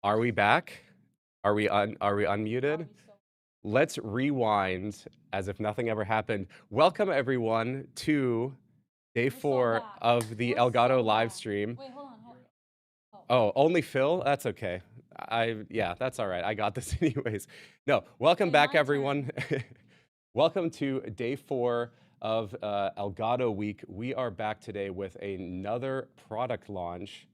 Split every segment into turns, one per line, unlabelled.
Are we back? Are we unmuted? Let's rewind as if nothing ever happened. Welcome everyone to day
We're so
4
back.
of the
We're
Elgato
so
live
back.
stream.
Wait, hold on. Oh.
Oh, only Phil? That's okay. Yeah, that's all right. I got this anyways. No, welcome
Hey,
back
my
everyone.
turn.
Welcome to day 4 of Elgato week. We are back today with another product launch,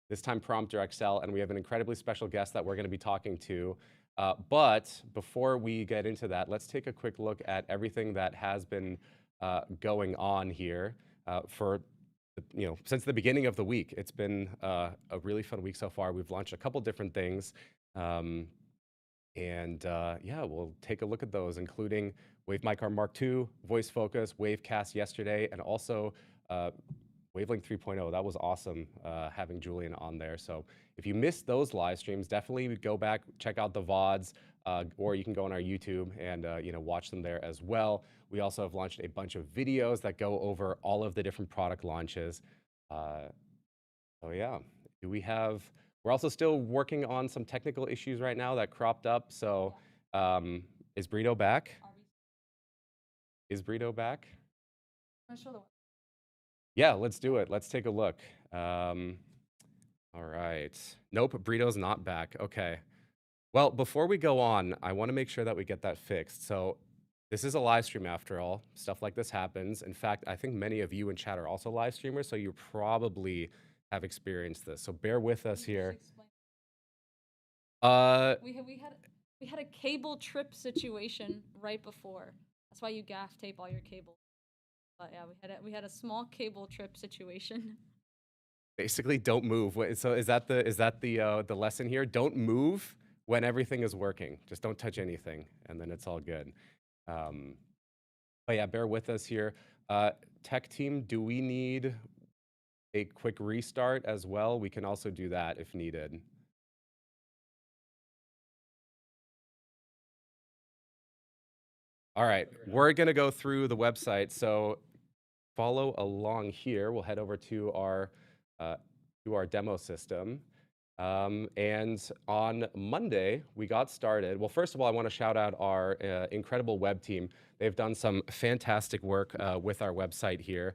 this time Prompter XL, and we have an incredibly special guest that we're going to be talking to. But before we get into that, let's take a quick look at everything that has been going on here for since the beginning of the week. It's been a really fun week so far. We've launched a couple different things. Um, yeah, we'll take a look at those, including Wave Mic Arm Mark II, Voice Focus, Wavecast yesterday, and also Wavelength 3.0. That was awesome having Julian on there. So if you missed those live streams, definitely go back, check out the VODs, or you can go on our YouTube and watch them there as well. We also have launched a bunch of videos that go over all of the different product launches. So yeah, do we have? We're also still working on some technical issues right now that cropped up. So is Brito back? Is Brito back?
I'm gonna show the.
Yeah, let's do it. Let's take a look. All right. Nope, Brito's not back. Okay. Well, before we go on, I want to make sure that we get that fixed. So this is a live stream after all. Stuff like this happens. In fact, I think many of you in chat are also live streamers, so you probably have experienced this. So bear with us here.
We had a cable trip situation right before. That's why you gaff tape all your cables. But yeah, we had a small cable trip situation.
Basically, don't move. So is that the lesson here? Don't move when everything is working. Just don't touch anything, and then it's all good. But yeah, bear with us here. Tech team, do we need a quick restart as well? We can also do that if needed. All right, we're gonna go through the website. So follow along here. We'll head over to our demo system. And on Monday, we got started. Well, first of all, I want to shout out our incredible web team. They've done some fantastic work with our website here.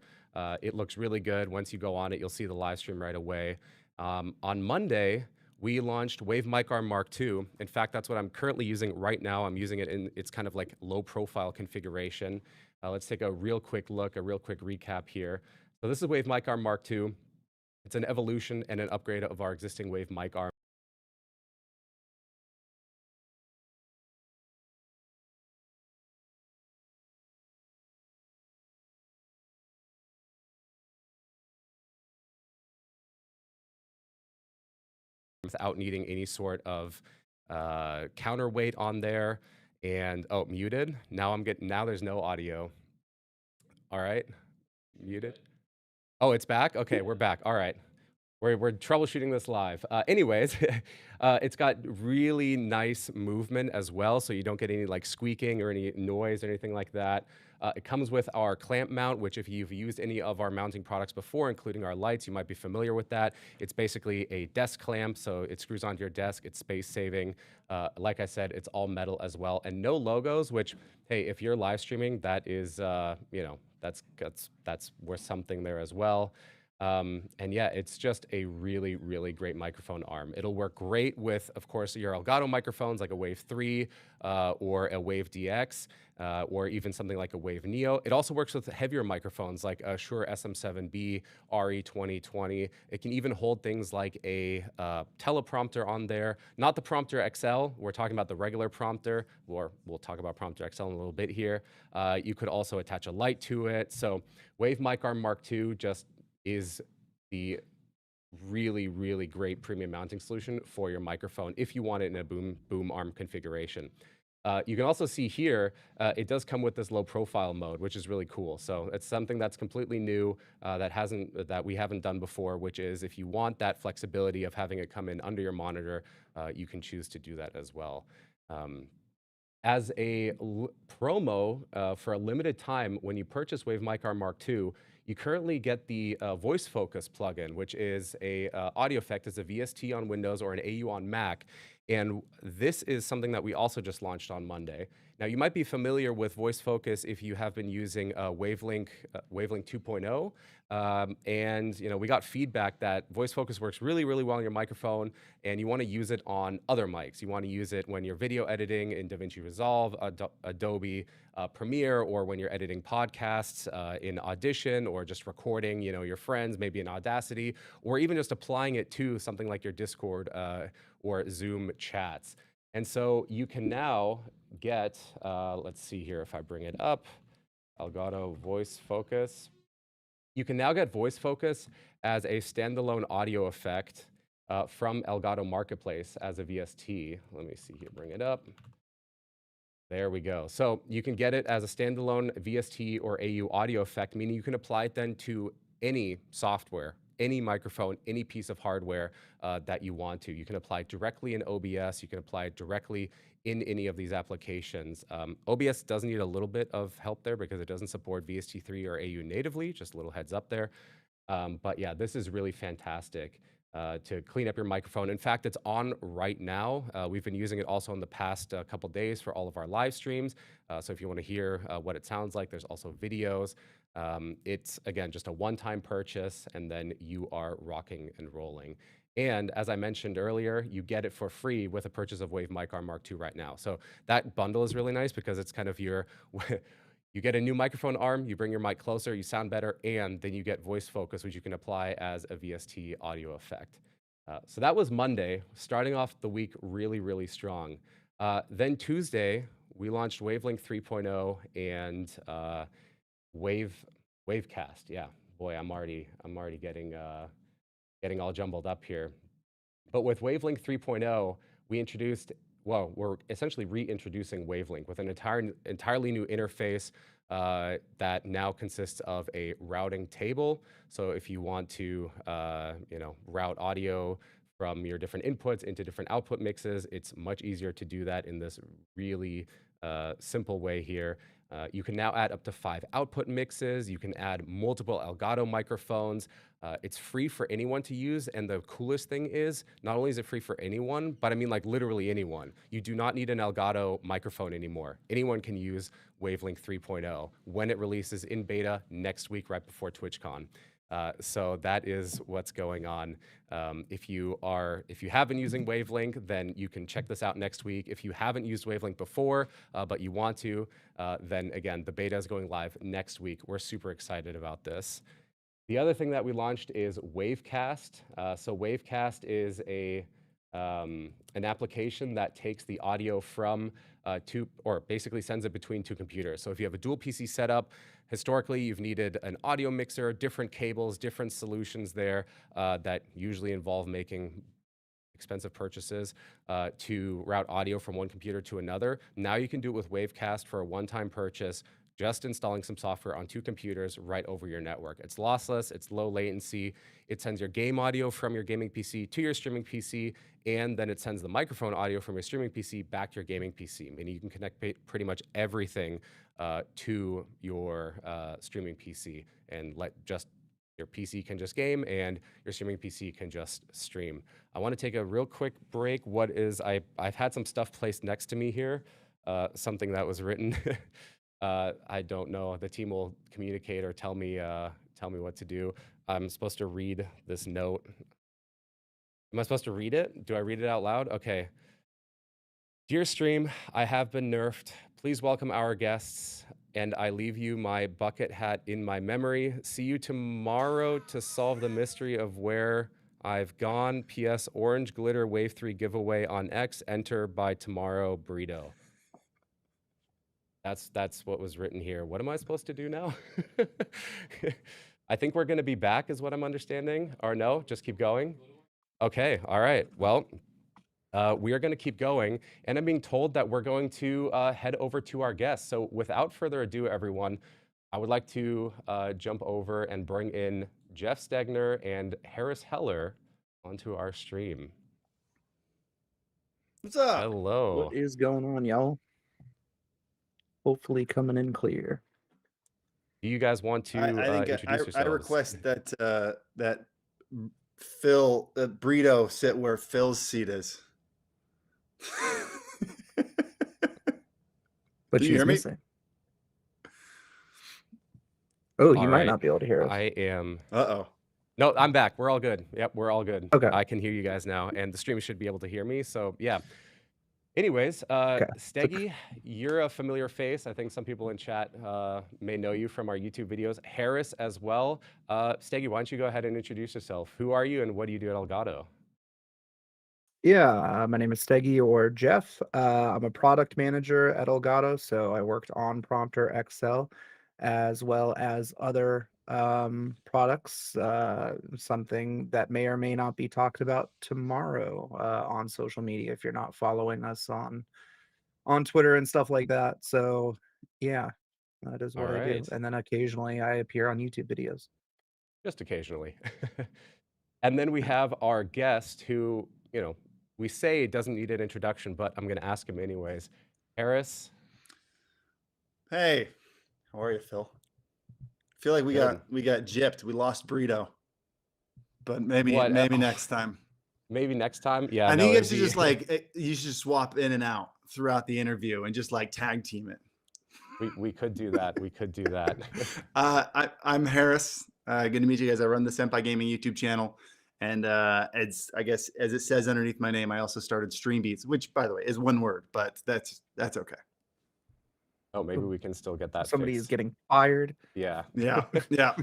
It looks really good. Once you go on it, you'll see the live stream right away. On Monday, we launched Wave Mic Arm Mark II. In fact, that's what I'm currently using right now. I'm using it in its kind of like low profile configuration. Let's take a real quick look, a real quick recap here. So this is Wave Mic Arm Mark II. It's an evolution and an upgrade of our existing Wave Mic Arm. Without needing any sort of counterweight on there. And oh, muted. Now there's no audio. All right, muted. Oh, it's back. Okay, we're back. All right. We're troubleshooting this live. Anyways, it's got really nice movement as well, so you don't get any like squeaking or any noise or anything like that. It comes with our clamp mount, which if you've used any of our mounting products before, including our lights, you might be familiar with that. It's basically a desk clamp, so it screws onto your desk. It's space saving. Like I said, it's all metal as well, and no logos. Which, hey, if you're live streaming, that is, that's worth something there as well. And yeah, it's just a really, really great microphone arm. It'll work great with, of course, your Elgato microphones like a Wave 3 or a Wave DX or even something like a Wave Neo. It also works with heavier microphones like a Shure SM7B, RE2020. It can even hold things like a teleprompter on there. Not the Prompter XL. We're talking about the regular prompter, or we'll talk about Prompter XL in a little bit here. You could also attach a light to it. So Wave Mic Arm Mark II just is the really, really great premium mounting solution for your microphone if you want it in a boom arm configuration. You can also see here, it does come with this low profile mode, which is really cool. So it's something that's completely new that we haven't done before, which is if you want that flexibility of having it come in under your monitor, you can choose to do that as well. as a promo for a limited time, when you purchase Wave Mic R Mark II, you currently get the Voice Focus plugin, which is a audio effect. It's a VST on Windows or an AU on Mac. And this is something that we also just launched on Monday. Now, you might be familiar with Voice Focus if you have been using Wavelength 2.0. And we got feedback that Voice Focus works really, really well on your microphone, and you want to use it on other mics. You want to use it when you're video editing in DaVinci Resolve, Adobe Premiere, or when you're editing podcasts in Audition, or just recording, your friends, maybe in Audacity, or even just applying it to something like your Discord or Zoom chats. And so you can now get, let's see here if I bring it up, Elgato Voice Focus. You can now get Voice Focus as a standalone audio effect from Elgato Marketplace as a VST. Let me see here, bring it up. There we go. So you can get it as a standalone VST or AU audio effect, meaning you can apply it then to any software, any microphone, any piece of hardware that you want to. You can apply it directly in OBS. You can apply it directly in any of these applications. OBS does need a little bit of help there because it doesn't support VST3 or AU natively, just a little heads up there. But yeah, this is really fantastic to clean up your microphone. In fact, it's on right now. We've been using it also in the past couple days for all of our live streams. So if you want to hear what it sounds like, there's also videos. It's, again, just a one-time purchase, and then you are rocking and rolling. And as I mentioned earlier, you get it for free with a purchase of Wave Mic R Mark II right now. So that bundle is really nice because it's kind of your... You get a new microphone arm, you bring your mic closer, you sound better, and then you get Voice Focus, which you can apply as a VST audio effect. So that was Monday, starting off the week really, really strong. Then Tuesday, we launched Wavelength 3.0 and Wavecast. Yeah, boy, I'm already getting all jumbled up here. But with Wavelength 3.0, we're essentially reintroducing Wavelength with an entirely new interface that now consists of a routing table. So if you want to, route audio from your different inputs into different output mixes, it's much easier to do that in this really simple way here. You can now add up to 5 output mixes. You can add multiple Elgato microphones. It's free for anyone to use, and the coolest thing is, not only is it free for anyone, but I mean like literally anyone. You do not need an Elgato microphone anymore. Anyone can use Wavelength 3.0 when it releases in beta next week, right before TwitchCon. So that is what's going on. If you have been using Wavelength, then you can check this out next week. If you haven't used Wavelength before, but you want to, then again, the beta is going live next week. We're super excited about this. The other thing that we launched is Wavecast. So Wavecast is an application that takes the audio from or basically sends it between 2 computers. So if you have a dual PC setup, historically you've needed an audio mixer, different cables, different solutions there that usually involve making expensive purchases to route audio from one computer to another. Now you can do it with Wavecast for a one-time purchase, just installing some software on 2 computers right over your network. It's lossless, it's low latency, it sends your game audio from your gaming PC to your streaming PC, and then it sends the microphone audio from your streaming PC back to your gaming PC, meaning you can connect pretty much everything to your streaming PC and your PC can just game and your streaming PC can just stream. I want to take a real quick break. I've had some stuff placed next to me here, something that was written. I don't know. The team will communicate or tell me what to do. I'm supposed to read this note. Am I supposed to read it? Do I read it out loud? Okay. Dear stream, I have been nerfed. Please welcome our guests, and I leave you my bucket hat in my memory. See you tomorrow to solve the mystery of where I've gone. P.S. Orange Glitter Wave 3 giveaway on X. Enter by tomorrow, burrito. That's what was written here. What am I supposed to do now? I think we're going to be back is what I'm understanding. Or no, just keep going? Okay, all right. Well, we are going to keep going. And I'm being told that we're going to head over to our guests. So without further ado, everyone, I would like to jump over and bring in Jeff Stegner and Harris Heller onto our stream.
What's up?
Hello.
What is going on, y'all? hopefully coming in clear.
Do you guys want to
I think
introduce
I
yourselves?
request that that Phil Brito sit where Phil's seat is.
But
Can you
she's
hear me?
missing. Oh,
All
you might
right.
not be able to hear us.
I am.
Uh-oh.
No, I'm back. We're all good. Yep, we're all good.
Okay.
I can hear you guys now, and the stream should be able to hear me. So yeah. Anyways,
Okay. So,
Steggy, you're a familiar face. I think some people in chat may know you from our YouTube videos. Harris as well. Steggy, why don't you go ahead and introduce yourself? Who are you, and what do you do at Elgato?
yeah, my name is Steggy or Jeff. I'm a product manager at Elgato, so I worked on Prompter XL as well as other products. Something that may or may not be talked about tomorrow on social media if you're not following us on Twitter and stuff like that. So, yeah, that is
All
what I do.
right.
And then occasionally I appear on YouTube videos.
Just occasionally. And then we have our guest who, we say doesn't need an introduction, but I'm going to ask him anyways. Harris.
Hey, how are you, Phil? I feel like we
Good.
got gypped. We lost Brito, but maybe
What?
next time.
Maybe next time. Yeah.
I
no,
think you have
is
to
he-
just like you should swap in and out throughout the interview and just like tag team it.
we could do that. We could do that.
I'm Harris. Good to meet you guys. I run the Senpai Gaming YouTube channel, and as I guess as it says underneath my name, I also started Stream Beats, which by the way is one word, but that's okay.
Oh, maybe we can still get that
Somebody is
fixed.
getting fired.
Yeah.
Yeah, yeah.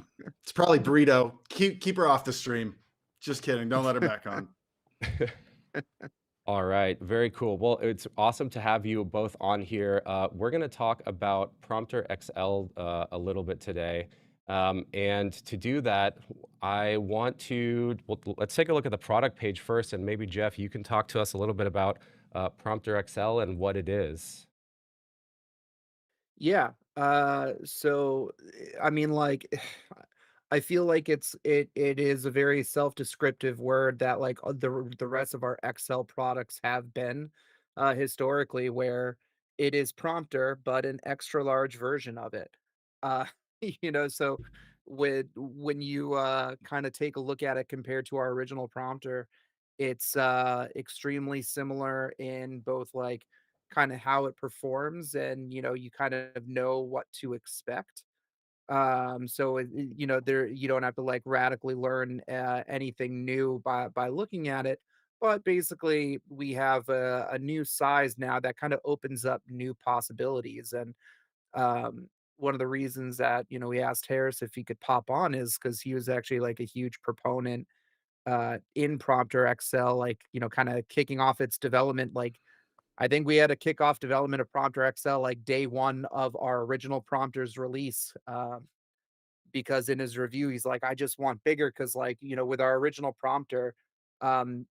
It's probably Burrito. Keep her off the stream. Just kidding. Don't let her back on.
All right, very cool. Well, it's awesome to have you both on here. We're going to talk about Prompter XL a little bit today. And to do that, I want to, let's take a look at the product page first. And maybe, Jeff, you can talk to us a little bit about Prompter XL and what it is.
Yeah. So I mean, like, I feel like it is a very self-descriptive word that like the rest of our Excel products have been historically, where it is prompter, but an extra large version of it. Uh, so when you kind of take a look at it compared to our original prompter, it's extremely similar in both like kind of how it performs and you kind of know what to expect. So there you don't have to like radically learn anything new by looking at it, but basically we have a new size now that kind of opens up new possibilities. And one of the reasons that we asked Harris if he could pop on is because he was actually like a huge proponent in Prompter XL, like kind of kicking off its development. Like I think we had a kickoff development of Prompter XL like day one of our original prompters release. Because in his review, he's like, I just want bigger because, like, with our original prompter, um,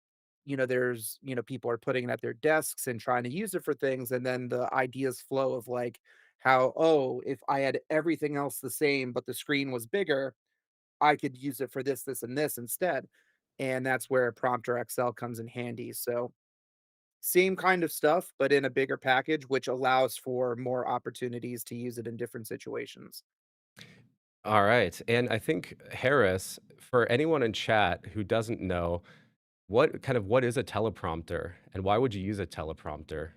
there's, people are putting it at their desks and trying to use it for things. And then the ideas flow of like how, oh, if I had everything else the same, but the screen was bigger, I could use it for this, this, and this instead. And that's where Prompter XL comes in handy. So, same kind of stuff, but in a bigger package, which allows for more opportunities to use it in different situations.
All right. And I think, Harris, for anyone in chat who doesn't know, what is a teleprompter and why would you use a teleprompter?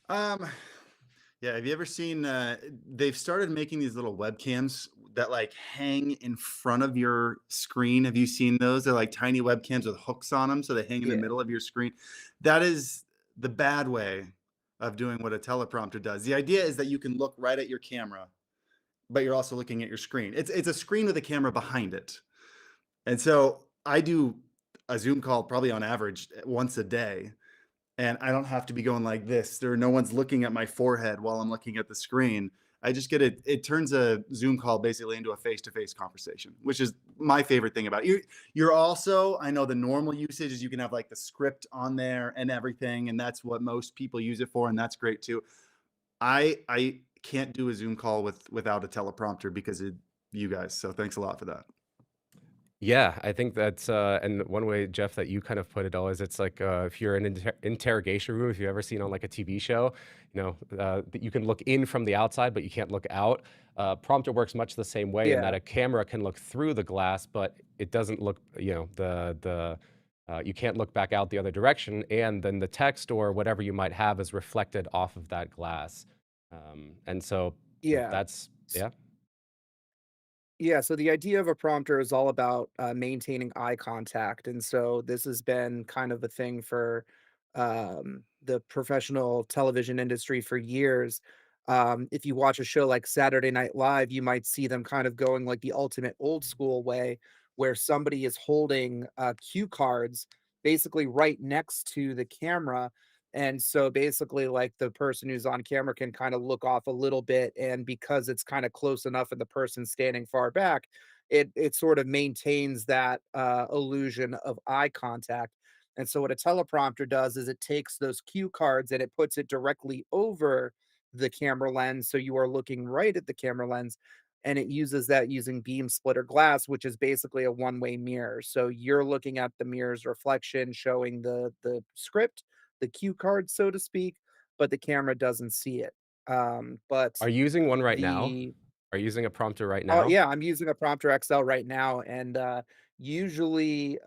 Yeah, have you ever seen they've started making these little webcams that like hang in front of your screen. Have you seen those? They're like tiny webcams with hooks on them so they hang in the
Yeah.
middle of your screen. That is the bad way of doing what a teleprompter does. The idea is that you can look right at your camera, but you're also looking at your screen. It's a screen with a camera behind it. And so I do a Zoom call probably on average once a day, and I don't have to be going like this. No one's looking at my forehead while I'm looking at the screen. I just get it. It turns a Zoom call basically into a face-to-face conversation, which is my favorite thing about it. You're also, I know the normal usage is you can have like the script on there and everything, and that's what most people use it for, and that's great too. I can't do a Zoom call without a teleprompter because of you guys. So thanks a lot for that.
Yeah, I think that's, and one way, Jeff, that you kind of put it all is it's like, if you're in an interrogation room, if you've ever seen on like a TV show, that you can look in from the outside, but you can't look out. Prompter works much the same way in that
Yeah.
a camera can look through the glass, but it doesn't look, you can't look back out the other direction, and then the text or whatever you might have is reflected off of that glass. And so
Yeah.
that's, yeah.
Yeah, so the idea of a prompter is all about maintaining eye contact, and so this has been kind of a thing for the professional television industry for years. If you watch a show like Saturday Night Live, you might see them kind of going like the ultimate old school way, where somebody is holding cue cards basically right next to the camera, and so basically, like the person who's on camera can kind of look off a little bit, and because it's kind of close enough and the person standing far back, it sort of maintains that illusion of eye contact. And so what a teleprompter does is it takes those cue cards and it puts it directly over the camera lens, so you are looking right at the camera lens, and it uses that using beam splitter glass, which is basically a one-way mirror. So you're looking at the mirror's reflection showing the script, the cue card, so to speak, but the camera doesn't see it. But
Are you using one right now?
the
Are you using a prompter right
Oh,
now?
yeah, I'm using a Prompter XL right now, and, usually,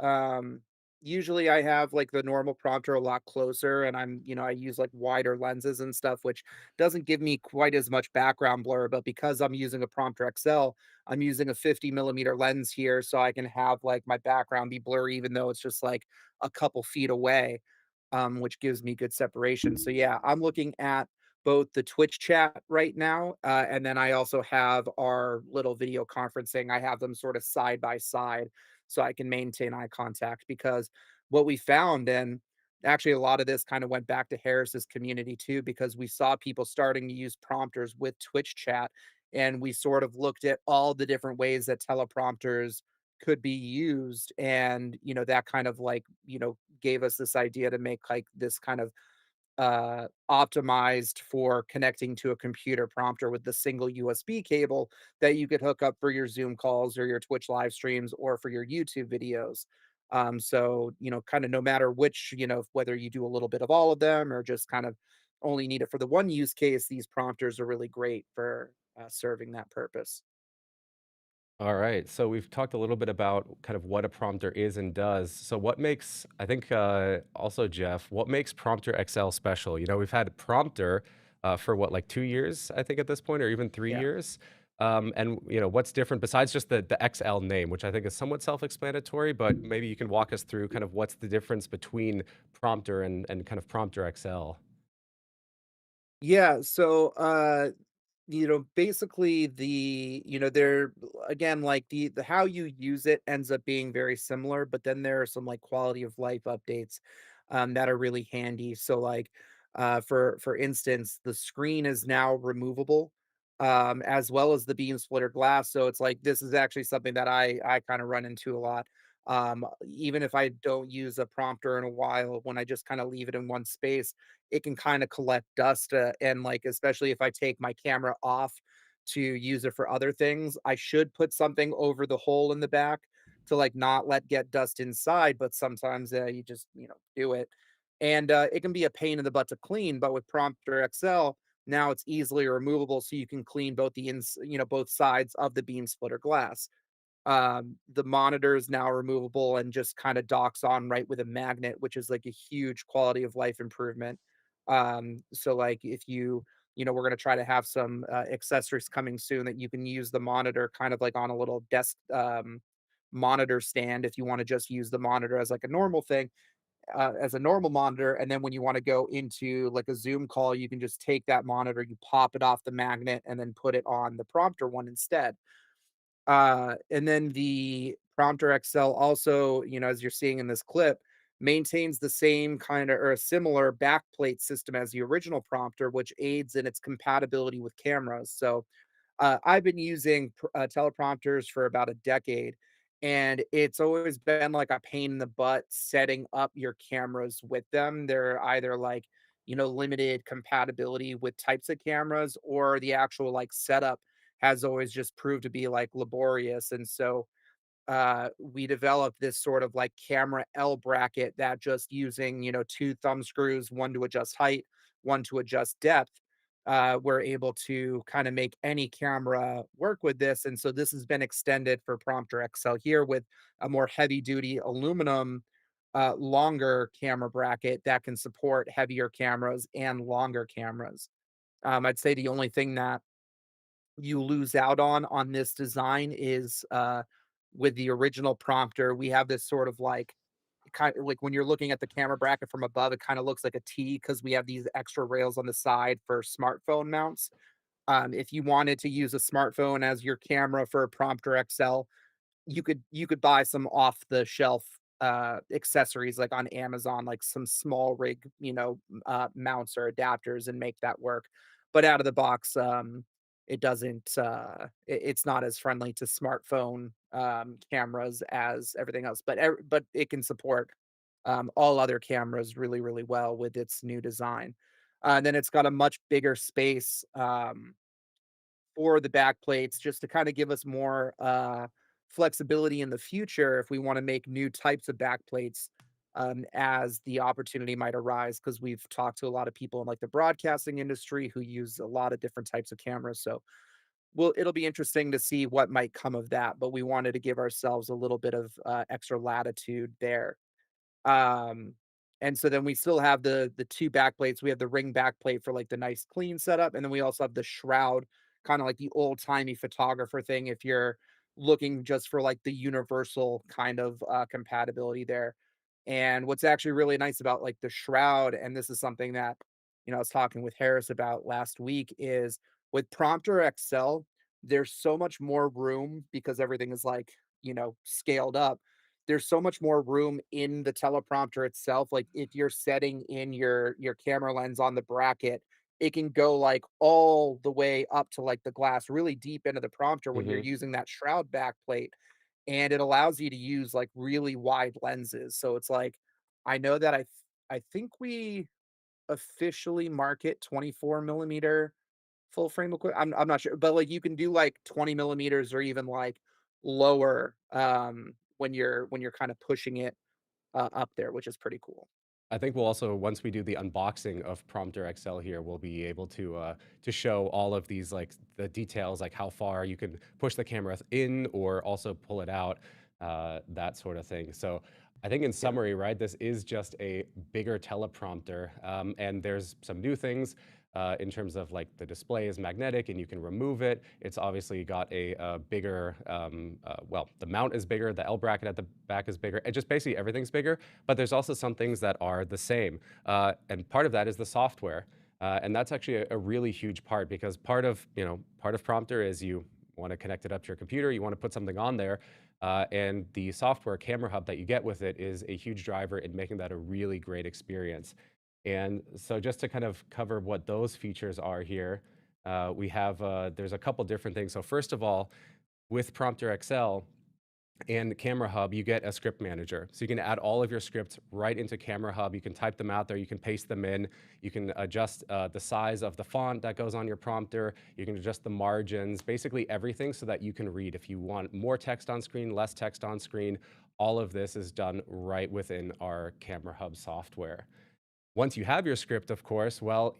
usually I have, like, the normal prompter a lot closer, and I use, like, wider lenses and stuff, which doesn't give me quite as much background blur, but because I'm using a Prompter XL, I'm using a 50 millimeter lens here, so I can have, like, my background be blurry even though it's just, like, a couple feet away, which gives me good separation. So, yeah, I'm looking at both the Twitch chat right now, and then I also have our little video conferencing. I have them sort of side by side so I can maintain eye contact because what we found, and actually a lot of this kind of went back to Harris's community too, because we saw people starting to use prompters with Twitch chat, and we sort of looked at all the different ways that teleprompters could be used, and that kind of like gave us this idea to make like this kind of optimized for connecting to a computer prompter with the single USB cable that you could hook up for your Zoom calls or your Twitch live streams or for your YouTube videos. So, kind of no matter which, whether you do a little bit of all of them or just kind of only need it for the one use case, these prompters are really great for serving that purpose.
All right. So we've talked a little bit about kind of what a prompter is and does. So what makes, I think, also Jeff, what makes Prompter XL special? We've had Prompter for what, like 2 years, I think, at this point, or even three
Yeah.
years. And what's different besides just the XL name, which I think is somewhat self-explanatory, but maybe you can walk us through kind of what's the difference between Prompter and kind of Prompter XL.
Yeah, so basically they're again like the how you use it ends up being very similar, but then there are some like quality of life updates that are really handy. So like for instance, the screen is now removable as well as the beam splitter glass. So it's like this is actually something that I kind of run into a lot. Even if I don't use a prompter in a while, when I just kind of leave it in one space, it can kind of collect dust, and like especially if I take my camera off to use it for other things, I should put something over the hole in the back to like not let get dust inside, but sometimes you just do it, and it can be a pain in the butt to clean. But with Prompter XL, now it's easily removable, so you can clean both both sides of the beam splitter glass. The monitor is now removable and just kind of docks on right with a magnet, which is like a huge quality of life improvement. So like if we're going to try to have some accessories coming soon that you can use the monitor kind of like on a little desk monitor stand if you want to just use the monitor as like a normal thing, as a normal monitor. And then when you want to go into like a Zoom call, you can just take that monitor, you pop it off the magnet, and then put it on the prompter one instead. And then the Prompter XL also, as you're seeing in this clip, maintains the same kind of or a similar backplate system as the original prompter, which aids in its compatibility with cameras. So I've been using teleprompters for about a decade, and it's always been like a pain in the butt setting up your cameras with them. They're either like, limited compatibility with types of cameras, or the actual like setup has always just proved to be like laborious. And so we developed this sort of like camera L bracket that just using, two thumb screws, one to adjust height, one to adjust depth, we're able to kind of make any camera work with this. And so this has been extended for Prompter XL here with a more heavy duty aluminum, longer camera bracket that can support heavier cameras and longer cameras. I'd say the only thing that you lose out on this design is with the original prompter, we have this sort of like kind of like when you're looking at the camera bracket from above, it kind of looks like a T because we have these extra rails on the side for smartphone mounts. If you wanted to use a smartphone as your camera for a prompter XL, you could buy some off the shelf accessories like on Amazon, like some small rig, mounts or adapters and make that work. But out of the box, it doesn't it's not as friendly to smartphone cameras as everything else. But it can support all other cameras really, really well with its new design. And then it's got a much bigger space. For the back plates just to kind of give us more flexibility in the future if we want to make new types of back plates as the opportunity might arise because we've talked to a lot of people in like the broadcasting industry who use a lot of different types of cameras. So it'll be interesting to see what might come of that, but we wanted to give ourselves a little bit of extra latitude there. um, and so then we still have the 2 back plates. We have the ring back plate for, like, the nice clean setup, and then we also have the shroud, kinda like the old-timey photographer thing if you're looking just for, like, the universal kind of, compatibility there. And what's actually really nice about, like, the shroud, and this is something that, I was talking with Harris about last week, is with Prompter XL, there's so much more room because everything is, like, scaled up. There's so much more room in the teleprompter itself. Like if you're setting in your camera lens on the bracket, it can go like all the way up to like the glass really deep into the prompter when you're
Hmm.
using that shroud back plate. And it allows you to use like really wide lenses. So it's like I know that I think we officially market 24 millimeter full frame equipment. I'm not sure, but like you can do like 20 millimeters or even like lower when you're kind of pushing it up there, which is pretty cool.
I think we'll also, once we do the unboxing of Prompter XL here, we'll be able to show all of these like the details, like how far you can push the camera in or also pull it out, that sort of thing. So I think in
Yeah.
summary, right, this is just a bigger teleprompter, and there's some new things. In terms of like the display is magnetic and you can remove it. It's obviously got a bigger, well, the mount is bigger, the L bracket at the back is bigger. It just basically everything's bigger. But there's also some things that are the same. And part of that is the software. And that's actually a really huge part because part of Prompter is you want to connect it up to your computer, you want to put something on there. And the software Camera Hub that you get with it is a huge driver in making that a really great experience. And so just to kind of cover what those features are here, there's a couple different things. So first of all, with Prompter XL, and Camera Hub, you get a script manager. So you can add all of your scripts right into Camera Hub. You can type them out there. You can paste them in. You can adjust the size of the font that goes on your prompter. You can adjust the margins, basically everything so that you can read. If you want more text on screen, less text on screen, all of this is done right within our Camera Hub software. Once you have your script, of course, well,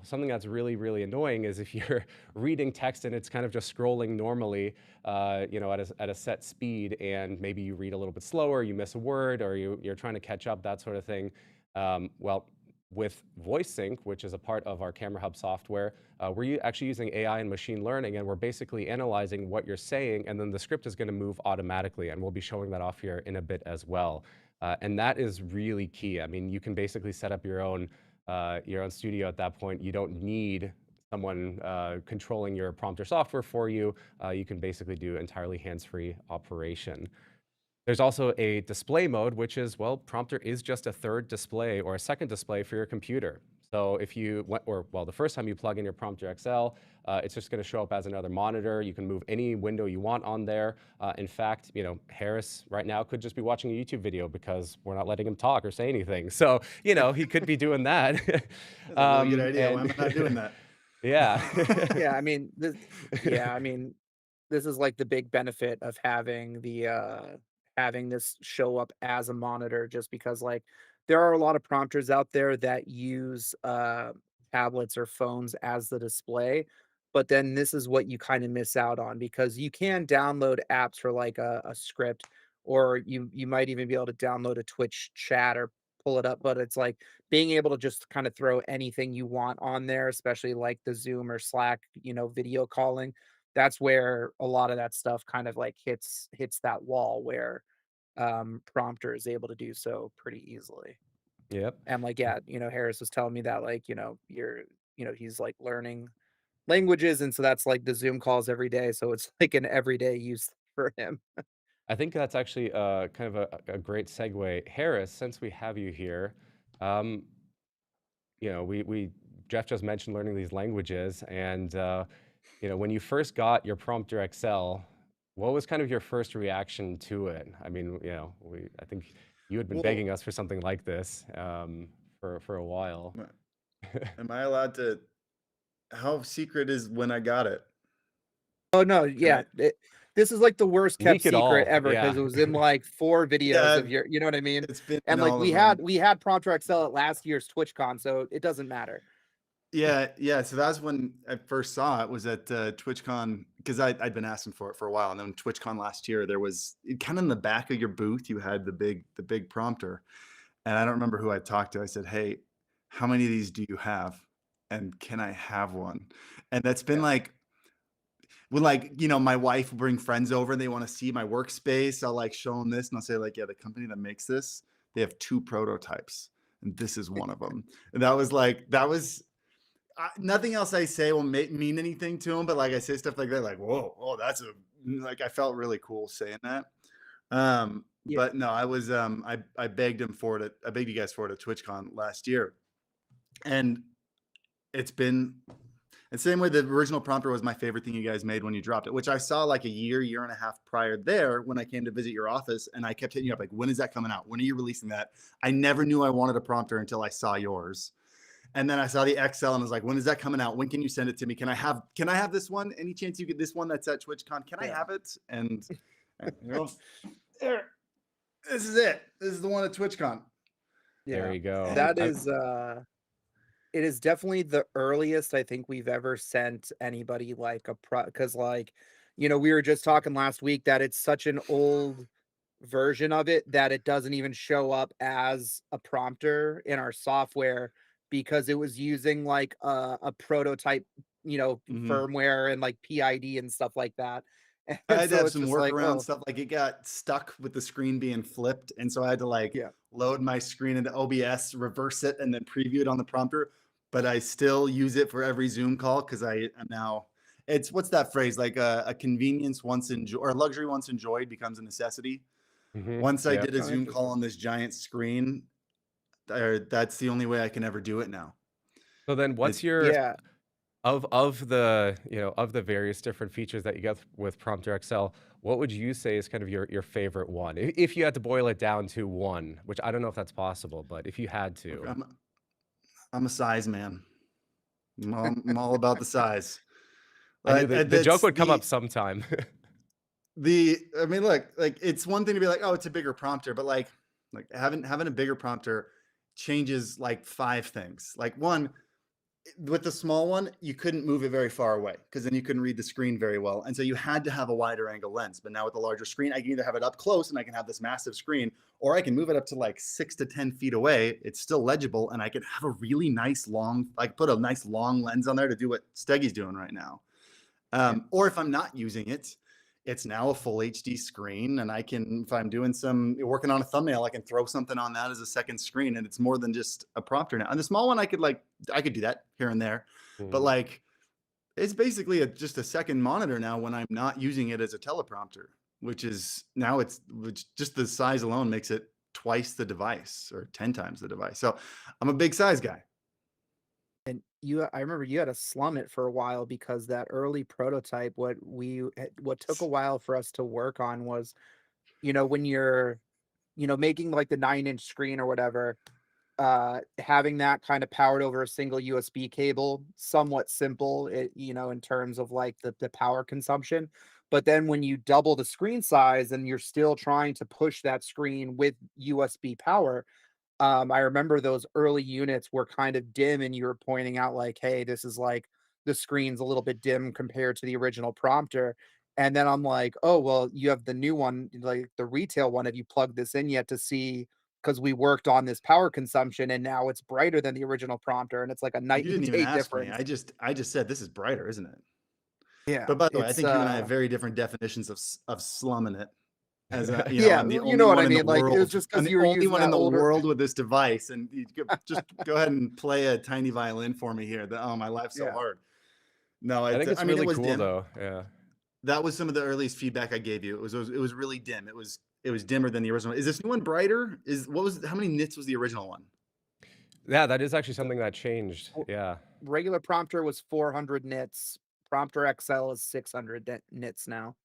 something that's really, really annoying is if you're reading text and it's kind of just scrolling normally, at a set speed, and maybe you read a little bit slower, you miss a word, or you're trying to catch up, that sort of thing. Well, with Voice Sync, which is a part of our Camera Hub software, we're actually using AI and machine learning, and we're basically analyzing what you're saying, and then the script is going to move automatically, and we'll be showing that off here in a bit as well. And that is really key. I mean, you can basically set up your own studio at that point. You don't need someone controlling your prompter software for you. You can basically do entirely hands-free operation. There's also a display mode, which is, well, Prompter is just a third display or a second display for your computer. So if you, the first time you plug in your Prompter XL, it's just going to show up as another monitor. You can move any window you want on there. In fact, Harris right now could just be watching a YouTube video because we're not letting him talk or say anything. So, he could be doing that.
That's a really good idea. Why am I not doing that?
Yeah.
Yeah, I mean, this, yeah, I mean, like the big benefit of having this show up as a monitor, just because like there are a lot of prompters out there that use tablets or phones as the display, but then this is what you kind of miss out on, because you can download apps for like a script, or you might even be able to download a Twitch chat or pull it up, but it's like being able to just kind of throw anything you want on there, especially like the Zoom or Slack, video calling. That's where a lot of that stuff kind of like hits that wall where prompter is able to do so pretty easily.
Yep.
And like, yeah, Harris was telling me that like, he's like learning languages, and so that's like the Zoom calls every day. So it's like an everyday use for him.
I think that's actually kind of a great segue. Harris, since we have you here, um, we Jeff just mentioned learning these languages, and when you first got your Prompter XL, what was kind of your first reaction to it? I mean, I think you had been
Well,
begging us for something like this for a while.
am I allowed to? How secret is when I got it?
Oh no,
Can
yeah.
I?
This is like the worst kept
Leak it
secret
all,
ever, because
yeah.
it was in like 4 videos
Yeah,
of you know what I mean?
it's been in
And like
all of them.
we had Prompter XL at last year's TwitchCon, so it doesn't matter.
Yeah, yeah. So that's when I first saw it, was at TwitchCon, because I'd been asking for it for a while, and then TwitchCon last year, there was kind of in the back of your booth, you had the big prompter, and I don't remember who I talked to. I said, "Hey, how many of these do you have, and can I have one?" And that's been
Yeah.
like, when my wife will bring friends over and they want to see my workspace, I'll like show them this and I'll say like, yeah, the company that makes this, they have 2 prototypes and this is one of them. And that was nothing else I say will mean anything to them, but like I say stuff like that, like, whoa, oh, like I felt really cool saying that.
Yeah.
But no, I begged him for it. I begged you guys for it at TwitchCon last year, and it's been the same way. The original prompter was my favorite thing you guys made when you dropped it, which I saw like a year and a half prior there when I came to visit your office, and I kept hitting you up like, when is that coming out? When are you releasing that? I never knew I wanted a prompter until I saw yours. And then I saw the XL and was like, when is that coming out? When can you send it to me? Can I have this one? Any chance you get this one that's at TwitchCon? Can I have it? And there, this is it. This is the one at TwitchCon.
There
Yeah.
you go.
That is it is definitely the earliest I think we've ever sent anybody like a because like, we were just talking last week that it's such an old version of it that it doesn't even show up as a prompter in our software, because it was using like a prototype,
Mhm.
firmware and like PID and stuff like that.
I
And
had to
so
have
it's
some
just like,
workaround
oh,
stuff. Like it got stuck with the screen being flipped. And so I had to like
yeah.
load my screen into OBS, reverse it, and then preview it on the prompter. But I still use it for every Zoom call because I am now, it's what's that phrase? Like a convenience once enjoyed, or a luxury once enjoyed becomes a necessity. Once I
Yep.
did a
Oh,
Zoom call
interesting.
on this giant screen, that's the only way I can ever do it now.
So then what's
It,
your
Yeah.
of the of the various different features that you get with Prompter XL, what would you say is kind of your favorite one? If you had to boil it down to one, which I don't know if that's possible, but if you had
look,
to.
I'm a size man. I'm all about the size.
I knew the joke
That's
would come up sometime.
I mean, look, like it's one thing to be like, oh, it's a bigger prompter, but like having a bigger prompter changes like 5 things. Like one, with the small one, you couldn't move it very far away because then you couldn't read the screen very well. And so you had to have a wider angle lens. But now with the larger screen, I can either have it up close and I can have this massive screen, or I can move it up to like 6 to 10 feet away. It's still legible, and I can have a really nice long, like put a nice long lens on there to do what Steggy's doing right now.
Yeah.
Or if I'm not using it, it's now a full HD screen, and I can, if I'm doing working on a thumbnail, I can throw something on that as a second screen, and it's more than just a prompter now. And the small one, I could do that here and there, but
Mhm.
like it's basically just a second monitor now when I'm not using it as a teleprompter, which just the size alone makes it twice the device or 10 times the device. So I'm a big size guy.
And I remember you had to slum it for a while, because that early prototype, what took a while for us to work on was, when you're, making like the 9-inch screen or whatever, having that kind of powered over a single USB cable, somewhat simple, in terms of like the power consumption. But then when you double the screen size and you're still trying to push that screen with USB power, I remember those early units were kind of dim, and you were pointing out like, "Hey, this is like the screen's a little bit dim compared to the original prompter." And then I'm like, "Oh, well, you have the new one, like the retail one. Have you plugged this in yet to see?" Because we worked on this power consumption, and now it's brighter than the original prompter, and it's like a
You
night and
didn't even
day
ask me.
difference.
I just said this is brighter, isn't it?
Yeah,
But by the way, I
it's
think you and I have very different definitions of slumming it. As
yeah,
I'm the
you
only
know what
one
I
in the
mean. Like it was
world.
just
I'm
because
the
you were
only
using
one in
that
the
older.
world with this device, and just go ahead and play a tiny violin for me here. Oh, my life's so
Yeah.
hard. No,
I think
I
it's
mean, it
really
was
cool
dim.
though. Yeah.
That was some of the earliest feedback I gave you. It was really dim. It was dimmer than the original. Is this new one brighter? How many nits was the original one?
Yeah, that is actually
So
something that changed.
w-
Yeah.
regular prompter was 400 nits. Prompter XL is 600 nits now.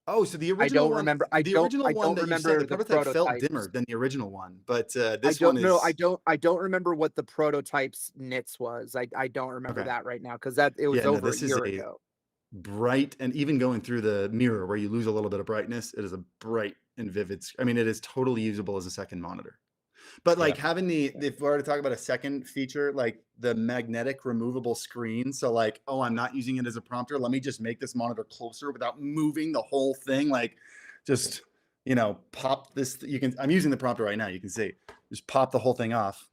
Oh, so
I don't remember.
the original
I
one
don't
that you said,
remember
the
the
prototype felt
prototypes.
dimmer than the original one, but
I
this one
don't know.
is
I don't remember what the prototype's nits was. I don't remember
okay.
that right now because that it was
Yeah, no,
over a
this is
year
a
ago.
bright, and even going through the mirror where you lose a little bit of brightness, it is a bright and vivid. I mean, it is totally usable as a second monitor. But
Yeah.
like having if we were to talk about a second feature, like the magnetic removable screen. So like, oh, I'm not using it as a prompter. Let me just make this monitor closer without moving the whole thing. Like just, pop this. I'm using the prompter right now. You can see, just pop the whole thing off.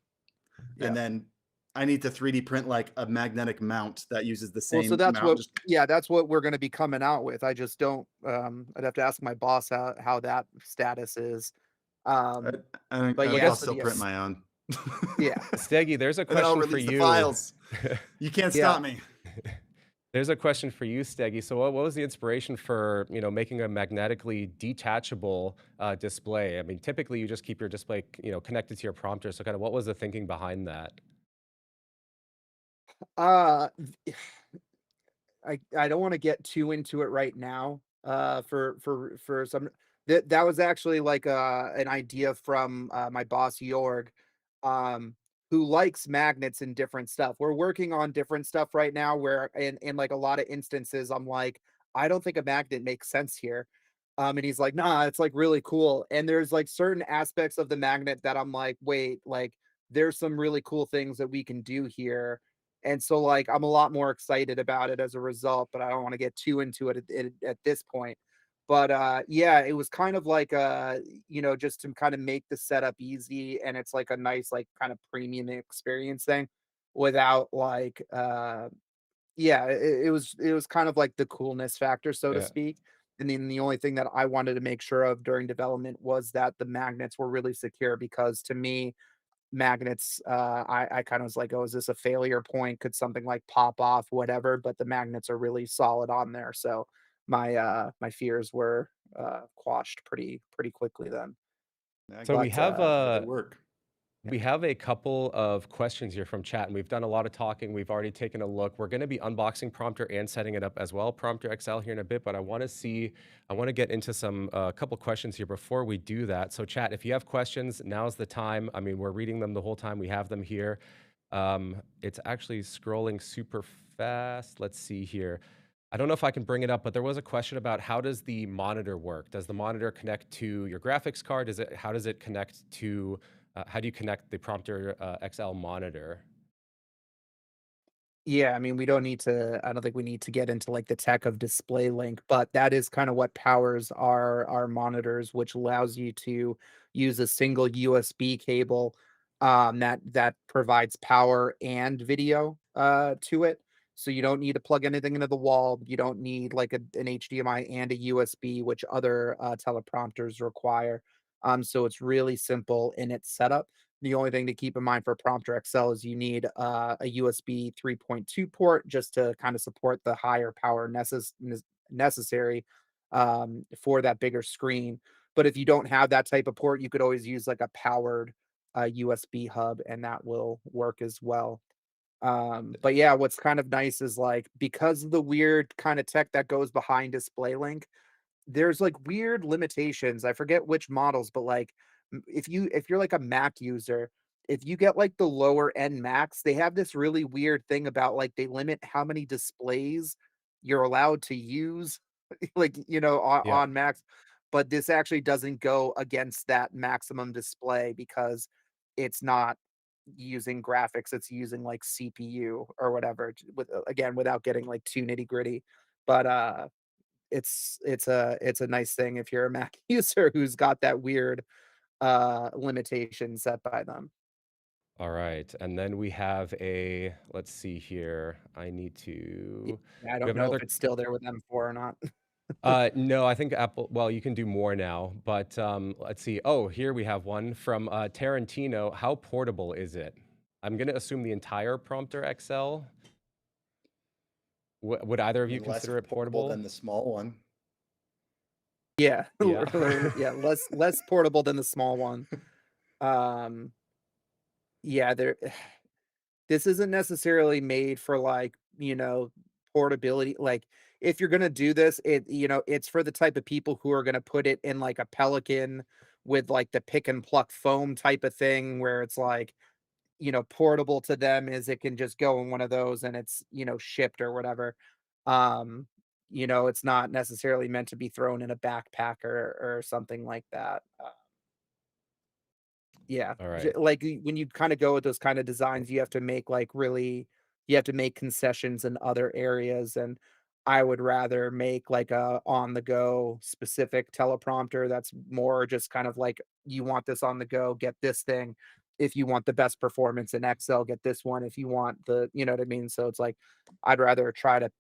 Yeah.
And then I need to 3D print like a magnetic mount that uses the
Well, so
same
that's
mount.
what
Just
yeah, that's what we're gonna be coming out with. I just don't, I'd have to ask my boss how that status is.
I,
Um, but
I
yeah,
I'll
so
guess
still
the
print my own.
yeah,
Steggy, there's a
And then I'll
question for
release the
you.
files. You can't
yeah.
stop me.
There's a question for you, Steggy. So what was the inspiration for, making a magnetically detachable display? I mean, typically you just keep your display, connected to your prompter. So kind of what was the thinking behind that?
Uh, I don't wanna get too into it right now, for some that was actually like, an idea from, my boss, Jorg, um, who likes magnets and different stuff. We're working on different stuff right now where in, like, a lot of instances, I'm like, "I don't think a magnet makes sense here." And he's like, "Nah, it's, like, really cool." And there's, like, certain aspects of the magnet that I'm like, "Wait, like, there's some really cool things that we can do here." And so, like, I'm a lot more excited about it as a result, but I don't wanna get too into it at this point. But, yeah, it was kind of like, just to kinda make the setup easy, and it's like a nice, like, kind of premium experience thing without, like, yeah, it was kind of like the coolness factor, so to
Yeah.
speak. And then the only thing that I wanted to make sure of during development was that the magnets were really secure because to me, magnets, I kind of was like, "Oh, is this a failure point? Could something like pop off, whatever?" But the magnets are really solid on there, so my fears were quashed pretty quickly then.
Yeah,
So we
But
have
glad they
a
work.
We have a couple of questions here from chat, and we've done a lot of talking. We've already taken a look. We're going to be unboxing Prompter and setting it up as well, Prompter XL here in a bit, but I want to get into some couple questions here before we do that. So chat, if you have questions, now's the time. I mean, we're reading them the whole time. We have them here. It's actually scrolling super fast. Let's see here. I don't know if I can bring it up, but there was a question about how does the monitor work? Does the monitor connect to your graphics card? How does it connect to how do you connect the Prompter XL monitor?
yeah, I mean, we don't need to I don't think we need to get into, like, the tech of display link, but that is kinda what powers our monitors, which allows you to use a single USB cable, that provides power and video, to it. So you don't need to plug anything into the wall. You don't need, like, an HDMI and a USB, which other, teleprompters require. So it's really simple in its setup. The only thing to keep in mind for Prompter XL is you need a USB 3.2 port just to kind of support the higher power necessary for that bigger screen. But if you don't have that type of port, you could always use like a powered USB hub, and that will work as well. But yeah, what's kind of nice is like because of the weird kind of tech that goes behind DisplayLink, there's, like, weird limitations, I forget which models, but, like, if you're, like, a Mac user, if you get, like, the lower end Macs, they have this really weird thing about, like, they limit how many displays you're allowed to use, like, on,
Yep.
max, but this actually doesn't go against that maximum display because it's not using graphics, it's using like CPU or whatever with again without getting like too nitty gritty. But it's a nice thing if you're a Mac user who's got that weird limitation set by them.
All right. And then we have a, let's see here.
Yeah, I
We
don't
have
know if
another.
it's still there with M4 or not.
No, I think Apple, well, you can do more now, but let's see. Oh, here we have one from Tarantino. How portable is it? I'm going to assume the entire Prompter XL. Would either
I
of you
mean, less
consider it
portable
portable?
than the small one.
Yeah,
Yeah.
yeah, less portable than the small one. Um, yeah, there this isn't necessarily made for like, portability. Like if you're gonna do this, it's for the type of people who are gonna put it in like a Pelican with like the pick and pluck foam type of thing where it's like, portable to them is it can just go in one of those and it's, shipped or whatever. Um, it's not necessarily meant to be thrown in a backpack or something like that. Yeah,
All right.
like, when you kinda go with those kinda designs, you have to make, like, really you have to make concessions in other areas, and I would rather make, like, a on-the-go specific teleprompter that's more just kind of like, you want this on the go, get this thing. If you want the best performance in Excel, get this one. If you want the you know what I mean? So it's like, I'd rather try to,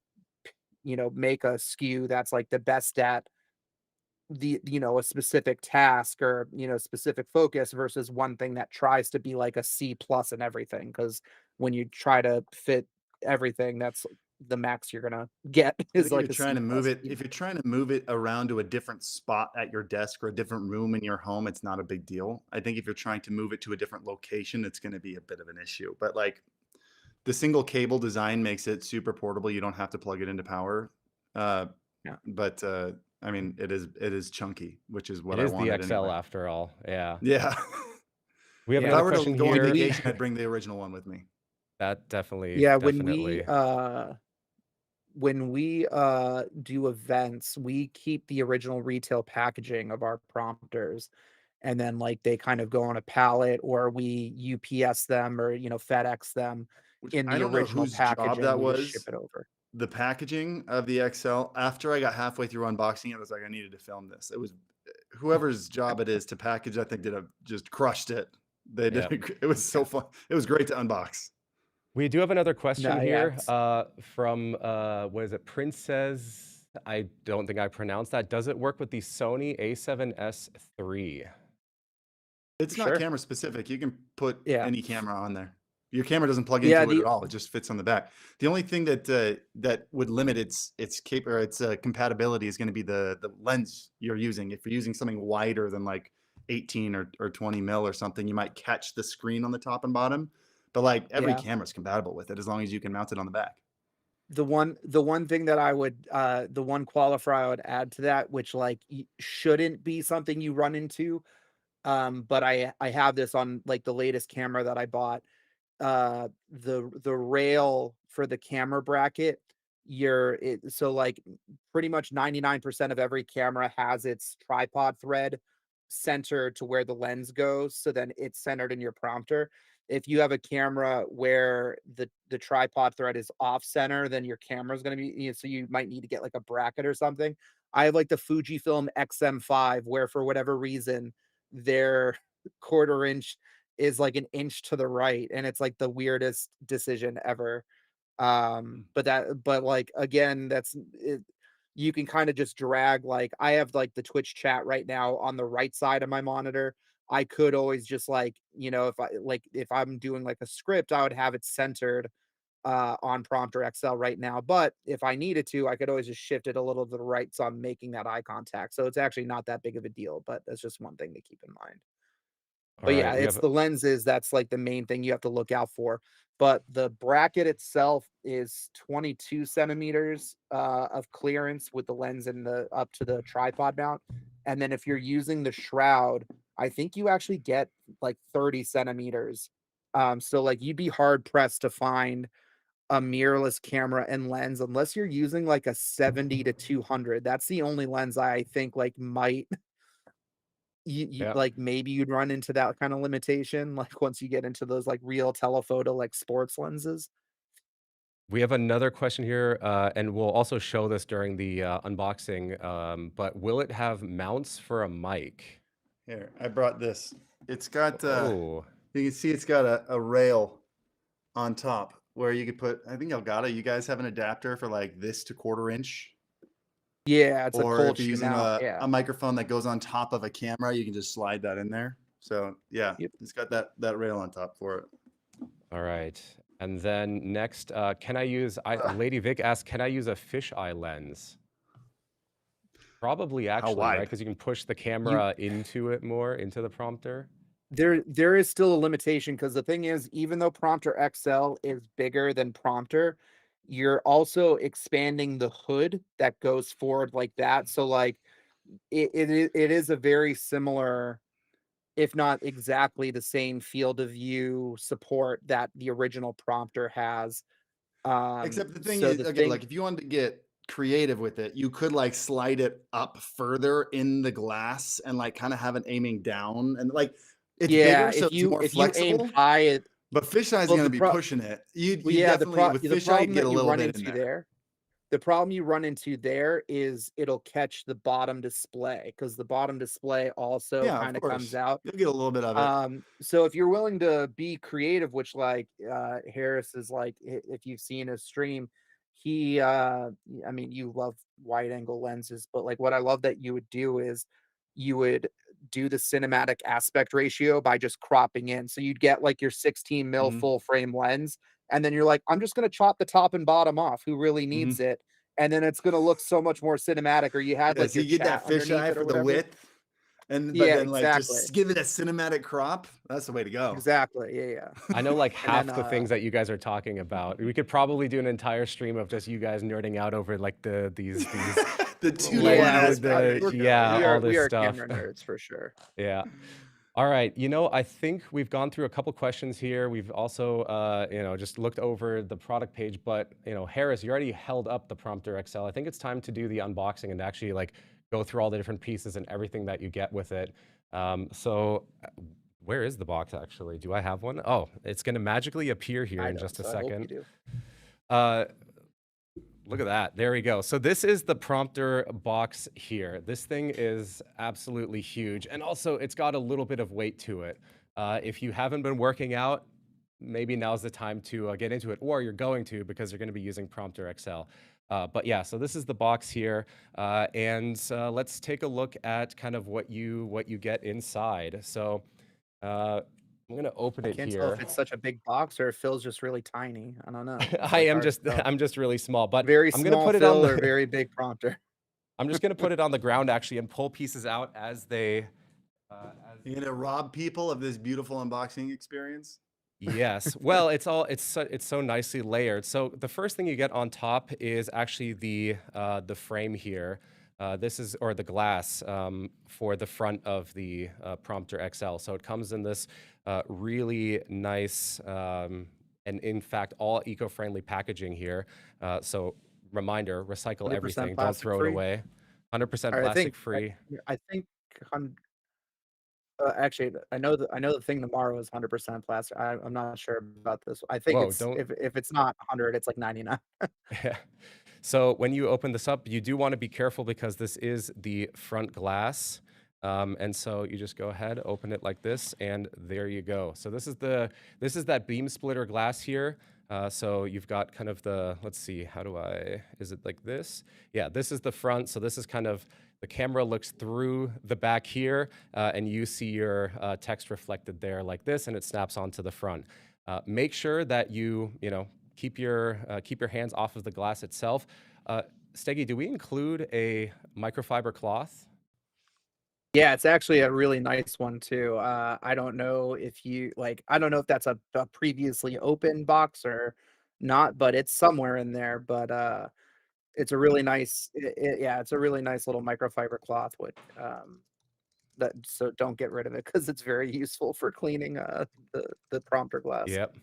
make a SKU that's, like, the best at a specific task or specific focus versus one thing that tries to be like a C plus and everything because when you try to fit everything that's the max you're gonna get
I
is
think if you're
like a
trying
C
to move
plus.
it, if you're trying to move it around to a different spot at your desk or a different room in your home, it's not a big deal. I think if you're trying to move it to a different location, it's going to be a bit of an issue. But like the single cable design makes it super portable. You don't have to plug it into power. Uh,
Yeah.
but I mean, it is chunky, which is
It
what I
is the
wanted
XL
anyway.
after all. Yeah.
Yeah.
We have
If
Yeah.
I
another
were to
question
go on
When
here.
we
vacation, I'd bring the original one with me.
That definitely,
yeah,
definitely.
when we do events, we keep the original retail packaging of our prompters and then like they kind of go on a pallet or we UPS them or FedEx them
Which
in
I
the
don't know
original
whose job
packaging.
that
We just ship
was.
it over.
The packaging of the XL, after I got halfway through unboxing it, I was like, I needed to film this. It was whoever's job it is to package, I think just crushed it. They did.
Yep.
It was so
Yeah.
fun. It was great to unbox.
We do have another question
No, yeah,
here from, what is it, Princess? I don't think I pronounced that. Does it work with the Sony A7S III?
It's not
sure.
camera specific. You can put
Yeah.
any camera on there. Your camera doesn't plug
Yeah,
into it
the
at all. It just fits on the back. The only thing that would limit its compatibility is going to be the lens you're using. If you're using something wider than like 18 or 20 mil or something, you might catch the screen on the top and bottom. But like every
yeah.
camera is compatible with it as long as you can mount it on the back.
The one thing that I would the one qualifier I would add to that, which like shouldn't be something you run into, but I have this on like the latest camera that I bought. The rail for the camera bracket, so like pretty much 99% of every camera has its tripod thread centered to where the lens goes, so then it's centered in your prompter. If you have a camera where the tripod thread is off center, then your camera's going to be, so you might need to get like a bracket or something. I have like the Fujifilm XM5 where for whatever reason their quarter inch is like an inch to the right and it's like the weirdest decision ever. But like again, that's it, you can kind of just drag like I have like the Twitch chat right now on the right side of my monitor. I could always just like, if I'm doing like a script, I would have it centered on Prompter XL right now. But if I needed to, I could always just shift it a little to the right so I'm making that eye contact. So it's actually not that big of a deal, but that's just one thing to keep in mind.
All
But yeah,
right. We
it's
have,
the lenses that's like the main thing you have to look out for. But the bracket itself is 22 centimeters of clearance with the lens and the up to the tripod mount. And then if you're using the shroud, I think you actually get like 30 centimeters. So like you'd be hard pressed to find a mirrorless camera and lens unless you're using like a 70 to 200. That's the only lens I think like might
Yeah.
like maybe you'd run into that kind of limitation like once you get into those like real telephoto like sports lenses.
We have another question here, and we'll also show this during the unboxing. But will it have mounts for a mic?
Here, I brought this. It's got,
Oh,
you can see it's got a rail on top where you could put, I think Elgato, you guys have an adapter for like this to 1/4 inch.
Yeah, it's a
Or
cold
if you're
shoe
using
mount.
a
Yeah.
microphone that goes on top of a camera, you can just slide that in there. So yeah,
Yep.
it's got that rail on top for it.
all right. And then next, can I use? Lady Vic asked, can I use a fisheye lens? Probably,
How
actually, right?
wide?
Because you can push the
You
camera into it more, into the prompter.
there is still a limitation because the thing is, even though Prompter XL is bigger than Prompter, you're also expanding the hood that goes forward like that. So like it is a very similar, if not exactly the same field of view support that the original Prompter has.
Except the thing
So
is,
the
okay,
thing,
like if you wanted to get creative with it, you could like slide it up further in the glass and like kind of have it aiming down and like it's
yeah,
bigger, so it's more
if you aim
flexible.
high, it
But fisheye is
well
going to
the
be
pro
pushing it. You
yeah
definitely with
the
fisheye you
problem
can get
that
a
you
little
run
bit in
into
there.
there The problem you run into there is it'll catch the bottom display because the bottom display also
Yeah, of
kind of comes
course.
out.
You'll get a little bit of it.
So if you're willing to be creative, which like Harris is like, if you've seen his stream, he I mean, you love wide angle lenses, but like what I love that you would do is you would do the cinematic aspect ratio by just cropping in. So you'd get like your 16 mil
Mhm.
full frame lens, and then you're like, I'm just gonna chop the top and bottom off. Who really
Mhm.
needs it? And then it's gonna look so much more cinematic. Or you had
Yeah,
like
so
your
you get
chat
that
underneath
fisheye
it or
for the
whatever.
width, and but
Yeah,
then like
exactly.
just give it a cinematic crop. That's the way to go.
Exactly. Yeah, yeah.
I know like
And then
half the things that you guys are talking about. We could probably do an entire stream of just you guys nerding out over like these
The 2 to 1
yeah,
lenses,
I
aspect
mean,
ratio.
yeah, all
we
this
are
stuff.
camera nerds for sure.
Yeah. All right. I think we've gone through a couple questions here. We've also, just looked over the product page. But, Harris, you already held up the Prompter XL. I think it's time to do the unboxing and actually like go through all the different pieces and everything that you get with it. Where is the box actually? Do I have one? Oh, it's going to magically appear here
I
in
don't,
just a
so I hope you
second.
do.
Uh, Look at that. There we go. So this is the prompter box here. This thing is absolutely huge. And also, it's got a little bit of weight to it. If you haven't been working out, maybe now's the time to get into it, or you're going to because you're going to be using Prompter XL. But yeah, so this is the box here. And let's take a look at kind of what you get inside. So I'm going to open
I
it
can't tell
here.
if it's such a big box or if Phil's just really tiny. I don't know. It's
I
like
am
hard to
just
tell.
I'm just really small, but
Very
I'm going to
small
put it on
Phil or
the
very big Prompter.
I'm just gonna put it on the ground actually and pull pieces out as they.
You're gonna rob people of this beautiful unboxing experience.
Yes. Well, it's so nicely layered. So the first thing you get on top is actually the frame here. This is or the glass for the front of the Prompter XL. So it comes in this really nice and in fact all eco-friendly packaging here. So reminder: recycle
100%
everything. Don't
plastic
throw it
free.
away. 100%
Or
plastic free.
I think actually, I know the thing tomorrow is 100% plastic. I'm not sure about this. I think
Whoa!
it's
Don't.
if it's not 100, it's like 99.
Yeah. So when you open this up, you do want to be careful because this is the front glass. And so you just go ahead, open it like this, and there you go. So this is that beam splitter glass here. So you've got kind of let's see, is it like this? Yeah, this is the front. So this is kind of, the camera looks through the back here, and you see your text reflected there like this, and it snaps onto the front. Make sure that you keep your hands off of the glass itself. Steggy, do we include a microfiber cloth?
Yeah, it's actually a really nice one too. I don't know if I don't know if that's a previously open box or not, but it's somewhere in there. But it's a really nice, yeah, it's a really nice little microfiber cloth. That so don't get rid of it because it's very useful for cleaning the prompter glass.
Yep.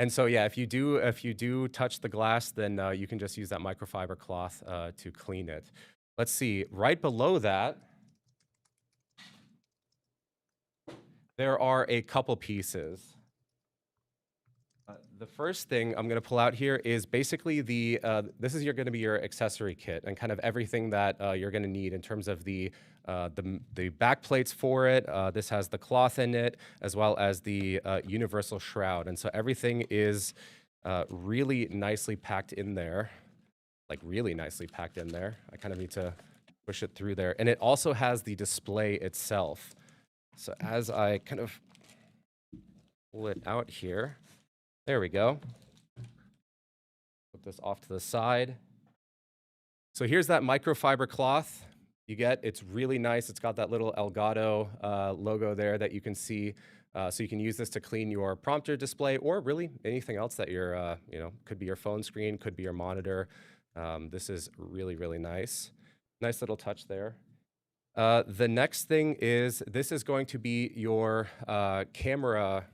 And so yeah, if you do touch the glass, then you can just use that microfiber cloth to clean it. Let's see, right below that, there are a couple pieces. The first thing I'm going to pull out here is basically this is going to be your accessory kit and kind of everything that you're going to need in terms of the back plates for it. This has the cloth in it as well as the universal shroud, and so everything is really nicely packed in there, like really nicely packed in there. I kind of need to push it through there, and it also has the display itself. So as I kind of pull it out here. There we go. Put this off to the side. So here's that microfiber cloth you get. It's really nice. It's got that little Elgato logo there that you can see. So you can use this to clean your prompter display or really anything else that you're, could be your phone screen, could be your monitor. This is really, really nice. Nice little touch there. The next thing is this is going to be your camera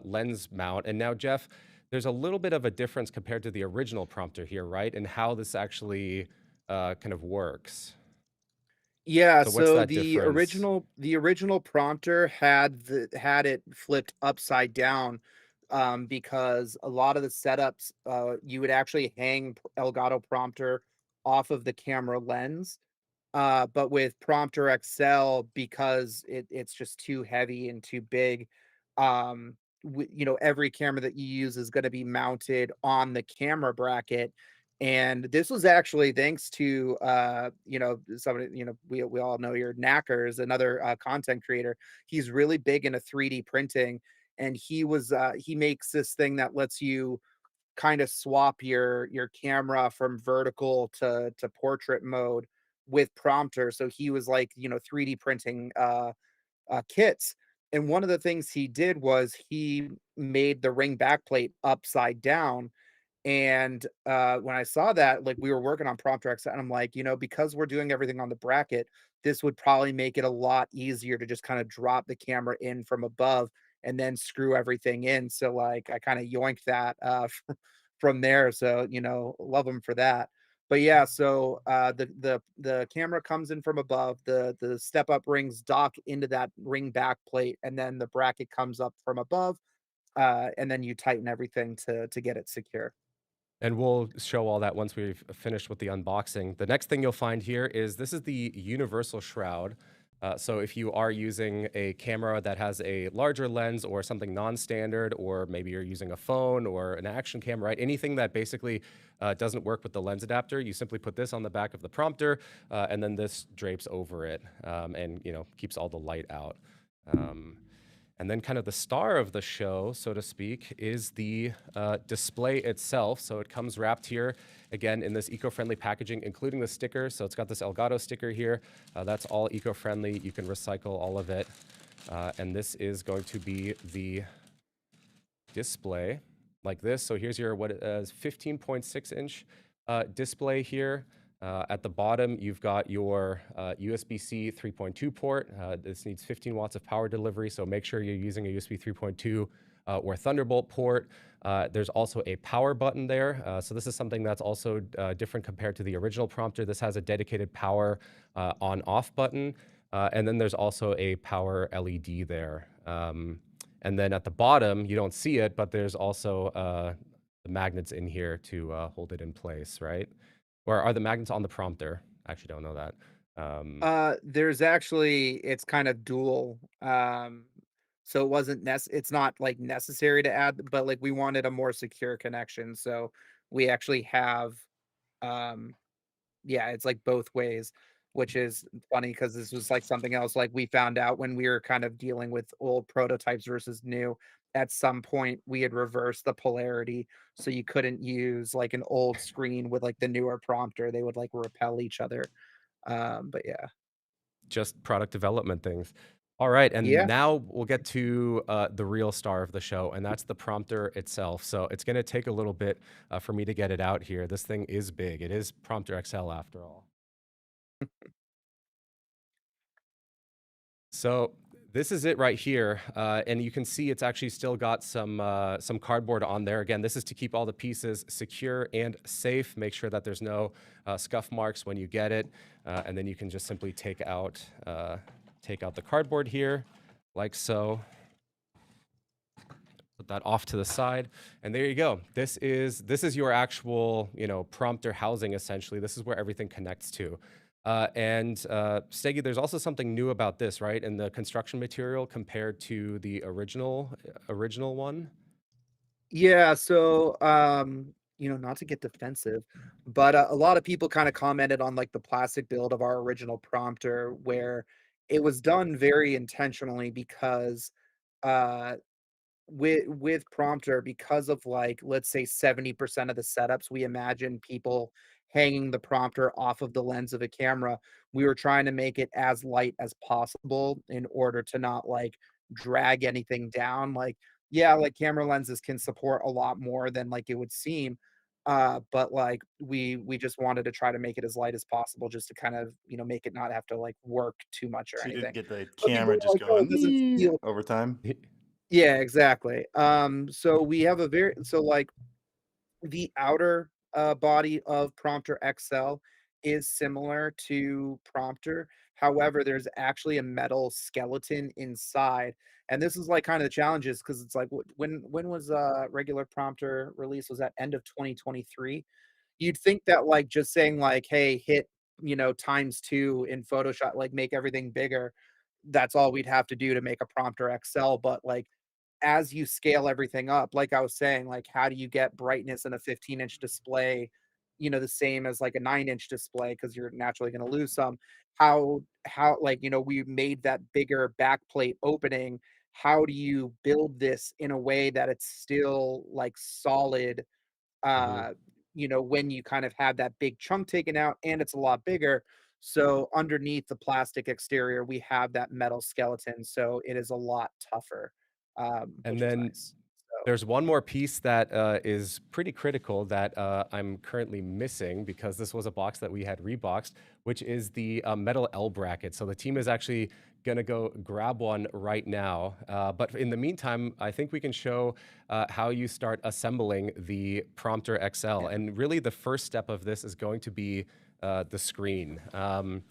lens mount. And now, Jeff, there's a little bit of a difference compared to the original prompter here, right? And how this actually kind of works.
Yeah,
So what's
so
that
the
difference?
original prompter had it flipped upside down, because a lot of the setups, you would actually hang Elgato prompter off of the camera lens. But with Prompter XL, because it's just too heavy and too big, every camera that you use is going to be mounted on the camera bracket. And this was actually thanks to somebody, we all know your Knackers, another content creator. He's really big into 3D printing, and he makes this thing that lets you kind of swap your camera from vertical to portrait mode with prompter. So he was like, 3D printing kits. And one of the things he did was he made the ring backplate upside down. And when I saw that, like we were working on Prompter X, and I'm like, because we're doing everything on the bracket, this would probably make it a lot easier to just kind of drop the camera in from above and then screw everything in. So like I kind of yoinked that from there. So love them for that. But yeah, so the camera comes in from above. The step up rings dock into that ring back plate, and then the bracket comes up from above, and then you tighten everything to get it secure.
And we'll show all that once we've finished with the unboxing. The next thing you'll find here is this is the universal shroud. So if you are using a camera that has a larger lens or something non-standard, or maybe you're using a phone or an action camera, right? Anything that basically doesn't work with the lens adapter, you simply put this on the back of the prompter, and then this drapes over it, and keeps all the light out. And then kind of the star of the show, so to speak, is the display itself. So it comes wrapped here, again, in this eco-friendly packaging, including the sticker. So it's got this Elgato sticker here. That's all eco-friendly. You can recycle all of it. And this is going to be the display like this. So here's your 15.6-inch display here. At the bottom, you've got your USB-C 3.2 port. This needs 15 watts of power delivery, so make sure you're using a USB 3.2 or Thunderbolt port. There's also a power button there. So this is something that's also different compared to the original prompter. This has a dedicated power on-off button. And then there's also a power LED there. And then at the bottom, you don't see it, but there's also the magnets in here to hold it in place, right? Or are the magnets on the prompter? I actually don't know that.
There's actually it's kind of dual. So it's not like necessary to add, but like we wanted a more secure connection. So we actually have um yeah, it's like both ways, which is funny because this was like something else like we found out when we were kind of dealing with old prototypes versus new. At some point, we had reversed the polarity, so you couldn't use like an old screen with like the newer prompter. They would like repel each other. But yeah.
Just product development things. All right, and
Yeah.
now we'll get to the real star of the show, and that's the prompter itself. So it's going to take a little bit for me to get it out here. This thing is big. It is Prompter XL after all. So This is it right here, and you can see it's actually still got some cardboard on there. Again, this is to keep all the pieces secure and safe. Make sure that there's no scuff marks when you get it, and then you can just simply take out the cardboard here, like so. Put that off to the side, and there you go. This is your actual, prompter housing. Essentially, this is where everything connects to. Stegi, there's also something new about this, right? In the construction material compared to the original one.
Yeah, so not to get defensive, but a lot of people kind of commented on like the plastic build of our original prompter where it was done very intentionally because uh with prompter, because of like, let's say 70% of the setups, we imagine people hanging the prompter off of the lens of a camera. We were trying to make it as light as possible in order to not like drag anything down. Like, yeah, like camera lenses can support a lot more than like it would seem. But like we just wanted to try to make it as light as possible just to kind of, make it not have to like work too much or
So you
anything.
didn't get the
But people
camera
were
just
like, oh, it
going
doesn't feel.
over time.
Yeah, exactly. So we have like the outer body of Prompter XL is similar to Prompter. However, there's actually a metal skeleton inside. And this is like kind of the challenges because it's like when was regular Prompter release? Was that end of 2023? You'd think that like just saying like, hey, hit, ×2 in Photoshop, like make everything bigger. That's all we'd have to do to make a Prompter XL. But like as you scale everything up, like I was saying, like how do you get brightness in a 15-inch display, the same as like a 9-inch display because you're naturally going to lose some. How like we made that bigger backplate opening. How do you build this in a way that it's still like solid?
Mhm.
When you kind of have that big chunk taken out and it's a lot bigger. So underneath the plastic exterior, we have that metal skeleton. So it is a lot tougher,
And
which is
then
nice. So
there's one more piece that is pretty critical that I'm currently missing because this was a box that we had reboxed, which is the metal L bracket. So the team is actually going to go grab one right now. But in the meantime, I think we can show how you start assembling the Prompter XL.
yeah.
And really the first step of this is going to be the screen. So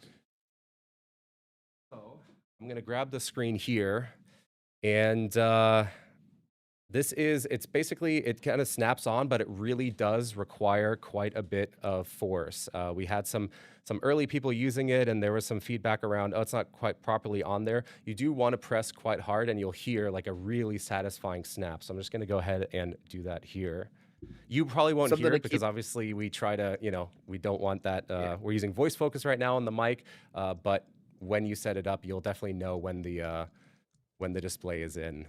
I'm going to grab the screen here, and it's basically, it kind of snaps on, but it really does require quite a bit of force. We had some early people using it, and there was some feedback around, oh, it's not quite properly on there. You do want to press quite hard, and you'll hear like a really satisfying snap. So I'm just going to go ahead and do that here. You probably won't
Something
hear
to
it because
keep.
obviously we try to, we don't want that.
Yeah.
We're using voice focus right now on the mic, but when you set it up, you'll definitely know when the display is in.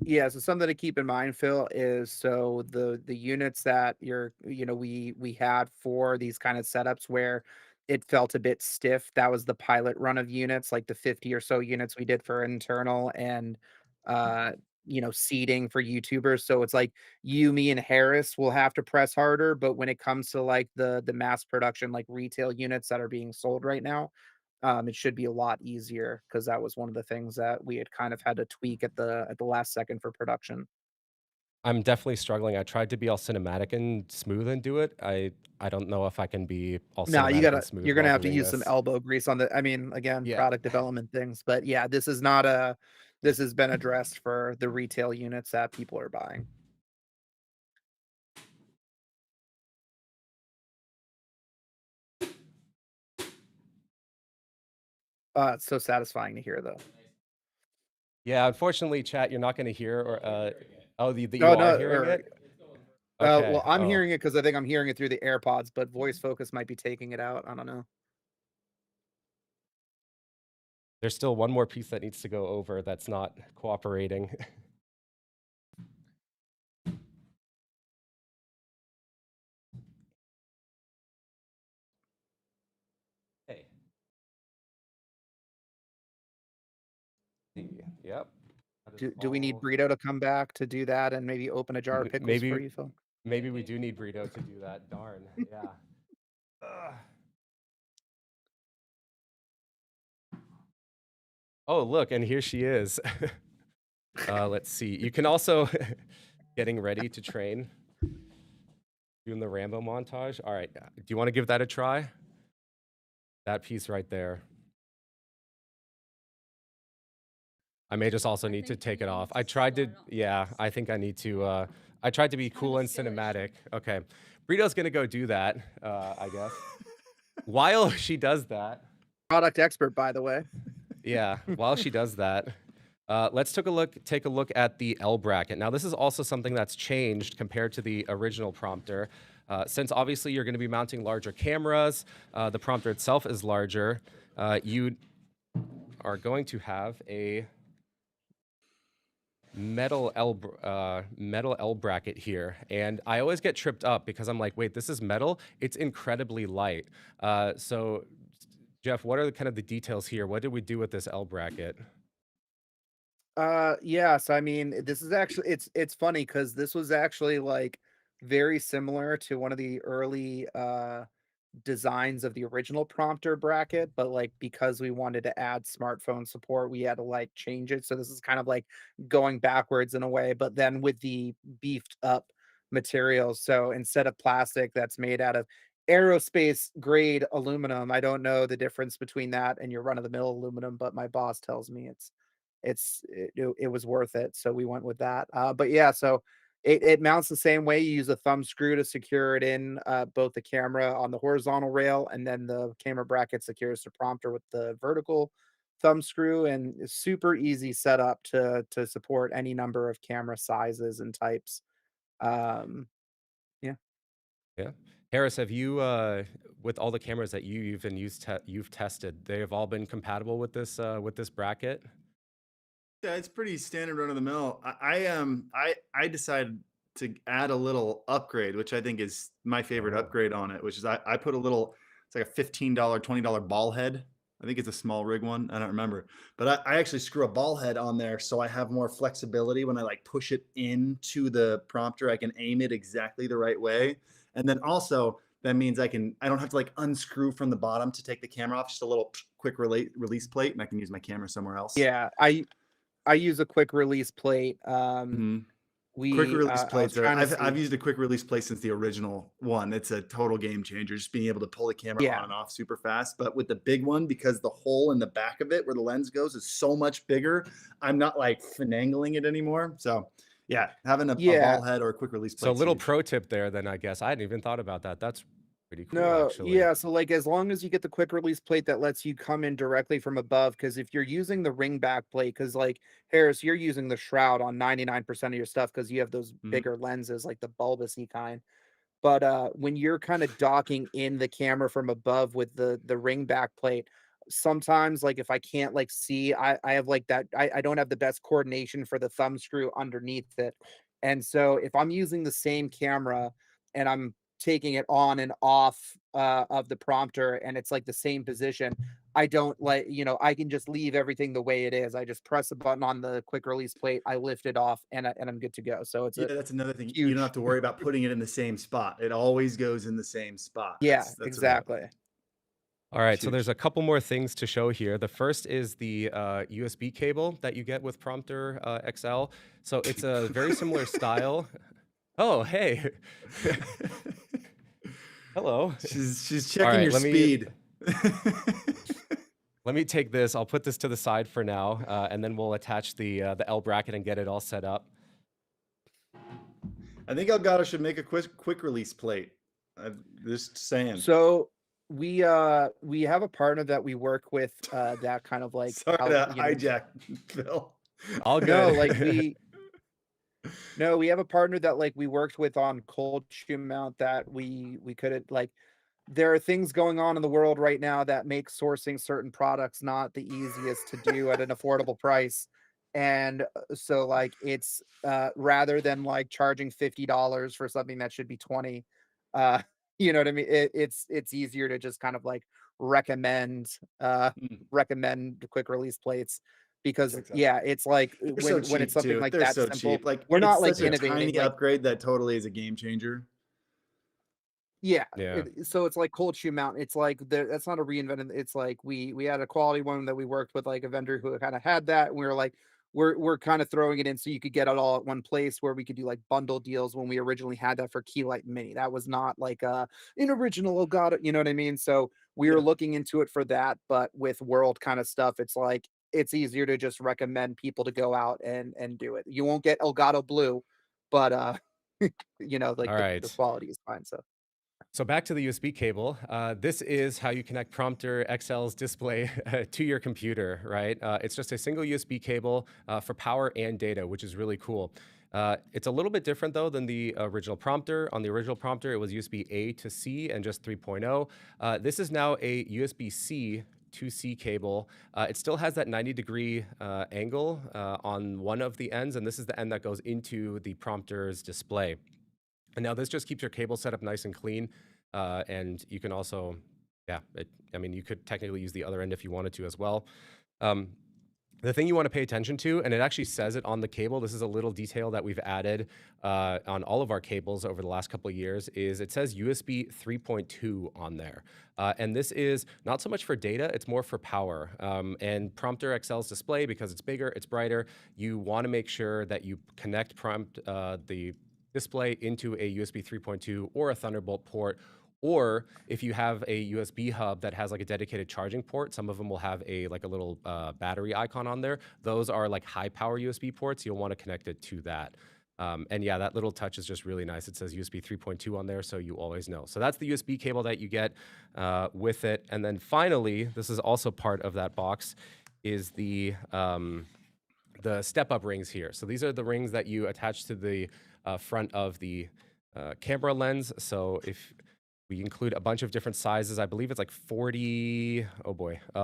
Yeah, so something to keep in mind, Phil, is so the units that we had for these kind of setups where it felt a bit stiff. That was the pilot run of units, like the 50 or so units we did for internal and uh seating for YouTubers. So it's like you, me, and Harris will have to press harder, but when it comes to like the mass production, like retail units that are being sold right now, it should be a lot easier because that was one of the things that we had kind of had to tweak at the last second for production.
I'm definitely struggling. I tried to be all cinematic and smooth and do it. I don't know if I can be all
No,
cinematic and smooth
you're gonna
while
have to
doing
use some
this.
elbow grease on the. I mean, again,
Yeah.
product development things, but yeah, this is not a. This has been addressed for the retail units that people are buying. It's so satisfying to hear, though.
Yeah, unfortunately, chat, you're not going to hear or oh, you
Oh
are
no,
hearing
or
it? Okay.
well, I'm
Oh,
hearing it because I think I'm hearing it through the AirPods, but voice focus might be taking it out. I don't know.
there's still one more piece that needs to go over that's not cooperating. Hey. Yep. That is
Do we need
all.
Burrito to come back to do that and maybe open a jar of pickles for
Maybe
you, Phil?
we do need Burrito to do that. Darn. Yeah. Ugh. Oh, look, and here she is. Let's see. You can also getting ready to train, doing the Rambo montage. All right. Do you want to give that a try? That piece right there. I may just also need to take it off. I tried to, yeah, I think I need to, I tried to be cool and cinematic. Okay. Brito's gonna go do that, I guess. While she does that.
Product expert, by the way.
Yeah, while she does that, let's take a look at the L bracket. Now, this is also something that's changed compared to the original prompter. Since obviously you're gonna be mounting larger cameras, the prompter itself is larger, you are going to have a metal L bracket here, and I always get tripped up because I'm like, wait, this is metal? It's incredibly light. So, Jeff, what are kind of the details here? What did we do with this L bracket?
Yes, I mean, this is actually it's funny because this was actually like very similar to one of the early designs of the original prompter bracket, but like because we wanted to add smartphone support, we had to like change it. So this is kind of like going backwards in a way, but then with the beefed up materials. So instead of plastic that's made out of aerospace grade aluminum, I don't know the difference between that and your run of the mill aluminum, but my boss tells me it was worth it. So we went with that. But yeah, so it mounts the same way. You use a thumb screw to secure it in both the camera on the horizontal rail, and then the camera bracket secures the prompter with the vertical thumb screw, and it's super easy setup to support any number of camera sizes and types. Um, yeah.
Yeah. Harris, have you, with all the cameras that you've tested, they have all been compatible with this bracket?
Yeah, it's pretty standard run of the mill. I decided to add a little upgrade, which I think is my favorite
Oh.
upgrade on it, which is I put a little, it's like a $15, $20 ball head. I think it's a small rig one. I don't remember, but I actually screw a ball head on there so I have more flexibility when I like push it into the prompter. I can aim it exactly the right way, and then also that means I don't have to like unscrew from the bottom to take the camera off. Just a little quick release plate, and I can use my camera somewhere else.
Yeah, I use a quick release plate.
Mhm. Quick release
I was
plates are
trying to
I've
see.
used a quick release plate since the original one. It's a total game changer, just being able to pull the camera on
Yeah.
and off super fast. But with the big one, because the hole in the back of it where the lens goes is so much bigger, I'm not like finagling it anymore. So yeah, having a
Yeah.
ball head or a quick release
So a
plate.
little pro tip there then, I guess. I hadn't even thought about that. That's pretty cool,
No,
actually.
yeah, so, like, as long as you get the quick release plate that lets you come in directly from above, because if you're using the ring back plate, because like, Harris, you're using the shroud on 99% of your stuff because you have those
Mhm.
bigger lenses, like the bulbousy kind. But, when you're kinda docking in the camera from above with the ring back plate, sometimes, like, if I can't, like, see, I have, like, that I don't have the best coordination for the thumb screw underneath it, and so if I'm using the same camera and I'm taking it on and off, of the prompter and it's, like, the same position, I don't like I can just leave everything the way it is. I just press a button on the quick release plate, I lift it off, and I'm good to go. So it's
Yeah,
a
that's another thing. You don't have
huge.
to worry about putting it in the same spot. It always goes in the same spot.
Yeah,
That's
exactly.
All right, so
huge.
there's a couple more things to show here. The first is the USB cable that you get with Prompter XL. So it's a very similar style. Oh, hey. Hello.
She's
All
checking
right,
your speed.
let me take this. I'll put this to the side for now, and then we'll attach the L bracket and get it all set up.
I think Elgato should make a quick release plate. Just saying.
So we have a partner that we work with that kind of like
Sorry
how
to hijack, Phil.
All
no
good.
like we have a partner that like we worked with on cold shoe mount that we couldn't like there are things going on in the world right now that make sourcing certain products not the easiest to do at an affordable price. And so like it's rather than like charging $50 for something that should be 20, uh you know what I mean? It's easier to just kind of like recommend
Mm,
recommend quick release plates because
checks out.
yeah, it's like
They're so
when it's
cheap
something
too.
like
They're
that
so
simple,
cheap. Like
we're
it's
not like
such a
innovating
tiny
like
upgrade that totally is a game changer.
Yeah,
Yeah.
so it's like cold shoe mount. It's like that's not a reinvented. It's like we had a quality one that we worked with like a vendor who kind of had that, and we were like, we're kind of throwing it in so you could get it all at one place where we could do like bundle deals when we originally had that for Keylight Mini. That was not like an original Elgato, you know what I mean? So we were
Yeah.
looking into it for that, but with world kind of stuff, it's like it's easier to just recommend people to go out and do it. You won't get Elgato Blue, but like
All
the
right.
quality is fine. So.
So back to the USB cable. This is how you connect Prompter XL's display to your computer, right? It's just a single USB cable for power and data, which is really cool. It's a little bit different though than the original Prompter. On the original Prompter, it was USB A to C and just 3.0. This is now a USB-C to C cable. It still has that 90-degree angle on one of the ends, and this is the end that goes into the prompter's display. And now this just keeps your cable setup nice and clean. And you can also, yeah, I mean, you could technically use the other end if you wanted to as well. The thing you want to pay attention to, and it actually says it on the cable, this is a little detail that we've added on all of our cables over the last couple of years, is it says USB 3.2 on there. And this is not so much for data, it's more for power. And Prompter XL's display, because it's bigger, it's brighter, you want to make sure that you connect the display into a USB 3.2 or a Thunderbolt port, or if you have a USB hub that has like a dedicated charging port, some of them will have a little battery icon on there. Those are like high power USB ports. You'll want to connect it to that. And yeah, that little touch is just really nice. It says USB 3.2 on there, so you always know. So that's the USB cable that you get with it. And then finally, this is also part of that box, is the step-up rings here. So these are the rings that you attach to the front of the camera lens. So if we include a bunch of different sizes, I believe it's like 40,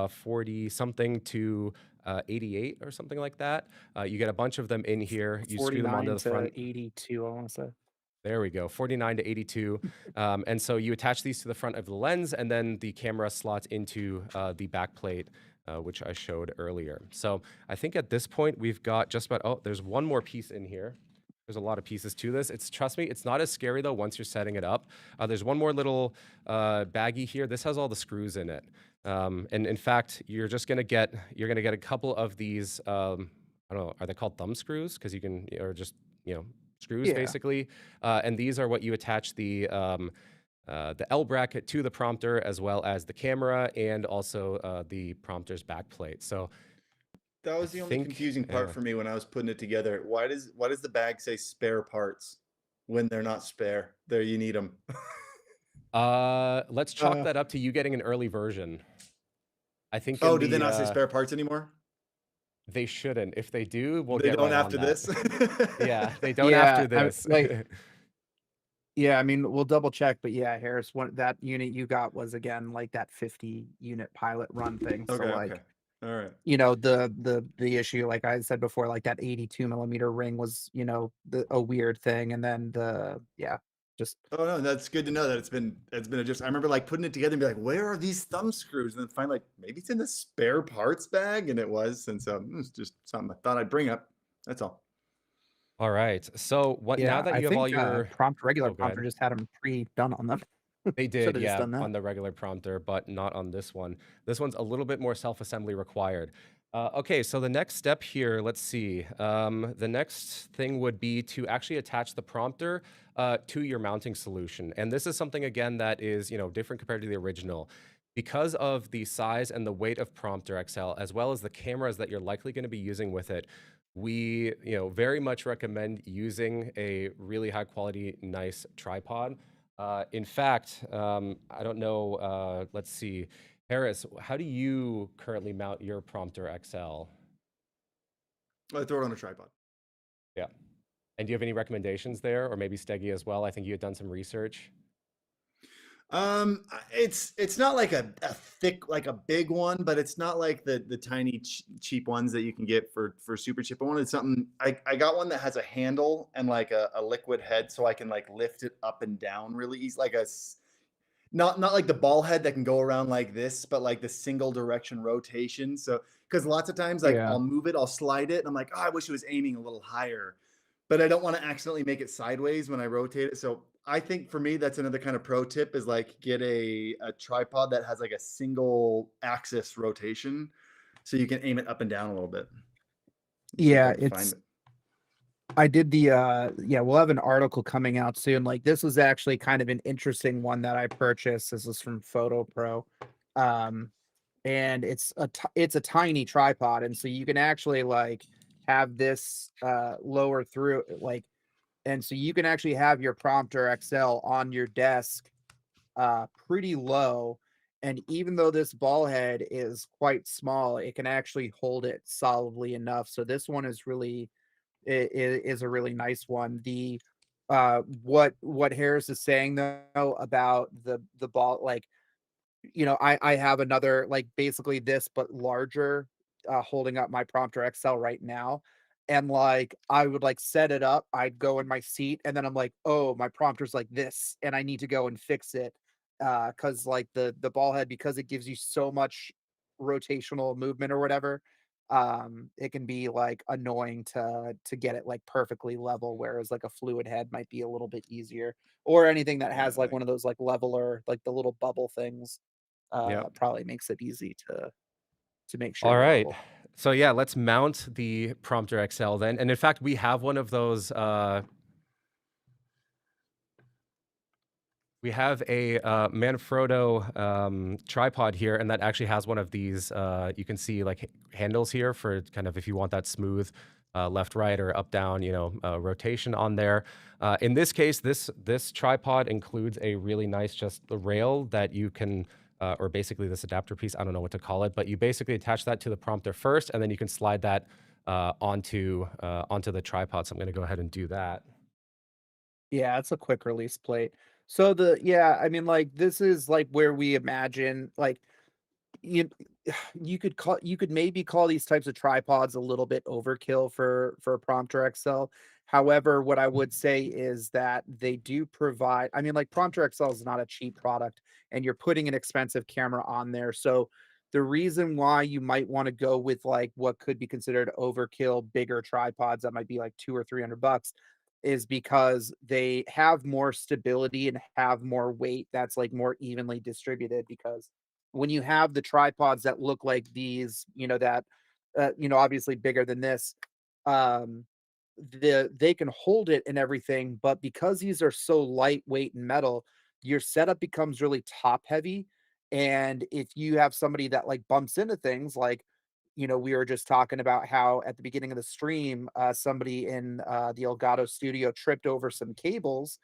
40 something to 88 or something like that. You get a bunch of them in here. You screw them onto
49
the front.
to 82, I want to say.
There we go, 49 to 82. And so you attach these to the front of the lens, and then the camera slots into the back plate, which I showed earlier. So I think at this point we've got just about, oh, there's one more piece in here. There's a lot of pieces to this. Trust me, it's not as scary though once you're setting it up. There's one more little baggie here. This has all the screws in it. And in fact, you're gonna get a couple of these, I don't know, are they called thumb screws? Because you can, or just, screws
Yeah.
basically. And these are what you attach the L bracket to the prompter, as well as the camera and also the prompter's back plate. So
that was the only confusing part for me when I was putting it together. Why does the bag say spare parts when they're not spare? There, you need them.
Let's chalk that up to you getting an early version. I think.
Oh, do they not say spare parts anymore?
They shouldn't. If they do, we'll
they
get
don't
right
after
on that.
this.
Yeah, they don't after this.
Yeah, I mean, we'll double check, but yeah, Harris, that unit you got was again like that 50 unit pilot run thing. So
Okay. All right.
The issue, like I said before, like that 82 millimeter ring was, a weird thing. And then just.
Oh no, that's good to know that it's been just. I remember like putting it together and be like, where are these thumb screws? And then finally, like, maybe it's in the spare parts bag, and it was. And so it's just something I thought I'd bring up. That's all.
All right. So now that you have all your
regular prompter just had them pre-done on them.
They did, yeah,
done that.
on the regular prompter, but not on this one. This one's a little bit more self-assembly required. Okay, so the next step here, let's see. The next thing would be to actually attach the prompter to your mounting solution. And this is something, again, that is, different compared to the original. Because of the size and the weight of Prompter XL, as well as the cameras that you're likely going to be using with it, we, very much recommend using a really high quality, nice tripod. In fact, I don't know, let's see. Harris, how do you currently mount your Prompter XL?
I throw it on a tripod.
Yeah. And do you have any recommendations there, or maybe Steggy as well? I think you had done some research.
It's not like a thick, like a big one, but it's not like the tiny cheap ones that you can get for super cheap. I wanted something. I got one that has a handle and like a liquid head, so I can like lift it up and down really easy, like not like the ball head that can go around like this, but like the single direction rotation. So because lots of times like I'll move it, I'll slide it, and I'm like, oh, I wish it was aiming a little higher, but I don't want to accidentally make it sideways when I rotate it. So I think for me, that's another kind of pro tip is like get a tripod that has like a single axis rotation so you can aim it up and down a little bit. It's
Yeah,
important to find
it's
it.
I did the yeah, we'll have an article coming out soon. Like this was actually kind of an interesting one that I purchased. This is from Photo Pro. Um and it's a tiny tripod, and so you can actually like have this lower through like, and so you can actually have your prompter XL on your desk pretty low, and even though this ball head is quite small, it can actually hold it solidly enough. So this one is really is a really nice one. The what Harris is saying though about the ball, like, you know, I have another, like, basically this, but larger, holding up my Prompter XL right now, and, like, I would, like, set it up, I'd go in my seat, and then I'm like, "Oh, my prompter's like this, and I need to go and fix it," because like, the ball head, because it gives you so much rotational movement or whatever, it can be, like, annoying to get it, like, perfectly level, whereas, like, a fluid head might be a little bit easier, or anything that
Yeah,
has, like, one of those, like, leveler, like, the little bubble things
Yep.
probably makes it easy to make sure
All
you're
right.
level.
So yeah, let's mount the Prompter XL then. And in fact, we have one of those. We have a Manfrotto tripod here, and that actually has one of these. You can see like handles here for kind of if you want that smooth left, right, or up, down, rotation on there. In this case, this tripod includes a really nice just the rail that you can, or basically this adapter piece. I don't know what to call it, but you basically attach that to the prompter first, and then you can slide that onto the tripod. So I'm going to go ahead and do that.
Yeah, it's a quick release plate. So the yeah, I mean, like, this is, like, where we imagine, like, you you could maybe call these types of tripods a little bit overkill for a Prompter XL. However, what I would say is that they do provide, I mean, like, Prompter XL is not a cheap product, and you're putting an expensive camera on there. So the reason why you might want to go with like what could be considered overkill bigger tripods that might be like 2 or 300 bucks is because they have more stability and have more weight that's like more evenly distributed. Because when you have the tripods that look like these, obviously bigger than this, um, they can hold it and everything, but because these are so lightweight and metal, your setup becomes really top heavy. And if you have somebody that like bumps into things, like, we were just talking about how at the beginning of the stream, somebody in the Elgato studio tripped over some cables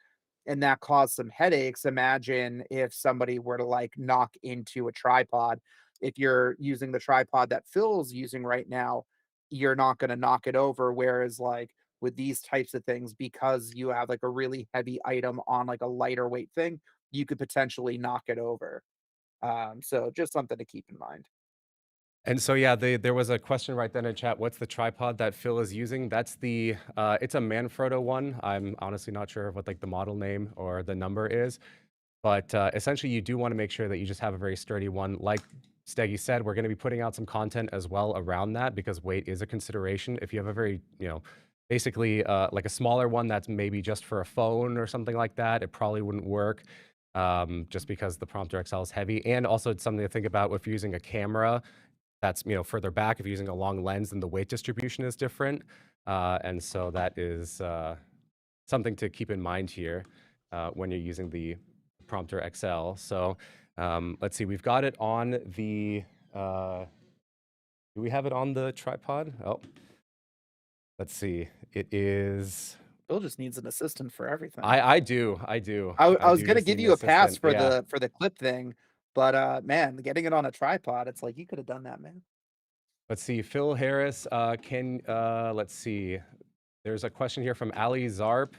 and that caused some headaches. Imagine if somebody were to like knock into a tripod. If you're using the tripod that Phil's using right now, you're not going to knock it over. Whereas, like, with these types of things, because you have like a really heavy item on like a lighter weight thing, you could potentially knock it over. So just something to keep in mind.
And so, yeah, there was a question right then in chat. What's the tripod that Phil is using? That's it's a Manfrotto one. I'm honestly not sure what like the model name or the number is, but essentially, you do want to make sure that you just have a very sturdy one. Like Steggy said, we're going to be putting out some content as well around that because weight is a consideration. If you have a very, basically like a smaller one that's maybe just for a phone or something like that, it probably wouldn't work just because the Prompter XL is heavy. And also, it's something to think about if you're using a camera that's further back. If you're using a long lens, then the weight distribution is different, and so that is something to keep in mind here when you're using the Prompter XL. So let's see, we've got it on the. Do we have it on the tripod? Oh, let's see. It is.
Bill just needs an assistant for everything.
I do. I do.
I
I
was
do
gonna
just
give
need an
you a pass
assistant. Yeah.
for the clip thing, but man, getting it on a tripod, it's like you could have done that, man.
Let's see. Phil Harris. Let's see. There's a question here from Ali Zarp.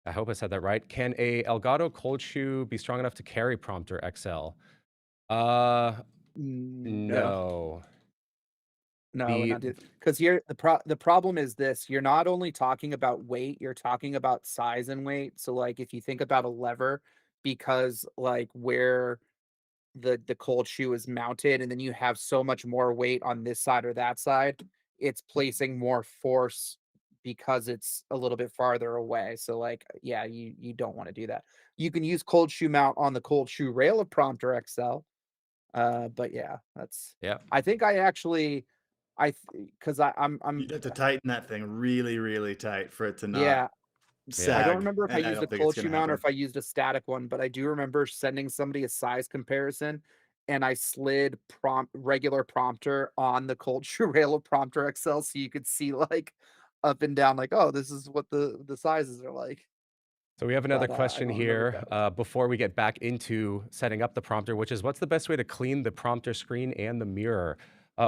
I hope I said that right. Can a Elgato cold shoe be strong enough to carry Prompter XL? Uh,
No.
no.
No, I would
The
not do, because here the problem is this: you're not only talking about weight, you're talking about size and weight. So like if you think about a lever, because like where the cold shoe is mounted, and then you have so much more weight on this side or that side, it's placing more force because it's a little bit farther away. So like, yeah, you don't want to do that. You can use cold shoe mount on the cold shoe rail of Prompter XL. But yeah, that's.
Yeah.
I think I actually, because I'm
You'd have to tighten that thing really, really tight for it to not
yeah.
Yeah.
I don't
sag.
remember if I
And I
used a
don't think it's
cold
gonna
shoe mount or
happen.
if I used a static one, but I do remember sending somebody a size comparison, and I slid regular prompter on the cold shoe rail of Prompter XL so you could see like up and down, like, oh, this is what the sizes are like.
So we have another
But I
question
don't remember if
here
that was.
before we get back into setting up the prompter, which is what's the best way to clean the prompter screen and the mirror?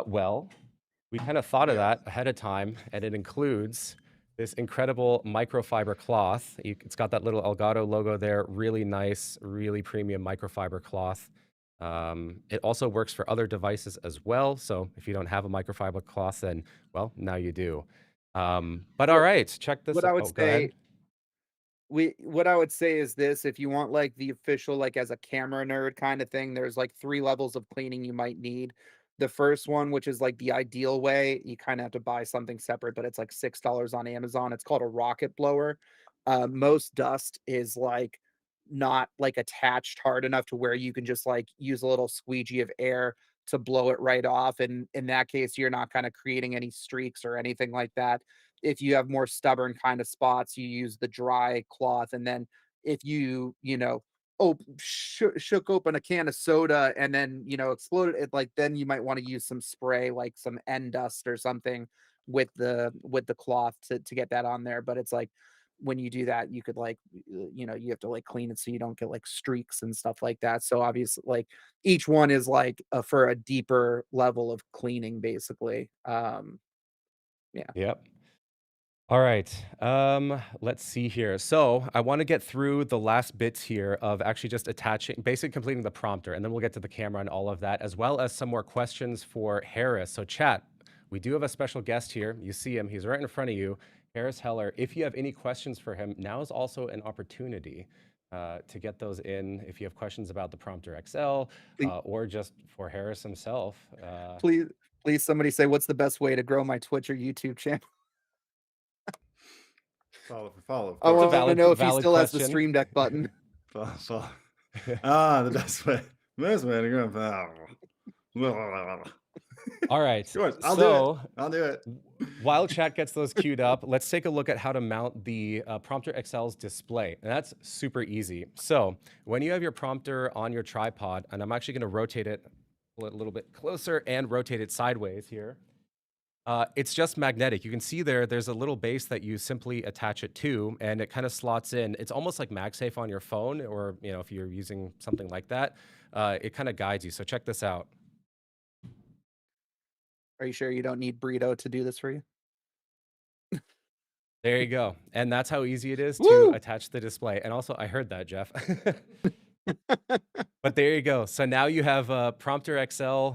Well, we kind of thought of
Yeah.
that ahead of time, and it includes this incredible microfiber cloth. It's got that little Elgato logo there, really nice, really premium microfiber cloth. It also works for other devices as well. So if you don't have a microfiber cloth, then, well, now you do. But all
What
right, check this
what
out.
I would
Oh, go ahead.
say what I would say is this: if you want like the official, like as a camera nerd kind of thing, there's like 3 levels of cleaning you might need. The first one, which is like the ideal way, you kind of have to buy something separate, but it's like $6 on Amazon. It's called a rocket blower. Most dust is like not like attached hard enough to where you can just like use a little squeegee of air to blow it right off. And in that case, you're not kind of creating any streaks or anything like that. If you have more stubborn kind of spots, you use the dry cloth. And then if shook open a can of soda and then, exploded it, like then you might want to use some spray, like some N dust or something with the cloth to get that on there. But it's like when you do that, you could like, you have to like clean it so you don't get like streaks and stuff like that. So obviously, like each one is like for a deeper level of cleaning, basically. Yeah.
Yep. All right. Let's see here. So I want to get through the last bits here of actually just attaching, basically completing the prompter, and then we'll get to the camera and all of that, as well as some more questions for Harris. So chat, we do have a special guest here. You see him. He's right in front of you, Harris Heller. If you have any questions for him, now is also an opportunity to get those in. If you have questions about the Prompter XL
Please,
or just for Harris himself.
please, please, somebody say what's the best way to grow my Twitch or YouTube channel.
Follow for follow, of
I
It's a
course.
want to know if he
valid
still has the
question.
Stream Deck button.
Follow, follow. The best way. Best way to go.
All right.
Of course. I'll
So
do it.
while chat gets those queued up, let's take a look at how to mount the Prompter XL's display. And that's super easy. So when you have your prompter on your tripod, and I'm actually going to rotate it, pull it a little bit closer and rotate it sideways here. It's just magnetic. You can see there's a little base that you simply attach it to, and it kind of slots in. It's almost like MagSafe on your phone, or if you're using something like that, it kind of guides you. So check this out.
Are you sure you don't need Burrito to do this for you?
There you go. And that's how easy it is to
Woo!
attach the display. And also, I heard that, Jeff. But there you go. So now you have Prompter XL.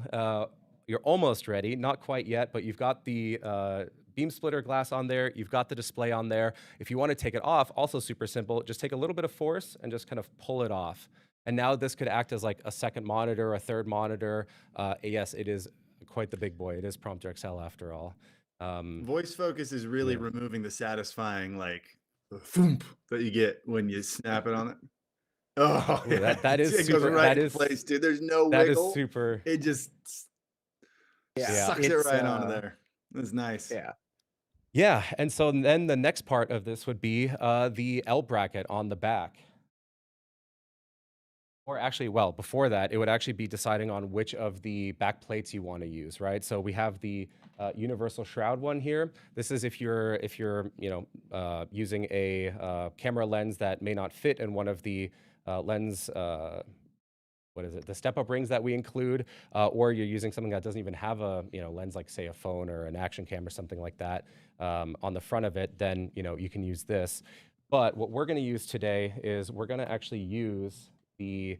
You're almost ready. Not quite yet, but you've got the beam splitter glass on there. You've got the display on there. If you want to take it off, also super simple. Just take a little bit of force and just kind of pull it off. And now this could act as like a second monitor, a third monitor. Yes, it is quite the big boy. It is Prompter XL after all.
Voice focus is really removing the satisfying thump that you get when you snap it on it. Oh,
ooh,
yeah.
that is
it
super.
goes right
That
in
is
place, dude. There's no
that
wiggle.
is super.
It just
Yeah,
sucks it
it's,
right onto there. That's nice.
Yeah.
Yeah, and so then the next part of this would be the L bracket on the back. Or actually, well, before that, it would actually be deciding on which of the back plates you want to use, right? So we have the universal shroud one here. This is if you're using a camera lens that may not fit in one of the lens. What is it? The step-up rings that we include, or you're using something that doesn't even have a lens, like say a phone or an action cam or something like that on the front of it. Then you can use this. But what we're going to use today is we're going to actually use the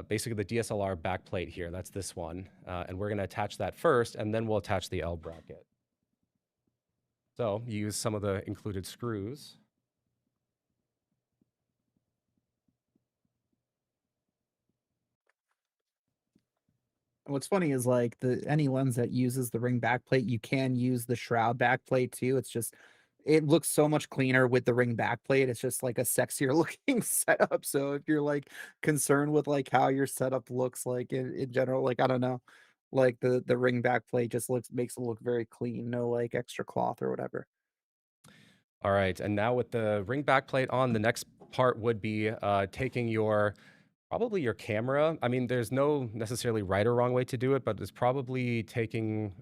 basically the DSLR backplate here. That's this one, and we're going to attach that first, and then we'll attach the L bracket. So you use some of the included screws.
What's funny is like any lens that uses the ring backplate, you can use the shroud backplate too. It's just it looks so much cleaner with the ring backplate. It's just like a sexier looking setup. So if you're like concerned with like how your setup looks like in general, like I don't know, like the ring backplate just makes it look very clean, no like extra cloth or whatever.
All right, and now with the ring backplate on, the next part would be taking your probably your camera. I mean, there's no necessarily right or wrong way to do it, but it's probably taking.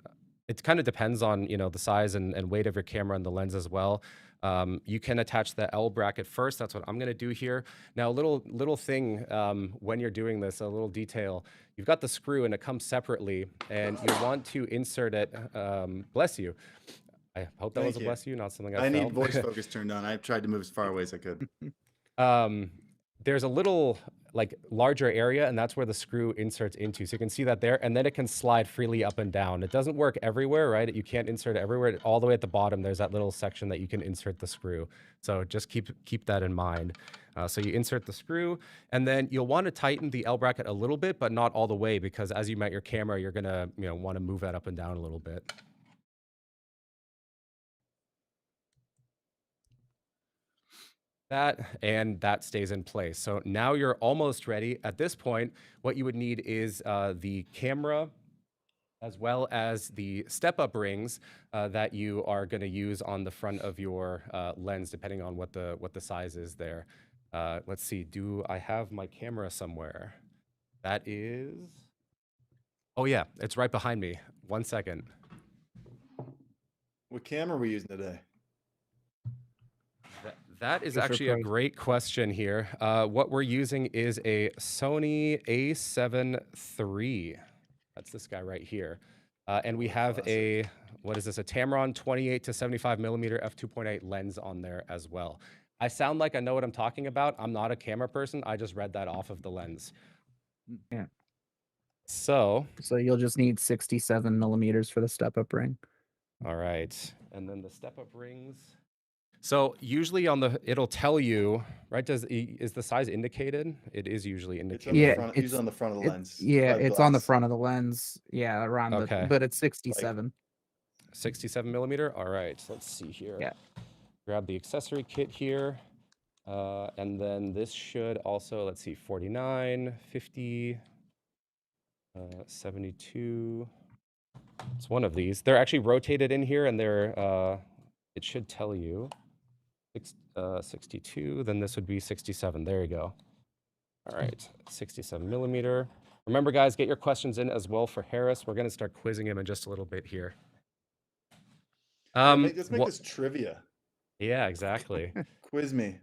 It kind of depends on the size and weight of your camera and the lens as well. You can attach the L bracket first. That's what I'm going to do here. Now, a little thing when you're doing this, a little detail. You've got the screw and it comes separately, and you want to insert it. Bless you. I hope that
Thank
was a
you.
bless you, not something I
I need
felt.
voice focus turned on. I tried to move as far away as I could.
There's a little like larger area, and that's where the screw inserts into. So you can see that there, and then it can slide freely up and down. It doesn't work everywhere, right? You can't insert it everywhere. All the way at the bottom, there's that little section that you can insert the screw. So just keep that in mind. So you insert the screw, and then you'll want to tighten the L bracket a little bit, but not all the way, because as you mount your camera, you're gonna want to move that up and down a little bit. That stays in place. So now you're almost ready. At this point, what you would need is the camera as well as the step-up rings that you are going to use on the front of your lens, depending on what the size is there. Let's see. Do I have my camera somewhere? That is. Oh yeah, it's right behind me. 1 second.
What camera are we using today?
That is
Fisher
actually a
Price.
great question here. What we're using is a Sony A7 III. That's this guy right here. And we have a, what is this, a Tamron 28 to 75 millimeter f2.8 lens on there as well. I sound like I know what I'm talking about. I'm not a camera person. I just read that off of the lens.
Yeah.
So
you'll just need 67 millimeters for the step up ring.
all right. And then the step-up rings. So usually it'll tell you, right? Is the size indicated? It is usually
It's
indicated.
on the
Yeah,
front. Usually on the front of the lens.
Yeah,
by the
it's on the
glass.
front of the lens. Yeah, around
Okay.
but it's 67.
67 millimeter. All right. So let's see here.
Yeah.
Grab the accessory kit here. And then this should also, let's see, 49, 50, 72. It's one of these. They're actually rotated in here, and it should tell you 62. Then this would be 67. There you go. All right, 67 millimeter. Remember, guys, get your questions in as well for Harris. We're going to start quizzing him in just a little bit here.
Let's make this trivia.
Yeah, exactly.
Quiz me.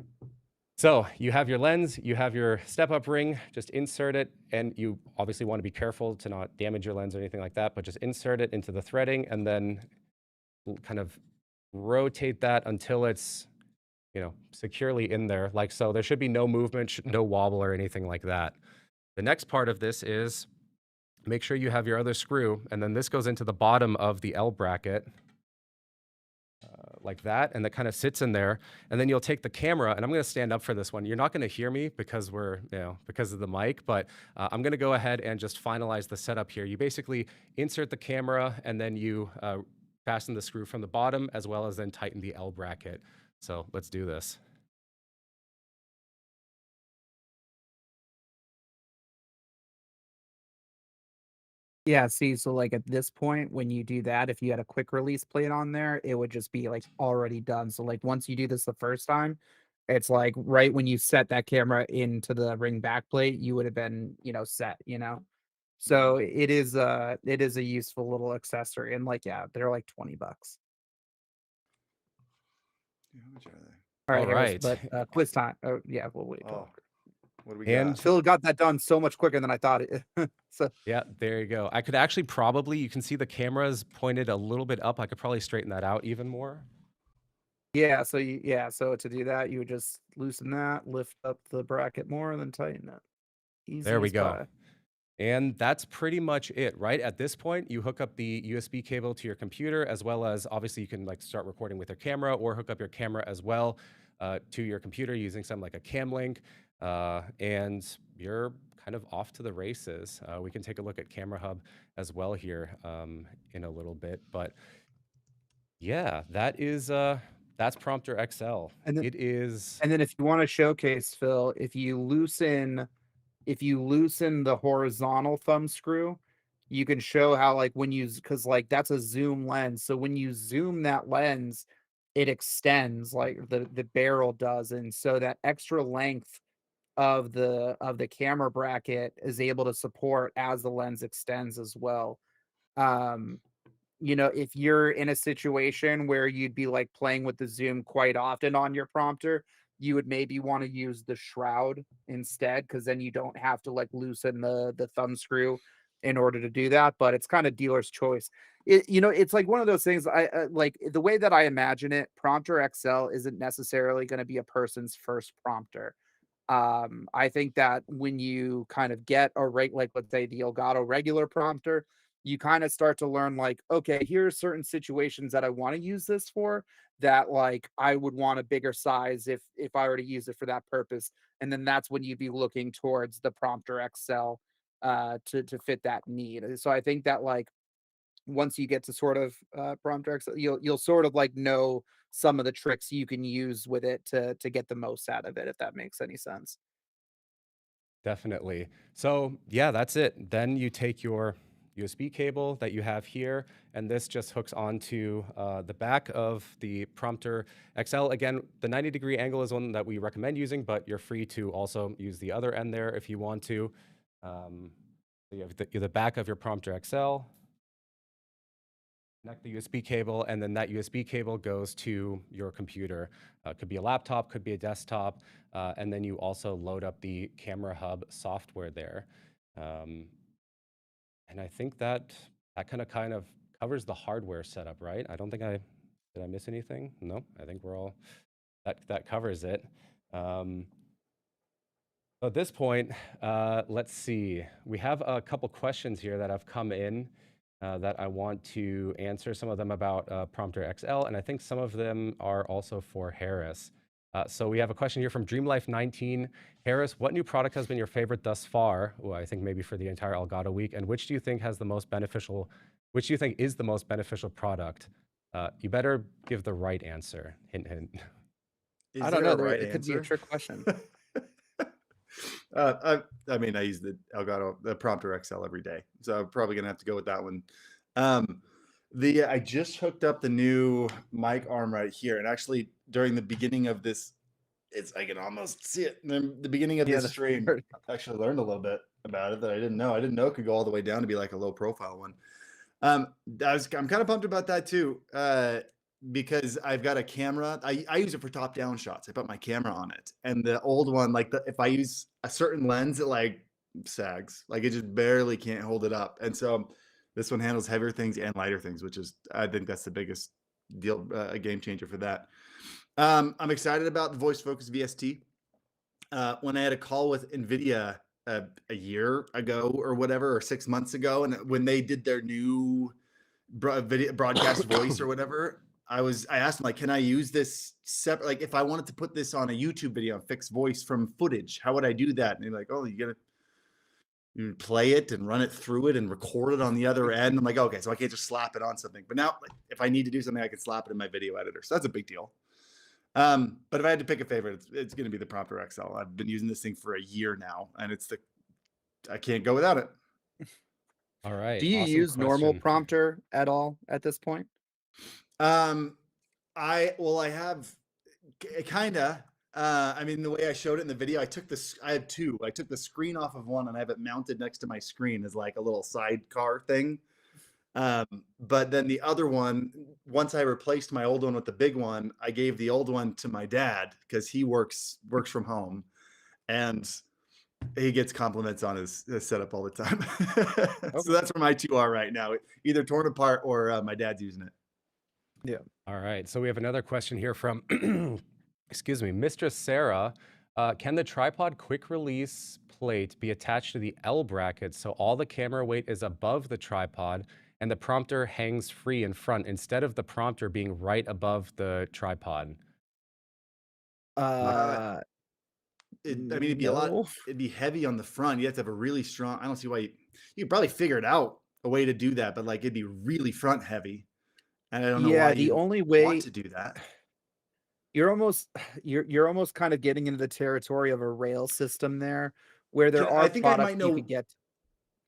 So you have your lens, you have your step-up ring, just insert it, and you obviously want to be careful to not damage your lens or anything like that, but just insert it into the threading and then kind of rotate that until it's, securely in there, like so. There should be no movement, no wobble or anything like that. The next part of this is make sure you have your other screw, and then this goes into the bottom of the L bracket, like that, and that kind of sits in there. And then you'll take the camera, and I'm going to stand up for this one. You're not going to hear me because because of the mic, but I'm going to go ahead and just finalize the setup here. You basically insert the camera, and then you fasten the screw from the bottom, as well as then tighten the L bracket. So let's do this.
Yeah, see, so like at this point, when you do that, if you had a quick release plate on there, it would just be like already done. So like once you do this the first time, it's like right when you set that camera into the ring backplate, you would have been, set, So it is a useful little accessory. And like, yeah, they're like $20.
How much are they?
All right,
All
Harris,
right.
but quiz time. Oh yeah, we'll wait.
Oh, what do we
And
got?
Phil got that done so much quicker than I thought it. So
yeah, there you go. I could actually you can see the camera's pointed a little bit up. I could probably straighten that out even more.
yeah, so to do that, you would just loosen that, lift up the bracket more, and then tighten it. Easy
There we
as
go.
pie.
And that's pretty much it, right? At this point, you hook up the USB cable to your computer, as well as obviously you can like start recording with your camera, or hook up your camera as well to your computer using something like a cam link, and you're kind of off to the races. We can take a look at Camera Hub as well here in a little bit, but yeah, that's Prompter XL.
And then,
It is
and then if you want to showcase, Phil, if you loosen the horizontal thumb screw, you can show how like when you because like that's a zoom lens. So when you zoom that lens, it extends like the barrel does, and so that extra length of the camera bracket is able to support as the lens extends as well. Um, if you're in a situation where you'd be like playing with the zoom quite often on your prompter, you would maybe want to use the shroud instead, because then you don't have to like loosen the thumb screw in order to do that. But it's kind of dealer's choice. It's like one of those things. I like the way that I imagine it. Prompter XL isn't necessarily going to be a person's first prompter. I think that when you kind of get a rate, like let's say the Elgato regular prompter, you kind of start to learn like, okay, here are certain situations that I want to use this for, that like I would want a bigger size if I were to use it for that purpose. And then that's when you'd be looking towards the prompter XL to fit that need. So I think that like once you get to sort of prompter XL, you'll sort of like know some of the tricks you can use with it to get the most out of it, if that makes any sense.
definitely. So yeah, that's it. Then you take your USB cable that you have here, and this just hooks onto the back of the Prompter XL. Again, the 90-degree angle is one that we recommend using, but you're free to also use the other end there if you want to. So you have the back of your Prompter XL, connect the USB cable, and then that USB cable goes to your computer. Could be a laptop, could be a desktop, and then you also load up the Camera Hub software there. And I think that kind of covers the hardware setup, right? I don't think did I miss anything? No, I think we're all that covers it. At this point, let's see. We have a couple questions here that have come in that I want to answer. Some of them about Prompter XL, and I think some of them are also for Harris. So we have a question here from Dreamlife19. Harris, what new product has been your favorite thus far? Well, I think maybe for the entire Elgato week. And which do you think is the most beneficial product? You better give the right answer. Hint, hint.
Is
I don't
there
know.
a right
It could be a
answer?
trick question.
I mean, I use the Elgato, the Prompter XL every day, so I'm probably gonna have to go with that one. I just hooked up the new mic arm right here, and actually during the beginning of this, I can almost see it. In the beginning of
Yeah,
this
the
stream,
third-
I actually learned a little bit about it that I didn't know. I didn't know it could go all the way down to be like a low profile one. I'm kind of pumped about that too, because I've got a camera. I use it for top down shots. I put my camera on it, and the old one, like if I use a certain lens, it like sags, like it just barely can't hold it up. And so this one handles heavier things and lighter things, which is, I think that's the biggest deal, a game changer for that. I'm excited about the voice focus VST. When I had a call with NVIDIA a year ago or whatever, or 6 months ago, and when they did their new broadcast voice or whatever, I asked them, like, can I use this separate? Like, if I wanted to put this on a YouTube video, fixed voice from footage, how would I do that? And they're like, oh, you play it and run it through it and record it on the other end. I'm like, okay, so I can't just slap it on something. But now, like, if I need to do something, I can slap it in my video editor. So that's a big deal. But if I had to pick a favorite, it's going to be the Prompter XL. I've been using this thing for a year now, and I can't go without it.
All right.
Do you
awesome
use normal
question.
prompter at all at this point?
I have kinda. I mean, the way I showed it in the video, I have two. I took the screen off of one and I have it mounted next to my screen as like a little sidecar thing. But then the other one, once I replaced my old one with the big one, I gave the old one to my dad because he works from home, and he gets compliments on his setup all the time. So that's where my two are right now, either torn apart or my dad's using it.
Yeah.
All right. So we have another question here from, excuse me, Mistress Sarah. Can the tripod quick release plate be attached to the L bracket so all the camera weight is above the tripod and the prompter hangs free in front instead of the prompter being right above the tripod?
I mean,
No.
it'd be heavy on the front. You have to have a really strong. I don't see why you could probably figure it out a way to do that, but like it'd be really front heavy, and I don't know why
Yeah, the
you'd
only
want
way
to do that.
you're almost you're almost kind of getting into the territory of a rail system there, where there
I
are
think I
products
might
you could
know.
get.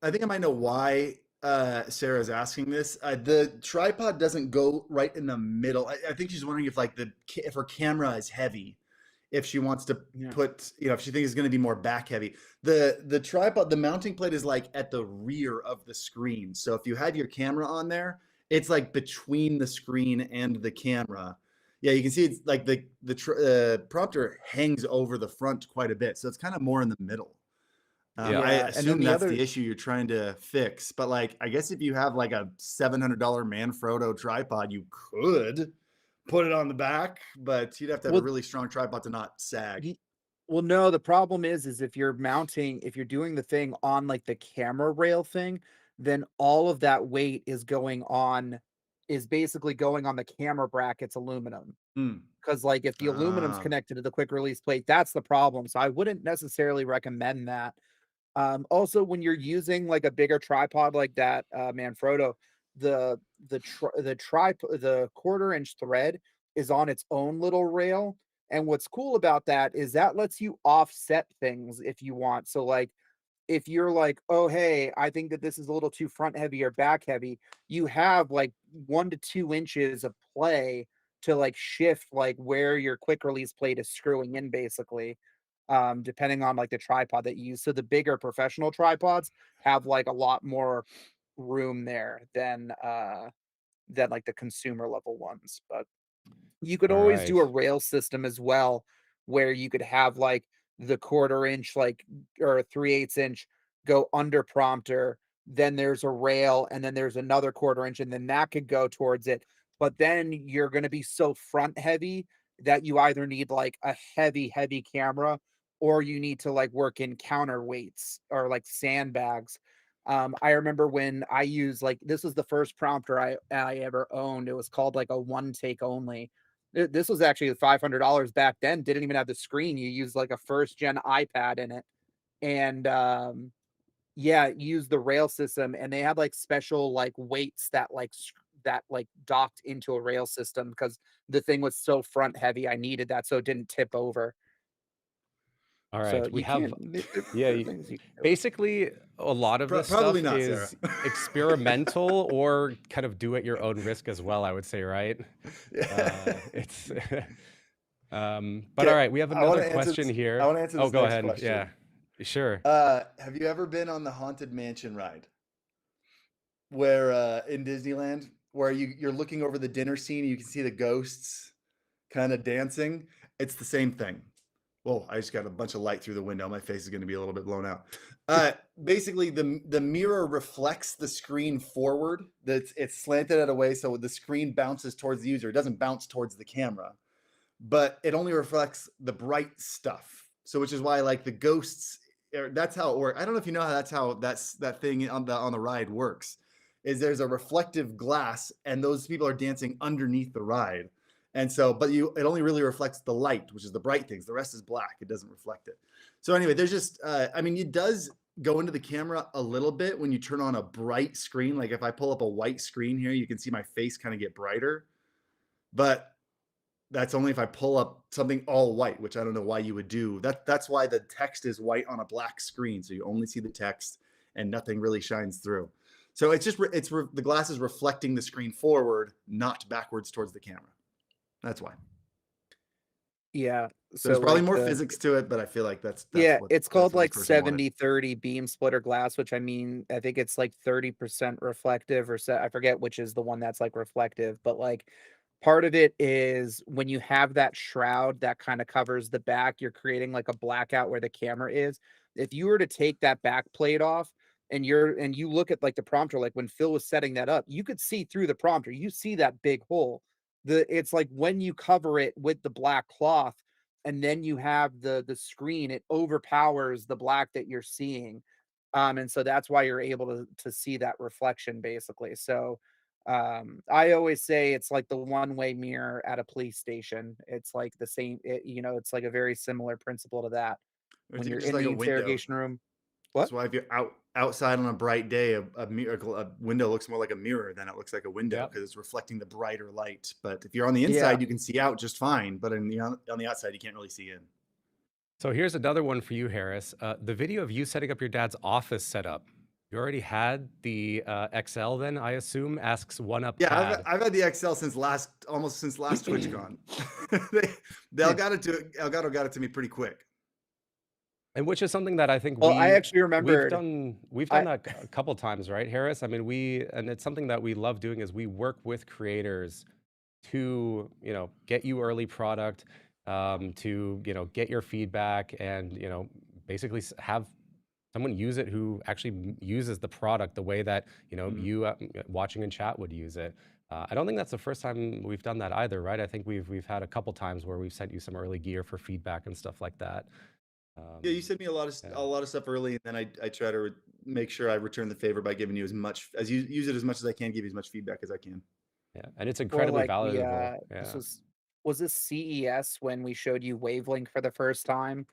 I think I might know why Sarah's asking this. The tripod doesn't go right in the middle. I think she's wondering if like if her camera is heavy, if she wants to
Yeah.
put, if she thinks it's going to be more back heavy. The tripod, the mounting plate is like at the rear of the screen. So if you had your camera on there, it's like between the screen and the camera. Yeah, you can see it's like the prompter hangs over the front quite a bit, so it's kind of more in the middle.
Yeah.
I
Yeah, and then
assume
the
that's
other
the issue you're trying to fix. But like, I guess if you have like a $700 Manfrotto tripod, you could put it on the back, but you'd have to have a
well,
really strong tripod to not sag.
Ye well, no, the problem is if you're doing the thing on, like, the camera rail thing, then all of that weight is basically going on the camera bracket's aluminum.
Hmm.
Because like, if the aluminum's
Ah.
connected to the quick release plate, that's the problem, so I wouldn't necessarily recommend that. Also, when you're using, like, a bigger tripod like that, Manfrotto, the the quarter-inch thread is on its own little rail, and what's cool about that is that lets you offset things if you want. So, like, if you're like, "Oh, hey, I think that this is a little too front heavy or back heavy," you have, like, 1 to 2 inches of play to, like, shift, like, where your quick release plate is screwing in, basically, depending on, like, the tripod that you use. So the bigger professional tripods have, like, a lot more room there than, like, the consumer level ones, but you could
All
always
right.
do a rail system as well, where you could have, like, the quarter inch, like, or 3/8 inch go under prompter, then there's a rail, and then there's another quarter inch, and then that could go towards it. But then you're gonna be so front heavy that you either need, like, a heavy, heavy camera, or you need to, like, work in counterweights or, like, sandbags. I remember when I used, like, this was the first prompter I ever owned. It was called, like, a one take only. This was actually $500 back then, didn't even have the screen, you used, like, a first gen iPad in it, and, yeah, used the rail system, and they had, like, special, like, weights that, like, docked into a rail system because the thing was so front heavy, I needed that so it didn't tip over.
All
So
right. We
you
have,
can there
yeah,
there are things you can do.
basically a lot of this
Probably
stuff
not, Sarah.
is experimental or kind of do at your own risk as well, I would say, right?
Yeah.
It's, but all
Okay,
right, we have
I want
another
to answer
question
this. I
here.
want to answer
Oh,
this
go
next
ahead. Yeah,
question.
sure.
Have you ever been on the Haunted Mansion ride, where in Disneyland, where you're looking over the dinner scene and you can see the ghosts kind of dancing? It's the same thing. Whoa, I just got a bunch of light through the window. My face is going to be a little bit blown out. Basically, the mirror reflects the screen forward. It's slanted at a way so the screen bounces towards the user. It doesn't bounce towards the camera, but it only reflects the bright stuff. So, which is why, like the ghosts, that's how it works. I don't know if you know how that thing on the ride works. Is there's a reflective glass, and those people are dancing underneath the ride. And so, but it only really reflects the light, which is the bright things. The rest is black. It doesn't reflect it. So anyway, there's just, I mean, it does go into the camera a little bit when you turn on a bright screen. Like if I pull up a white screen here, you can see my face kind of get brighter. But that's only if I pull up something all white, which I don't know why you would do. That's why the text is white on a black screen. So you only see the text and nothing really shines through. So it's just, the glass is reflecting the screen forward, not backwards towards the camera. That's why.
Yeah,
There's
so,
probably
like,
more
the
physics to it, but I feel like that's
yeah,
what
it's
that's
called,
what this
like,
person wanted.
70/30 beam splitter glass, which, I mean, I think it's, like, 30% reflective or I forget which is the one that's, like, reflective, but, like, part of it is when you have that shroud that kinda covers the back, you're creating, like, a blackout where the camera is. If you were to take that back plate off and you look at, like, the prompter, like, when Phil was setting that up, you could see through the prompter, you see that big hole. It's like when you cover it with the black cloth, and then you have the screen, it overpowers the black that you're seeing. And so that's why you're able to see that reflection basically. So I always say it's like the one-way mirror at a police station. It's like the same, it's like a very similar principle to that.
Or
when
it's
you're
even just
in
like
the
a window.
interrogation room. What?
So if you're outside on a bright day, a window looks more like a mirror than it looks like a window
Yep.
because it's reflecting the brighter light. But if you're on the
Yeah.
inside, you can see out just fine. But on the outside, you can't really see in.
So here's another one for you, Harris. The video of you setting up your dad's office setup. You already had the XL then, I assume, asks one up
Yeah,
Tad.
I've had the XL since last TwitchCon. Elgato got it to me pretty quick.
And which is something that I think
Well, I actually
we've
remembered.
done
I
that a couple times, right, Harris? I mean, and it's something that we love doing is we work with creators to, get you early product, to, get your feedback and, basically have someone use it who actually uses the product the way that, you watching in chat would use it. I don't think that's the first time we've done that either, right? I think we've had a couple times where we've sent you some early gear for feedback and stuff like that.
Yeah, you sent me a lot of stuff early, and then I try to make sure I return the favor by giving you as much as you use it as much as I can, give you as much feedback as I can.
Yeah, and it's
or
incredibly
like we
valuable.
this
Yeah.
was this CES when we showed you Wavelength for the first time,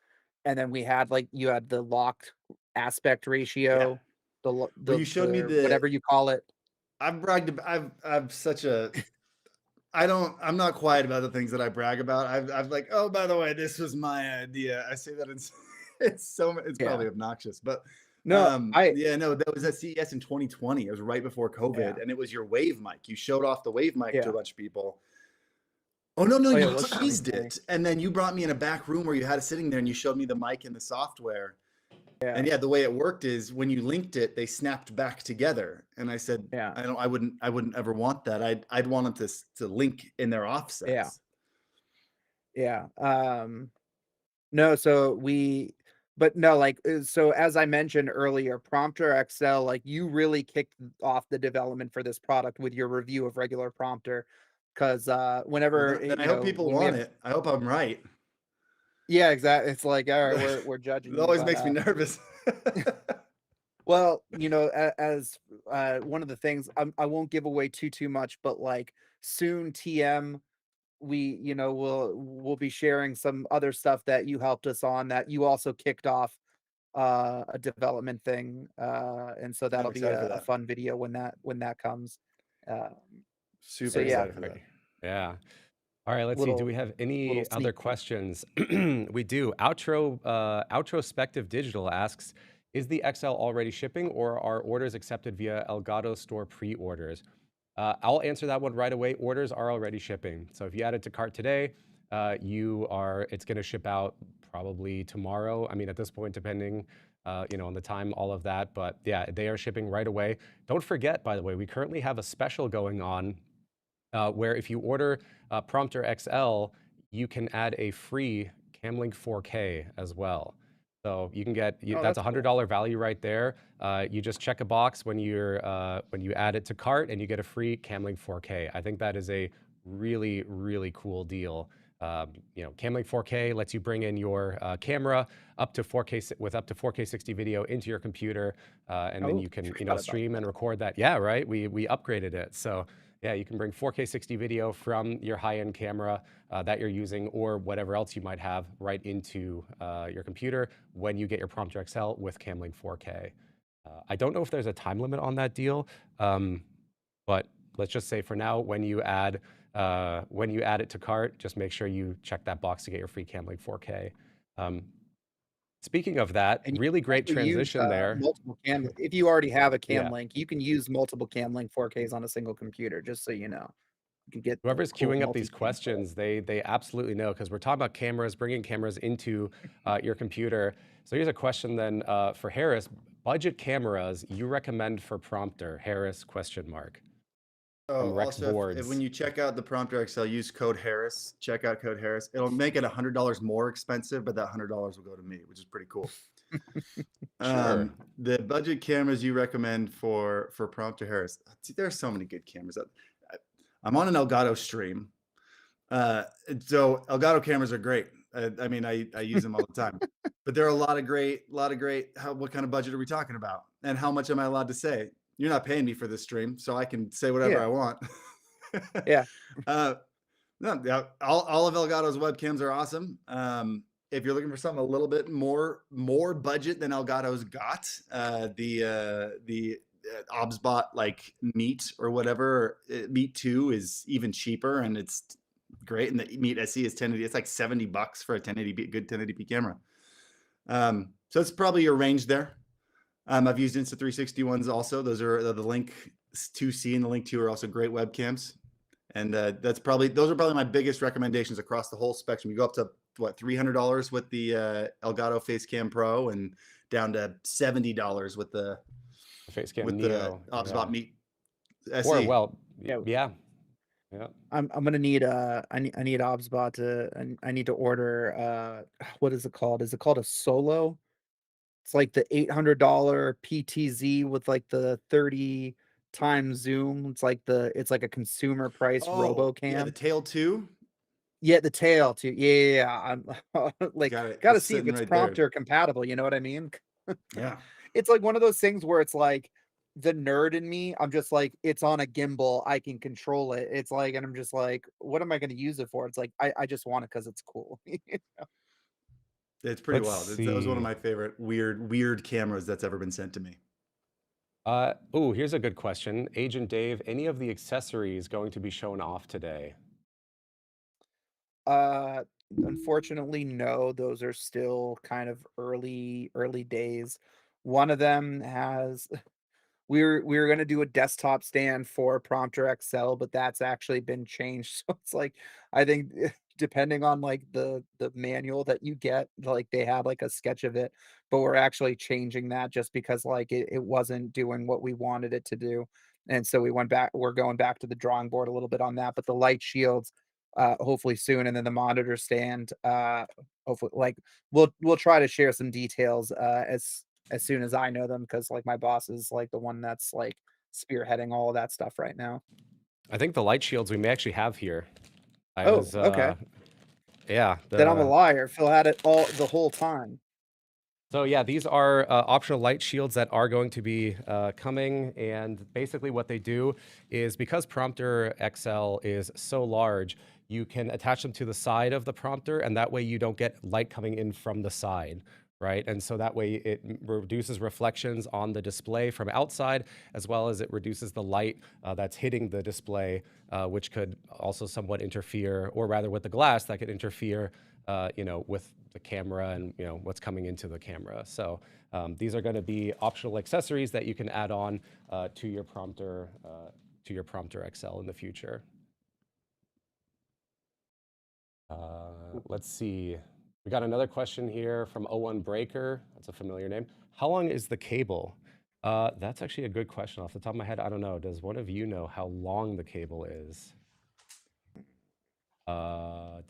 and then we had you had the locked aspect ratio,
Well, you showed me
the whatever you call it.
I've bragged about. I'm such a. I'm not quiet about the things that I brag about. I've like, oh, by the way, this was my idea. I say that it's
Yeah.
probably obnoxious, but
No,
that was at CES in 2020. It was right before COVID,
Yeah.
and it was your wave mic. You showed off the wave mic to
Yeah.
a bunch of people. Oh no,
yeah,
you
it was
teased
2020.
it, and then you brought me in a back room where you had it sitting there, and you showed me the mic and the software.
Yeah.
And the way it worked is when you linked it, they snapped back together. And I said,
Yeah.
I wouldn't ever want that. I'd want them to link in their offsets.
Yeah. No, but no, so as I mentioned earlier, Prompter XL, you really kicked off the development for this product with your review of regular Prompter, because whenever
Then I hope people want it. I hope I'm right.
Yeah, exactly. It's like, all right, we're judging.
It always makes me nervous.
Well, as one of the things, I won't give away too much, but soon TM, we'll be sharing some other stuff that you helped us on, that you also kicked off a development thing, and so that'll be
excited for
a
that.
fun video when that comes.
Super
So,
excited for that.
Yeah. All right, let's see. Do we have any other
sneak peek.
questions? We do. Outrospective Digital asks, is the XL already shipping or are orders accepted via Elgato store pre-orders? I'll answer that one right away. Orders are already shipping. So if you add it to cart today, it's going to ship out probably tomorrow. I mean, at this point, depending, on the time, all of that. But yeah, they are shipping right away. Don't forget, by the way, we currently have a special going on where if you order Prompter XL, you can add a free Camlink 4K as well. So you can get that's $100 value right there. You just check a box when you add it to cart, and you get a free Camlink 4K. I think that is a really, really cool deal. Camlink 4K lets you bring in your camera up to 4K with up to 4K 60 video into your computer, and then you can stream and record that. Yeah, right. We upgraded it, so. Yeah, you can bring 4K 60 video from your high-end camera that you're using or whatever else you might have right into your computer when you get your Prompter XL with Camlink 4K. I don't know if there's a time limit on that deal, but let's just say for now, when you add it to cart, just make sure you check that box to get your free Camlink 4K. Speaking of that, really great transition there.
Multiple if you already have a Camlink, you can use multiple Camlink 4Ks on a single computer, just so you know. You can get
whoever's queuing up these questions, they absolutely know, because we're talking about cameras, bringing cameras into your computer. So here's a question then for Harris. Budget cameras you recommend for Prompter, Harris ?
Oh, also, when you check out the Prompter XL, use code Harris. Check out code Harris. It'll make it $100 more expensive, but that $100 will go to me, which is pretty cool.
Sure.
The budget cameras you recommend for Prompter Harris. There are so many good cameras. I'm on an Elgato stream, so Elgato cameras are great. I use them all the time. But there are a lot of great. What kind of budget are we talking about? And how much am I allowed to say? You're not paying me for this stream, so I can say whatever I want.
Yeah.
No, all of Elgato's webcams are awesome. if you're looking for something a little bit more budget than Elgato's got, the Obsbot like Meet or whatever, Meet 2 is even cheaper and it's great. And the Meet SE is 1080. It's like $70 for a 1080p, good 1080p camera. So it's probably your range there. I've used Insta360 ones also. Those are the Link 2C and the Link 2 are also great webcams. And those are probably my biggest recommendations across the whole spectrum. You go up to what, $300 with the Elgato Facecam Pro and down to $70 with the
Facecam Neo,
the Obsbot Meet SE.
or well,
Yeah.
yeah.
I'm gonna need I need Obsbot to I need to order what is it called? Is it called a Solo? It's like the $800 PTZ with like the 30 times zoom. It's like a consumer price RoboCam.
Yeah, the Tail 2.
Yeah, the tail too. Yeah. I'm like
Got it.
gotta
It's
see if
sitting
it's
right there.
prompter compatible. You know what I mean?
Yeah.
It's like one of those things where it's like the nerd in me. I'm just like, it's on a gimbal. I can control it. It's like, and I'm just like, what am I going to use it for? It's like, I just want it because it's cool.
It's pretty
Let's
wild. That was one of
see.
my favorite weird cameras that's ever been sent to me.
Oh, here's a good question. Agent Dave, any of the accessories going to be shown off today?
Unfortunately, no. Those are still kind of early days. One of them has we were gonna do a desktop stand for Prompter XL, but that's actually been changed. So it's like I think depending on like the manual that you get, like they have like a sketch of it, but we're actually changing that just because like it wasn't doing what we wanted it to do. And so we're going back to the drawing board a little bit on that. But the light shields, hopefully soon, and then the monitor stand, hopefully like we'll try to share some details as soon as I know them, because like my boss is like the one that's like spearheading all of that stuff right now.
I think the light shields we may actually have here.
Okay.
Yeah.
Then I'm a liar. Phil had it all the whole time.
So yeah, these are optional light shields that are going to be coming, and basically what they do is because Prompter XL is so large, you can attach them to the side of the prompter, and that way you don't get light coming in from the side, right? And so that way it reduces reflections on the display from outside, as well as it reduces the light that's hitting the display, which could also somewhat interfere, or rather with the glass, that could interfere with the camera and what's coming into the camera. So these are going to be optional accessories that you can add on to your Prompter XL in the future. Let's see. We got another question here from O1 Breaker. That's a familiar name. How long is the cable? That's actually a good question. Off the top of my head, I don't know. Does one of you know how long the cable is? Oh,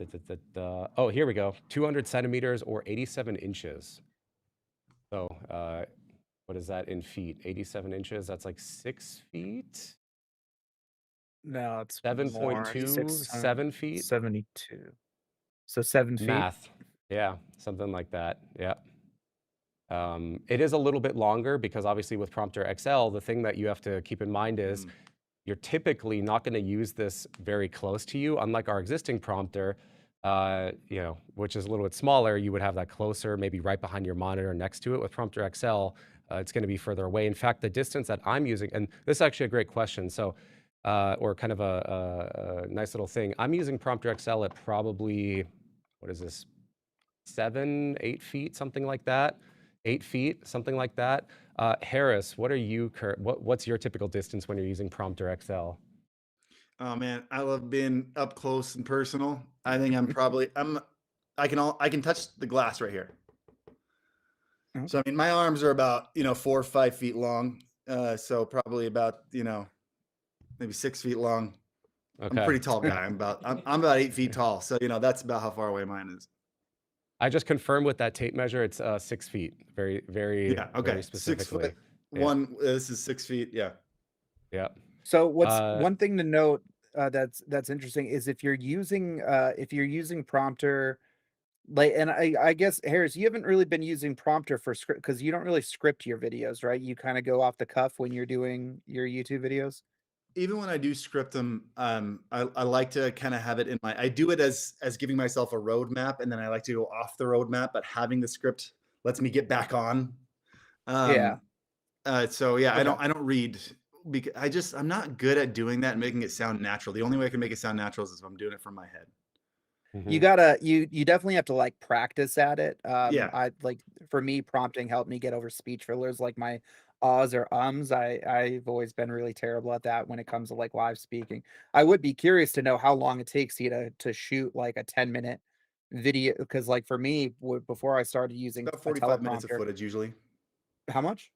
here we go. 200 centimeters or 87 inches. So what is that in feet? 87 inches, that's like 6 feet?
No, it's
7.2, 7 feet?
72. So 7 feet.
Math. Yeah, something like that. Yeah. It is a little bit longer because obviously with Prompter XL, the thing that you have to keep in mind is you're typically not going to use this very close to you, unlike our existing prompter, which is a little bit smaller. You would have that closer, maybe right behind your monitor next to it. With Prompter XL, it's going to be further away. In fact, the distance that I'm using, and this is actually a great question, so or kind of a nice little thing. I'm using Prompter XL at probably, what is this, 7, 8 feet, something like that. 8 feet, something like that. Harris, what's your typical distance when you're using Prompter XL?
Oh man, I love being up close and personal. I think I can touch the glass right here. So I mean, my arms are about 4 or 5 feet long. So probably about maybe 6 feet long. Okay. I'm a pretty tall guy. I'm about 8 feet tall. So that's about how far away mine is.
I just confirmed with that tape measure. It's 6 feet. Very, very, very specifically.
6 foot. This is 6 feet. Yeah.
Yeah.
So what's one thing to note that's interesting is if you're using Prompter, like, and I guess Harris, you haven't really been using Prompter for script because you don't really script your videos, right? You kind of go off the cuff when you're doing your YouTube videos.
even when I do script them, I like to kind of have it in I do it as giving myself a roadmap, and then I like to go off the roadmap, but having the script lets me get back on.
Yeah.
So yeah,
Okay.
I don't read because I'm not good at doing that and making it sound natural. The only way I can make it sound natural is if I'm doing it from my head.
You gotta you definitely have to like practice at it.
Yeah.
I like for me, prompting helped me get over speech fillers like my ahs or ums. I've always been really terrible at that when it comes to like live speaking. I would be curious to know how long it takes you to shoot like a 10-minute video because like for me, before I started using
About
a
45 minutes of
teleprompter,
footage usually.
how much?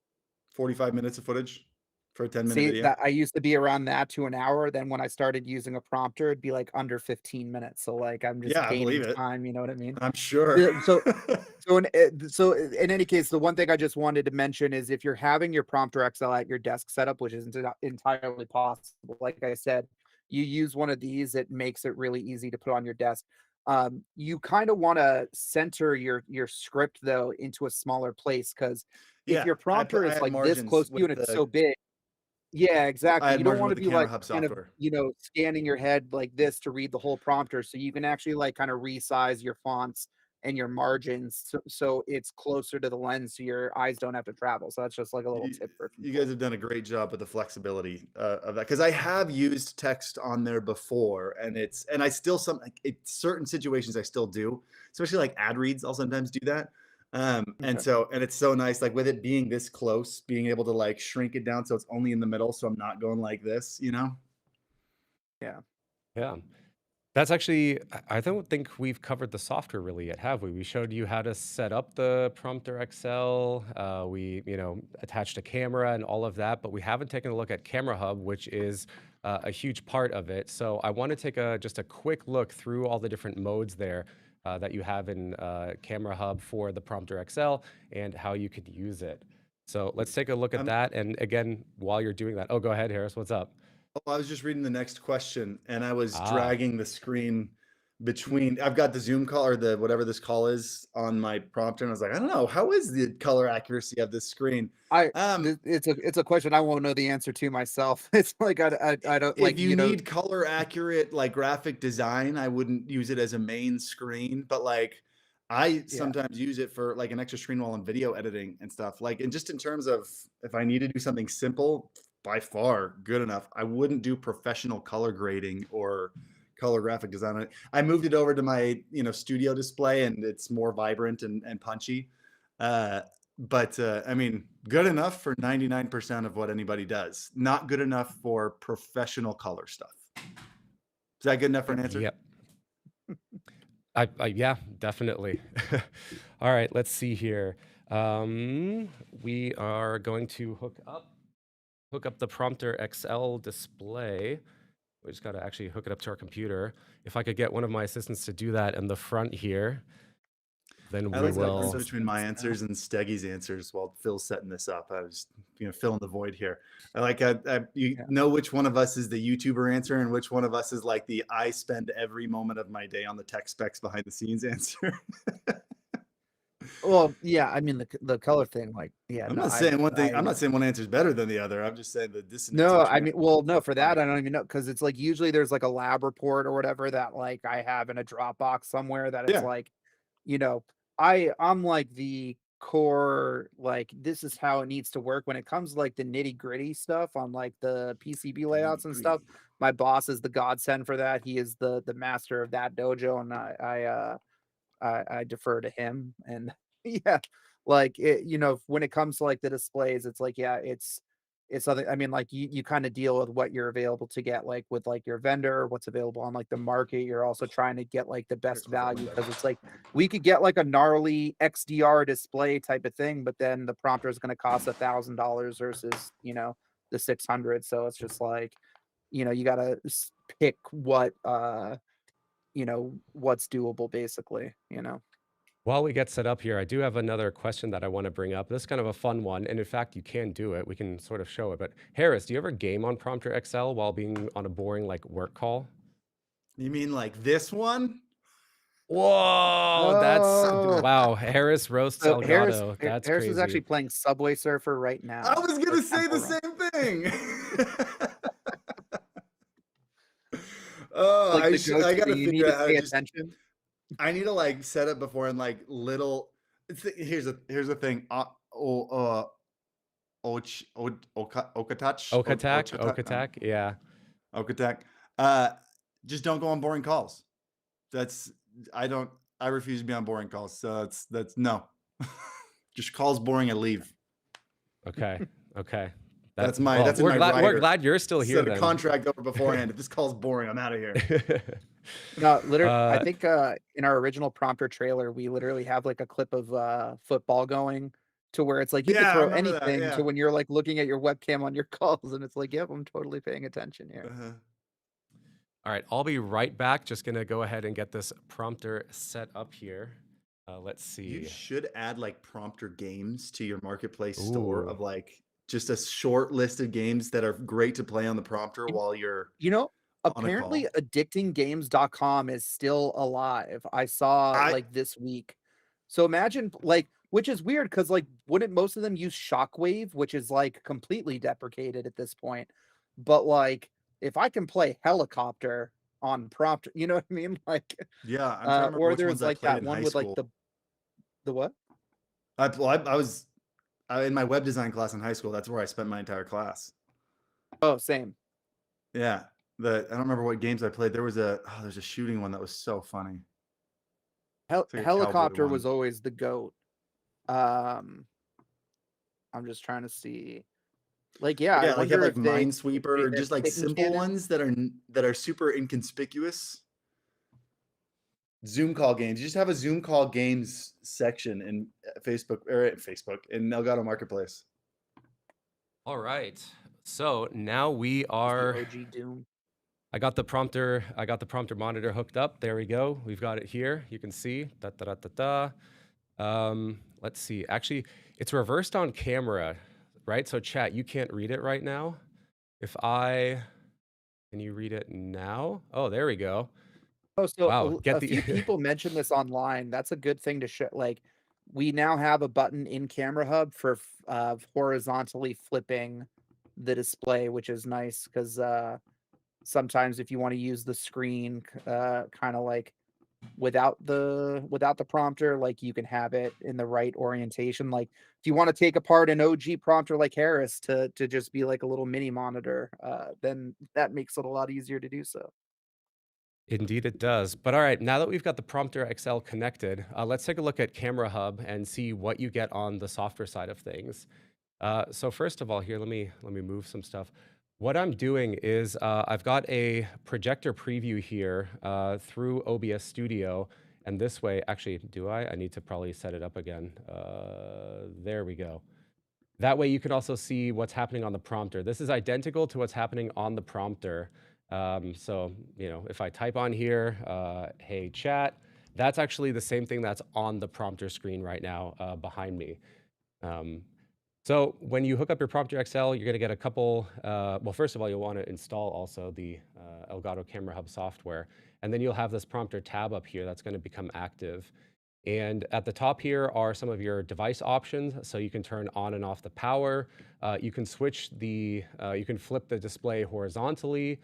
45 minutes of footage for a 10-minute
See,
video.
that I used to be around that to an hour. Then when I started using a prompter, it'd be like under 15 minutes. So like I'm just
Yeah, I
gaining
believe it.
time, you know what I mean?
I'm sure.
Yeah, so in any case, the one thing I just wanted to mention is if you're having your Prompter XL at your desk setup, which isn't entirely possible, like I said, you use one of these, it makes it really easy to put on your desk. You kind of want to center your script though into a smaller place because if
Yeah,
your prompter
I
is
had
like this close
margins
to you
with
and it's
the
so big, yeah,
I
exactly.
had
You don't
margin
wanna
with the
be,
Camera
like,
Hub
kind of,
software.
scanning your head like this to read the whole prompter, so you can actually, like, kinda resize your fonts and your margins so it's closer to the lens so your eyes don't have to travel, so that's just, like, a little
You,
tip for
you
people.
guys have done a great job with the flexibility of that because I have used text on there before, and I still certain situations I still do, especially like ad reads. I'll sometimes do that, and
Okay.
so it's so nice, like with it being this close, being able to like shrink it down so it's only in the middle, so I'm not going like this, you know.
Yeah.
Yeah. That's actually, I don't think we've covered the software really yet, have we? We showed you how to set up the Prompter XL. We, attached a camera and all of that, but we haven't taken a look at Camera Hub, which is a huge part of it. So I want to take just a quick look through all the different modes there that you have in Camera Hub for the Prompter XL and how you could use it. So let's take a look at
Um,
that. And again, while you're doing that, oh, go ahead, Harris. What's up?
I was just reading the next question and I was
Ah,
dragging the screen between I've got the Zoom call or the whatever this call is on my prompter, and I was like, I don't know, how is the color accuracy of this screen?
It's a question I won't know the answer to myself. It's like I don't
If
like,
you need color accurate like graphic design, I wouldn't use it as a main screen, but like I
yeah.
sometimes use it for like an extra screen while I'm video editing and stuff. Like, and just in terms of if I need to do something simple, by far good enough. I wouldn't do professional color grading or color graphic design. I moved it over to my, studio display and it's more vibrant and punchy. But I mean, good enough for 99% of what anybody does. Not good enough for professional color stuff. Is that good enough for an answer?
yep. Yeah, definitely. All right, let's see here. We are going to hook up the Prompter XL display. We just got to actually hook it up to our computer. If I could get one of my assistants to do that in the front here, then
I
we
like the
Like
difference
will.
between my answers and Steggy's answers while Phil's setting this up. I was, filling the void here. You
Yeah.
know which one of us is the YouTuber answer and which one of us is like the I spend every moment of my day on the tech specs behind the scenes answer.
Well, yeah, I mean the color thing, like, yeah,
I'm
no,
not saying one thing. I'm not saying one answer is better than the other. I'm just saying the dissonance
no, I
between
mean, well, no,
is
for that,
funny.
I don't even know because it's like usually there's like a lab report or whatever that like I have in a Dropbox somewhere that it's
Yeah.
like, you know, I'm like the core, like this is how it needs to work when it comes to like the nitty gritty stuff on like the PCB
The
layouts and stuff.
nitty-gritty.
My boss is the godsend for that. He is the master of that dojo, and I defer to him. And yeah, like it, when it comes to like the displays, it's like, yeah, it's something. I mean, like you kind of deal with what you're available to get, like with like your vendor, what's available on like the market. You're also trying to get like the
Here,
best
close that
value
window.
because it's like we could get like a gnarly XDR display type of thing, but then the prompter is going to cost $1,000 versus the 600. So it's just like you got to pick what's doable basically.
While we get set up here, I do have another question that I want to bring up. This is kind of a fun one, and in fact, you can do it. We can sort of show it. But Harris, do you ever game on Prompter XL while being on a boring like work call?
You mean like this one?
Whoa, that's
Oh,
wow. Harris roasts
so
Elgato. That's
Harris is actually
crazy.
playing Subway Surfer right
I
now
was
or
gonna say
Temple
the
Run.
same thing. Oh,
Like the
I
go-to,
gotta
you need
figure
to
out how
pay
to just.
attention.
I need to like set it before in like little. Here's a thing. Okatouch,
Okatak, yeah.
Okatak. Uh, just don't go on boring calls. That's I refuse to be on boring calls. So that's no. Just calls boring and leave.
Okay, okay.
That's
Well,
in my
we're
rider.
glad you're still here
Set a
then.
contract over beforehand. If this call's boring, I'm out of here.
No, literally, I
Uh,
think in our original prompter trailer, we literally have like a clip of football going to where it's like you could
Yeah, I
throw
remember that.
anything
Yeah.
to when you're like looking at your webcam on your calls, and it's like, yep, I'm totally paying attention here.
all right, I'll be right back. Just gonna go ahead and get this prompter set up here. Let's
You
see.
should add like prompter games to your marketplace store
Ooh.
of like just a short list of games that are great to play on the prompter while you're
You know,
on a
apparently
call.
addictinggames.com is still alive. I saw
I
like this week. So imagine like, which is weird because like wouldn't most of them use Shockwave, which is like completely deprecated at this point. But like if I can play helicopter on prompt, you know what I mean? Like
yeah, I'm trying to remember
or
which
there's
ones I
like
played
that
in
one
high
with like
school.
the what?
I was in my web design class in high school. That's where I spent my entire class.
Oh, same.
Yeah, I don't remember what games I played. There's a shooting one that was so funny. It's like a cowboy
Helicopter
one.
was always the goat. I'm just trying to see. Like, yeah, I
Yeah, like you have
wonder
like
if they
Minesweeper or
made a
just like
kitten
simple
cannon.
ones that are super inconspicuous. Zoom call games. You just have a Zoom call games section in Facebook in Elgato Marketplace.
All right. So now we
The
are.
OG Doom.
I got the prompter monitor hooked up. There we go. We've got it here. You can see. Da, da, da, da, da. Let's see. Actually, it's reversed on camera, right? So chat, you can't read it right now. Can you read it now? Oh, there we go.
Oh, so
Wow.
a few people mentioned this online. That's a good thing to show. Like, we now have a button in Camera Hub for horizontally flipping the display, which is nice because sometimes if you want to use the screen, kind of like without the prompter, like you can have it in the right orientation. Like if you want to take apart an OG prompter like Harris to just be like a little mini monitor, then that makes it a lot easier to do so.
Indeed, it does. But all right, now that we've got the Prompter XL connected, let's take a look at Camera Hub and see what you get on the software side of things. So first of all, here, let me move some stuff. What I'm doing is I've got a projector preview here through OBS Studio. And this way, actually, do I? I need to probably set it up again. There we go. That way you can also see what's happening on the prompter. This is identical to what's happening on the prompter. So, if I type on here, hey chat, that's actually the same thing that's on the prompter screen right now behind me. So when you hook up your Prompter XL, you're going to get a couple, well, first of all, you'll want to install also the Elgato Camera Hub software. And then you'll have this prompter tab up here that's going to become active. And at the top here are some of your device options. So you can turn on and off the power. You can switch you can flip the display horizontally.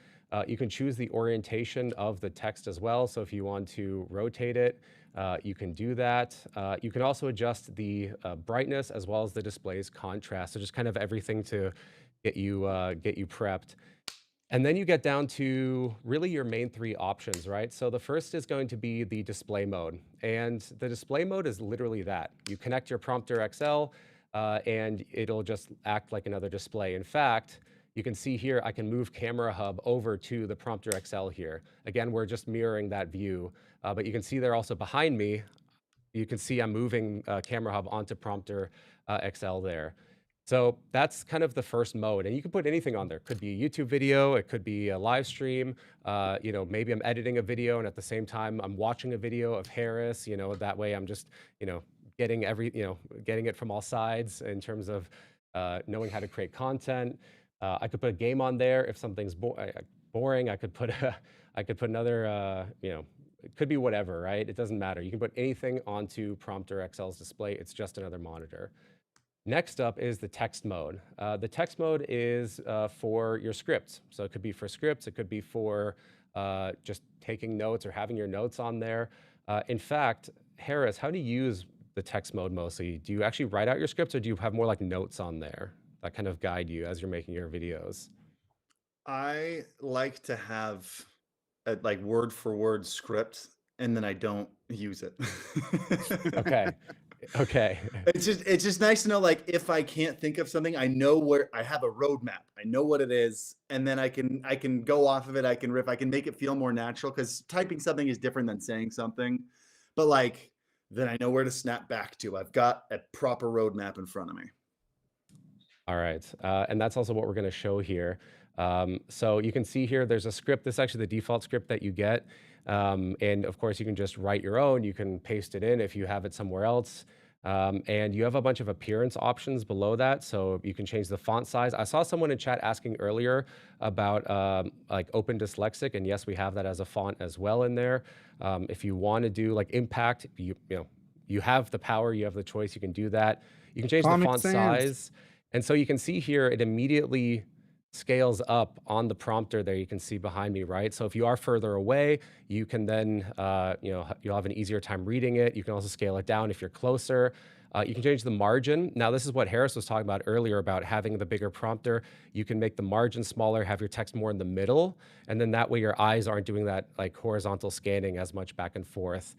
You can choose the orientation of the text as well. So if you want to rotate it, you can do that. You can also adjust the brightness as well as the display's contrast. So just kind of everything to get you prepped. And then you get down to really your main three options, right? So the first is going to be the display mode. And the display mode is literally that. You connect your Prompter XL and it'll just act like another display. In fact, you can see here, I can move Camera Hub over to the Prompter XL here. Again, we're just mirroring that view. But you can see there also behind me, you can see I'm moving Camera Hub onto Prompter XL there. So that's kind of the first mode, and you can put anything on there. It could be a YouTube video, it could be a live stream. Maybe I'm editing a video, and at the same time I'm watching a video of Harris. That way I'm just getting getting it from all sides in terms of knowing how to create content. I could put a game on there if something's boring. I could put another it could be whatever, right? It doesn't matter. You can put anything onto Prompter XL's display. It's just another monitor. Next up is the text mode. The text mode is for your scripts. So it could be for scripts, it could be for just taking notes or having your notes on there. In fact, Harris, how do you use the text mode mostly? Do you actually write out your scripts, or do you have more like notes on there that kind of guide you as you're making your videos?
I like to have a like word for word script, and then I don't use it.
Okay. Okay.
It's just nice to know, like, if I can't think of something, I know where I have a roadmap. I know what it is, and then I can go off of it. I can riff. I can make it feel more natural, because typing something is different than saying something. But like, then I know where to snap back to. I've got a proper roadmap in front of me.
All right, and that's also what we're going to show here. So you can see here, there's a script. This is actually the default script that you get. And of course, you can just write your own. You can paste it in if you have it somewhere else. And you have a bunch of appearance options below that. So you can change the font size. I saw someone in chat asking earlier about like Open Dyslexic. And yes, we have that as a font as well in there. If you want to do like impact, you have the power, you have the choice, you can do that. You can change the
Comic
font
Sans.
size. And so you can see here, it immediately scales up on the prompter there. You can see behind me, right? So if you are further away, you can then, you'll have an easier time reading it. You can also scale it down if you're closer. You can change the margin. Now, this is what Harris was talking about earlier about having the bigger prompter. You can make the margin smaller, have your text more in the middle, and then that way your eyes aren't doing that like horizontal scanning as much back and forth,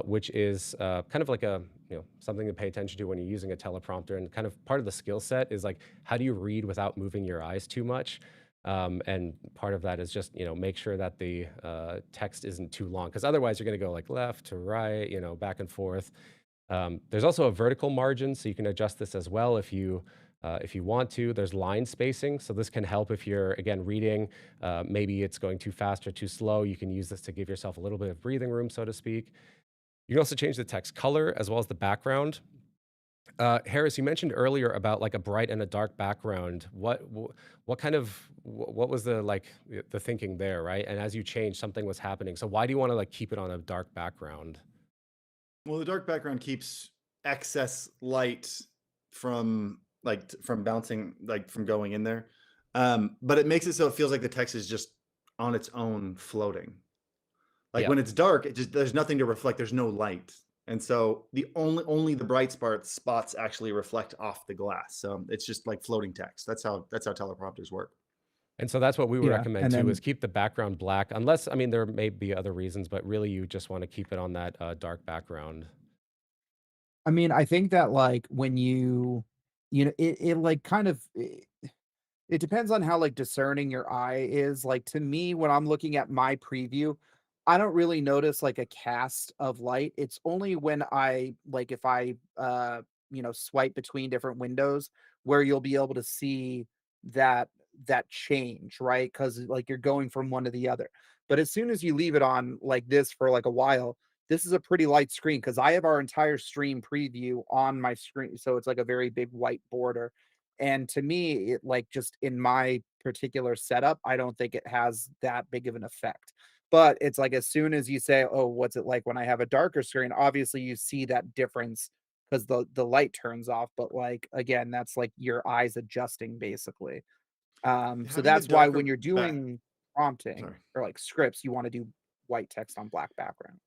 which is kind of like something to pay attention to when you're using a teleprompter. And kind of part of the skill set is like, how do you read without moving your eyes too much? And part of that is just, make sure that the text isn't too long, because otherwise you're going to go like left to right, back and forth. There's also a vertical margin, so you can adjust this as well if you want to. There's line spacing, so this can help if you're, again, reading, maybe it's going too fast or too slow. You can use this to give yourself a little bit of breathing room, so to speak. You can also change the text color as well as the background. Harris, you mentioned earlier about like a bright and a dark background. What was the thinking there, right? And as you change, something was happening. So why do you want to like keep it on a dark background?
Well, the dark background keeps excess light from bouncing, like from going in there. But it makes it so it feels like the text is just on its own floating. Like
Yep.
when it's dark, there's nothing to reflect. There's no light. And so only the bright spots actually reflect off the glass. So it's just like floating text. That's how teleprompters work.
And so that's what we would
Yeah,
recommend
and
too,
then
is keep the background black, unless, I mean, there may be other reasons, but really you just want to keep it on that dark background.
I mean, I think that like when it like kind of it depends on how like discerning your eye is. Like to me, when I'm looking at my preview, I don't really notice like a cast of light. It's only when if I swipe between different windows where you'll be able to see that that change, right? Because like you're going from one to the other. But as soon as you leave it on like this for like a while, this is a pretty light screen because I have our entire stream preview on my screen. So it's like a very big white border. And to me, it like just in my particular setup, I don't think it has that big of an effect. But it's like as soon as you say, "Oh, what's it like when I have a darker screen?" Obviously, you see that difference because the light turns off. But like again, that's like your eyes adjusting basically. So
Having the
that's why when
darker
you're
back,
doing prompting
sorry.
or like scripts, you want to do white text on black background.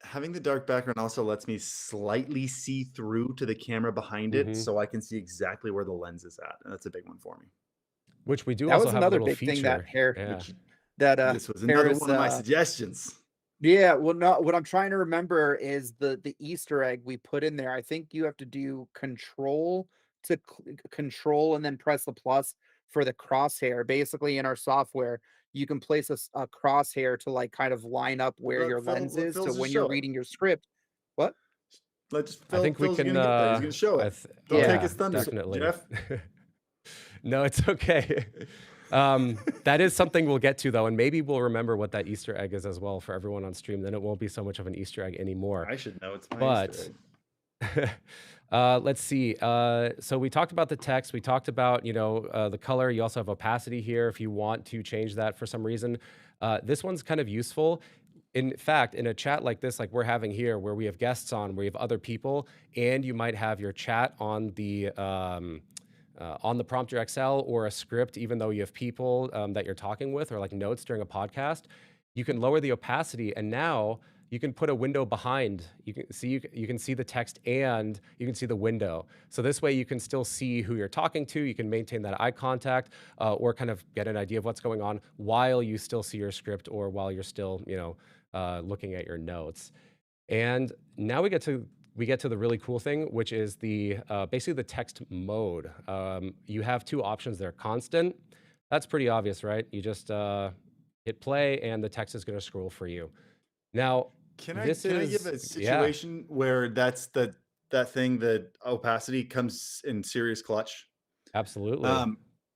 Having the dark background also lets me slightly see through to the camera behind it,
Hmm.
so I can see exactly where the lens is at, and that's a big one for me.
Which we do
That
also
was
have a
another
little
big thing that
feature. Yeah.
Which this was another
Harris
one of my suggestions.
yeah, well, no, what I'm trying to remember is the Easter egg we put in there. I think you have to do control and then press the plus for the crosshair. Basically, in our software, you can place a crosshair to like kind of line up where your lens
Let
is. So
Phil's just
when you're
show it.
reading your script, what?
I think we
Phil's
can,
gonna get that. He's gonna show it. Don't take
Yeah,
his thunder,
definitely.
Jeff.
No, it's okay. That is something we'll get to though, and maybe we'll remember what that Easter egg is as well for everyone on stream. Then it won't be so much of an Easter egg anymore.
I should know. It's my
But
Easter
let's see. So we talked about the text. We talked about, the color. You also have opacity here if you want to change that for some reason. This one's kind of useful. In fact, in a chat like this, like we're having here, where we have guests on, where you have other people, and you might have your chat on the Prompter XL or a script, even though you have people that you're talking with, or like notes during a podcast, you can lower the opacity, and now you can put a window behind. You can see the text and you can see the window. So this way you can still see who you're talking to. You can maintain that eye contact, or kind of get an idea of what's going on while you still see your script, or while you're still, looking at your notes. And now we get to the really cool thing, which is the basically the text mode. You have two options there: constant. That's pretty obvious, right? You just hit play, and the text is going to scroll for you. Now,
Can I
this
give
is
a
yeah,
situation where that thing, the opacity comes in serious clutch?
absolutely.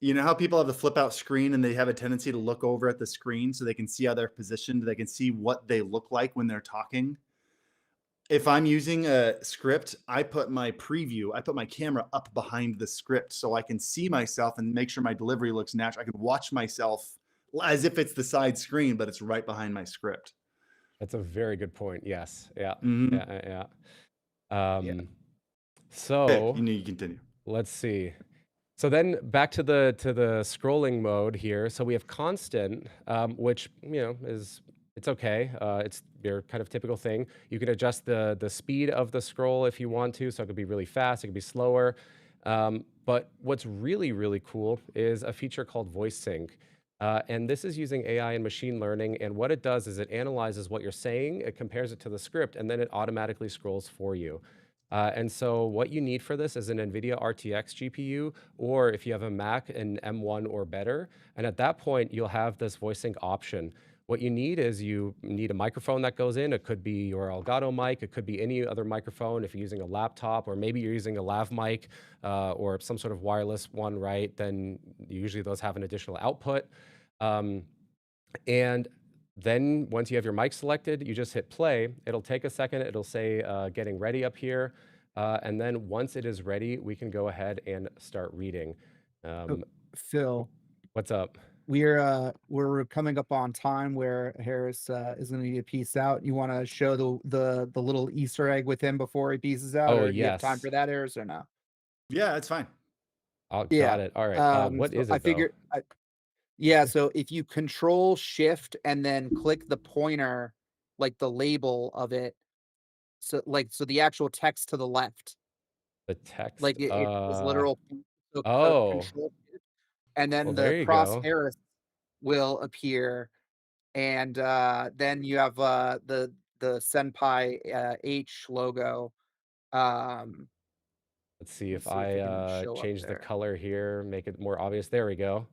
You know how people have the flip out screen and they have a tendency to look over at the screen so they can see how they're positioned, they can see what they look like when they're talking. If I'm using a script, I put my camera up behind the script so I can see myself and make sure my delivery looks natural. I can watch myself as if it's the side screen, but it's right behind my script.
That's a very good point. Yes. Yeah.
Mhm.
Yeah. Yeah.
Yeah.
Okay,
So
you continue.
let's see. So then back to the scrolling mode here. So we have constant, which it's okay. It's your kind of typical thing. You can adjust the speed of the scroll if you want to. So it could be really fast. It could be slower. But what's really, really cool is a feature called voice sync. And this is using AI and machine learning. And what it does is it analyzes what you're saying, it compares it to the script, and then it automatically scrolls for you. And so what you need for this is an NVIDIA RTX GPU, or if you have a Mac, an M1 or better. And at that point, you'll have this voice sync option. What you need is you need a microphone that goes in. It could be your Elgato mic. It could be any other microphone. If you're using a laptop, or maybe you're using a lav mic, or some sort of wireless one, right? Then usually those have an additional output. And then once you have your mic selected, you just hit play. It'll take a second. It'll say getting ready up here. And then once it is ready, we can go ahead and start reading.
Phil,
What's up?
we're coming up on time where Harris is going to need to piece out. You want to show the little Easter egg with him before he pieces out,
Oh,
or do you have time
yes.
for that, Harris, or no?
Yeah, that's fine.
Oh,
Yeah.
got it. All right. What
So
is
I
it, though?
figured, yeah. So if you Control Shift and then click the pointer, like the label of it, so the actual text to the left,
The text?
like it is literal. So
Oh,
Control Shift, and
well,
then
there
the
you go.
crosshairs will appear, and then you have the Senpai H logo. Um,
Let's see
let's
if
see if it can
I
show up
change the
there.
color here, make it more obvious. There we go.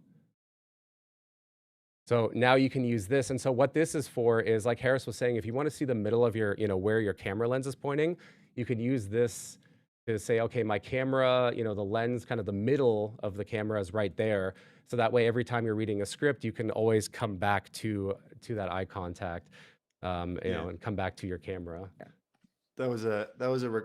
So now you can use this. And so what this is for is, like Harris was saying, if you want to see the middle of your, where your camera lens is pointing, you could use this to say, okay, my camera, the lens, kind of the middle of the camera is right there. So that way, every time you're reading a script, you can always come back to that eye contact, and come back to your camera.
That was a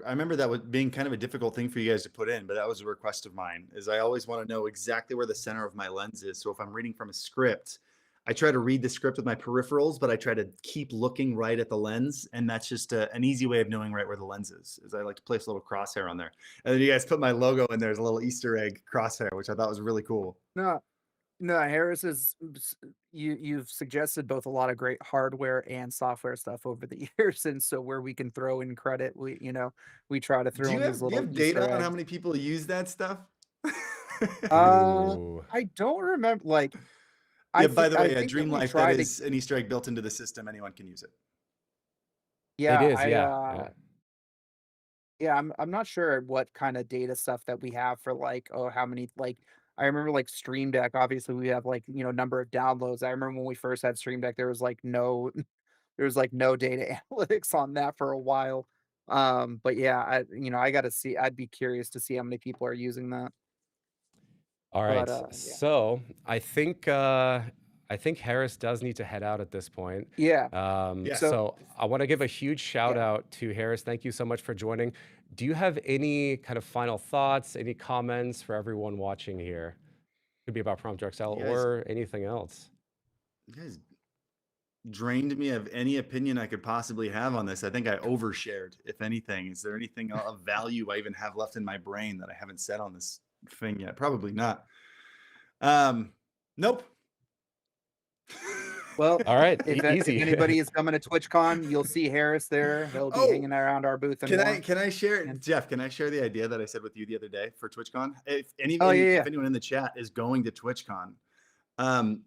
I remember that was being kind of a difficult thing for you guys to put in, but that was a request of mine. Is I always want to know exactly where the center of my lens is. So if I'm reading from a script, I try to read the script with my peripherals, but I try to keep looking right at the lens, and that's just an easy way of knowing right where the lens is. Is I like to place a little crosshair on there, and then you guys put my logo in there as a little Easter egg crosshair, which I thought was really cool.
No, Harris you've suggested both a lot of great hardware and software stuff over the years, and so where we can throw in credit, we try to
Do
throw
you
in these
have
little
data
Easter
on how
eggs.
many people use that stuff?
Ooh.
I don't remember. Like,
Yeah. By the
I
way,
think that
Dream
we
Life, that
tried to.
is an Easter egg built into the system. Anyone can use it.
It
Yeah,
is, yeah. Yeah.
yeah, I'm not sure what kind of data stuff that we have for, like, oh, how many, like, I remember, like, Stream Deck. Obviously, we have, like, number of downloads. I remember when we first had Stream Deck, there was like no there was like no data analytics on that for a while. But yeah, I gotta see. I'd be curious to see how many people are using that.
All
But
right.
yeah.
So I think Harris does need to head out at this point.
Yeah.
Yeah.
So
So I want to give a huge shout
yeah.
out to Harris. Thank you so much for joining. Do you have any kind of final thoughts, any comments for everyone watching here? Could be about Prompt XL
You guys,
or anything else.
you guys drained me of any opinion I could possibly have on this. I think I overshared, if anything. Is there anything of value I even have left in my brain that I haven't said on this thing yet? Probably not. Nope.
Well,
All right,
if
easy.
anybody is coming to TwitchCon, you'll see Harris there. He'll be
Oh,
hanging around our booth and more.
can I share,
And
Jeff? Can I share the idea that I said with you the other day for TwitchCon?
oh yeah,
If
yeah.
anyone in the chat is going to TwitchCon, um,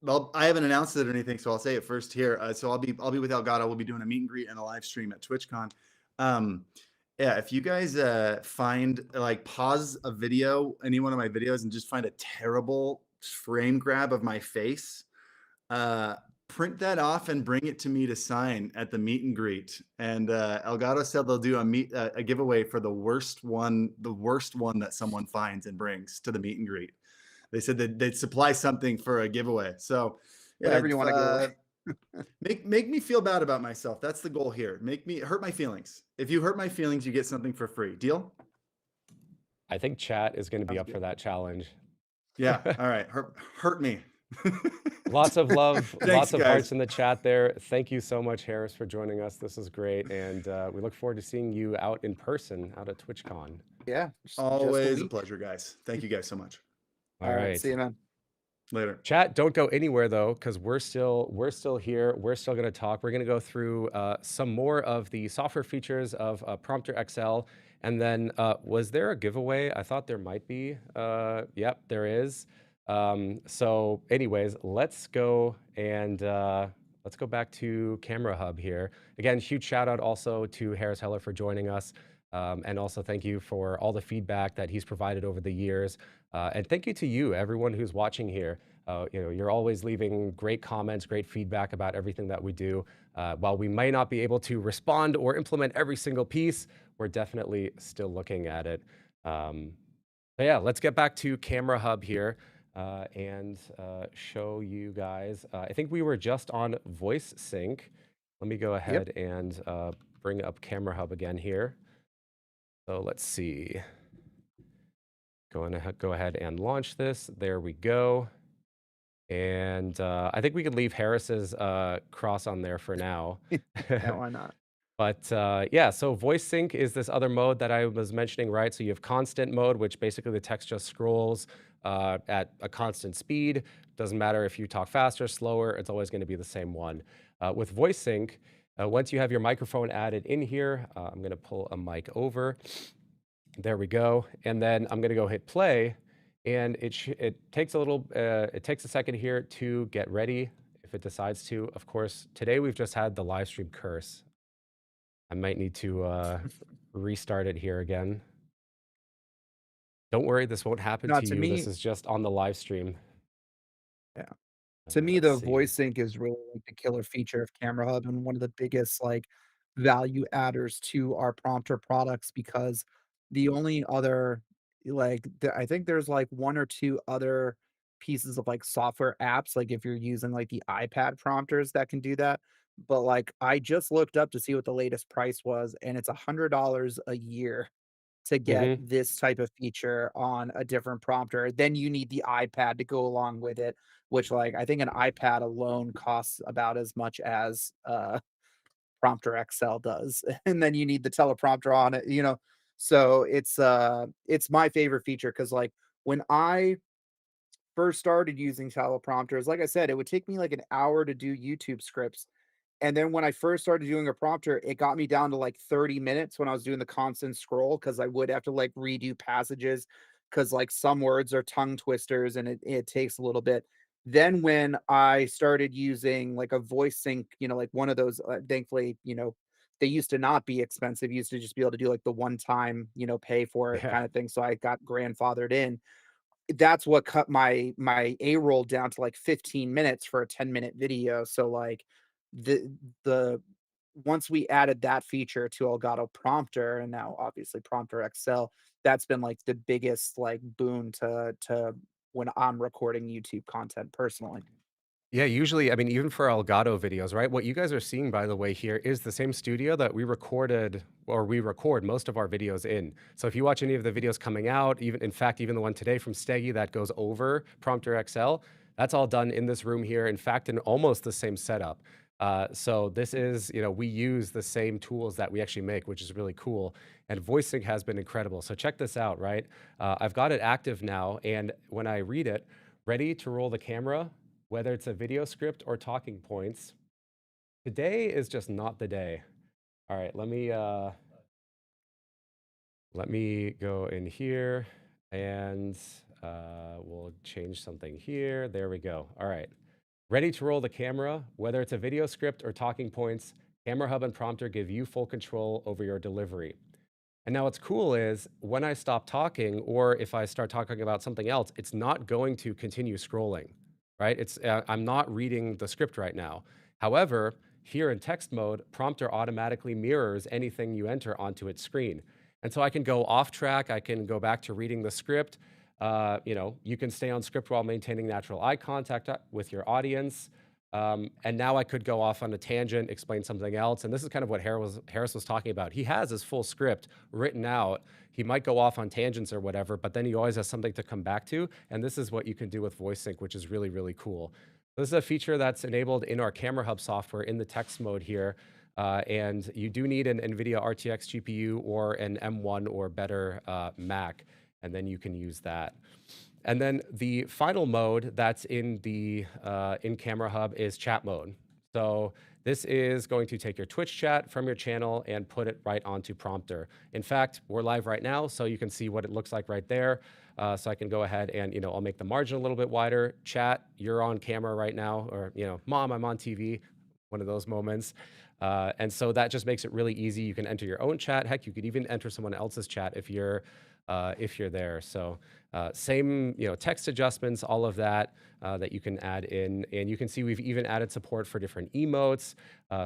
well, I haven't announced it or anything, so I'll say it first here. So I'll be with Elgato. We'll be doing a meet and greet and a live stream at TwitchCon. Yeah, if you guys find, like, pause a video, any one of my videos, and just find a terrible frame grab of my face, print that off and bring it to me to sign at the meet and greet. And Elgato said they'll do a giveaway for the worst one that someone finds and brings to the meet and greet. They said that they'd supply something for a giveaway. So yeah,
Whatever you want to give away.
make me feel bad about myself. That's the goal here. Make me hurt my feelings. If you hurt my feelings, you get something for free. Deal?
I think chat is going to be
Sounds
up for
good.
that challenge.
Yeah. All right. Hurt me.
Lots of love,
Thanks,
lots of hearts
guys.
in the chat there. Thank you so much, Harris, for joining us. This is great, and we look forward to seeing you out in person out at TwitchCon.
Yeah. Just
Always a
week.
pleasure, guys. Thank you guys so much.
All right.
See you, man.
Later.
Chat, don't go anywhere though, because we're still here. We're still going to talk. We're going to go through some more of the software features of Prompter XL, and then was there a giveaway? I thought there might be. Yep, there is. So, anyways, let's go and let's go back to Camera Hub here. Again, huge shout out also to Harris Heller for joining us. And also thank you for all the feedback that he's provided over the years. And thank you to you, everyone who's watching here. You're always leaving great comments, great feedback about everything that we do. While we may not be able to respond or implement every single piece, we're definitely still looking at it. But yeah, let's get back to Camera Hub here and show you guys. I think we were just on Voice Sync. Let me go ahead and bring up Camera Hub again here. So let's see. Go ahead and launch this. There we go. And I think we could leave Harris's cross on there for now.
Yeah, why not?
But yeah, so voice sync is this other mode that I was mentioning, right? So you have constant mode, which basically the text just scrolls at a constant speed. Doesn't matter if you talk faster, slower, it's always going to be the same one. With voice sync, once you have your microphone added in here, I'm going to pull a mic over. There we go. And then I'm going to go hit play. And it takes a second here to get ready if it decides to. Of course, today we've just had the live stream curse. I might need to restart it here again. Don't worry, this won't happen to you. This is just on the live stream.
Yeah. To me, the voice sync is really like the killer feature of Camera Hub and one of the biggest like value adders to our prompter products because the only other I think there's like one or two other pieces of like software apps, like if you're using like the iPad prompters that can do that. But like I just looked up to see what the latest price was, and it's $100 a year to get this type of feature on a different prompter. Then you need the iPad to go along with it, which like I think an iPad alone costs about as much as Prompter XL does. And then you need the teleprompter on it, you know. So it's my favorite feature because like when I first started using teleprompters, like I said, it would take me like an hour to do YouTube scripts. And then when I first started doing a prompter, it got me down to like 30 minutes when I was doing the constant scroll because I would have to like redo passages because like some words are tongue twisters and it takes a little bit. Then when I started using like a voice sync, you know, like one of those, thankfully, you know, they used to not be expensive. You used to just be able to do like the one time, you know, pay for it kind of thing. So I got grandfathered in. That's what cut my A roll down to like 15 minutes for a 10-minute video. So like the once we added that feature to Elgato Prompter and now obviously Prompter XL, that's been like the biggest like boon to when I'm recording YouTube content personally.
Yeah, usually, I mean, even for Elgato videos, right? What you guys are seeing, by the way, here is the same studio that we record most of our videos in. So if you watch any of the videos coming out, even the one today from Steggy that goes over Prompter XL, that's all done in this room here. In fact, in almost the same setup. So this is, we use the same tools that we actually make, which is really cool. And voice sync has been incredible. So check this out, right? I've got it active now. And when I read it, ready to roll the camera, whether it's a video script or talking points. Today is just not the day. All right, let me go in here and we'll change something here. There we go. All right. Ready to roll the camera, whether it's a video script or talking points, Camera Hub and Prompter give you full control over your delivery. And now what's cool is when I stop talking or if I start talking about something else, it's not going to continue scrolling, right? I'm not reading the script right now. However, here in text mode, Prompter automatically mirrors anything you enter onto its screen. And so I can go off track, I can go back to reading the script. You can stay on script while maintaining natural eye contact with your audience. And now I could go off on a tangent, explain something else. And this is kind of what Harris was talking about. He has his full script written out. He might go off on tangents or whatever, but then he always has something to come back to. And this is what you can do with Voice Sync, which is really, really cool. This is a feature that's enabled in our Camera Hub software in the text mode here. And you do need an NVIDIA RTX GPU or an M1 or better Mac, and then you can use that. And then the final mode that's in the in Camera Hub is chat mode. So this is going to take your Twitch chat from your channel and put it right onto Prompter. In fact, we're live right now, so you can see what it looks like right there. So I can go ahead and, I'll make the margin a little bit wider. Chat, you're on camera right now, or, Mom, I'm on TV, one of those moments. And so that just makes it really easy. You can enter your own chat. Heck, you could even enter someone else's chat if you're there. So same, text adjustments, all of that that you can add in. And you can see we've even added support for different emotes.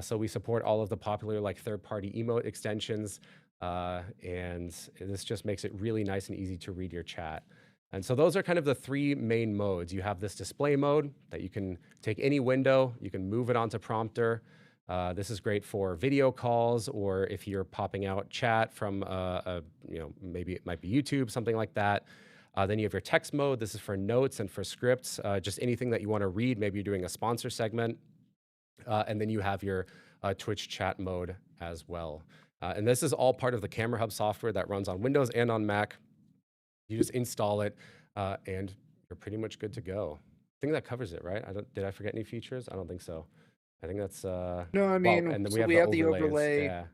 So we support all of the popular like third-party emote extensions. And this just makes it really nice and easy to read your chat. And so those are kind of the three main modes. You have this display mode that you can take any window, you can move it onto Prompter. This is great for video calls, or if you're popping out chat from, maybe it might be YouTube, something like that. Then you have your text mode. This is for notes and for scripts, just anything that you want to read. Maybe you're doing a sponsor segment. And then you have your Twitch chat mode as well. And this is all part of the Camera Hub software that runs on Windows and on Mac. You just install it, and you're pretty much good to go. I think that covers it, right? Did I forget any features? I don't think so. I think that's
No, I
well,
mean,
and then we
so
have
we
the
have the
overlays.
overlay,
Yeah.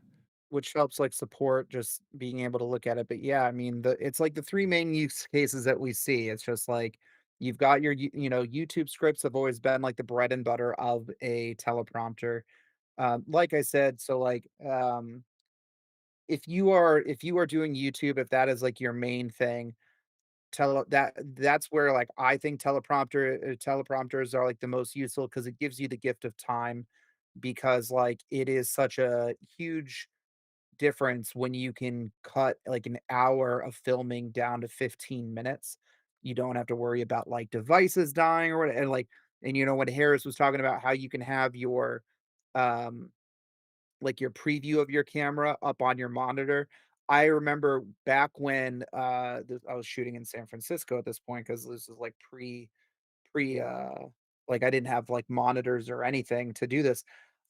which helps like support just being able to look at it. But yeah, I mean, it's like the three main use cases that we see. It's just like you've got your, YouTube scripts have always been like the bread and butter of a teleprompter. Like I said, so like if you are doing YouTube, if that is like your main thing, that's where like I think teleprompters are like the most useful because it gives you the gift of time because like it is such a huge difference when you can cut like an hour of filming down to 15 minutes. You don't have to worry about like devices dying or what and like and when Harris was talking about how you can have your um like your preview of your camera up on your monitor. I remember back when I was shooting in San Francisco at this point because this is like like I didn't have like monitors or anything to do this.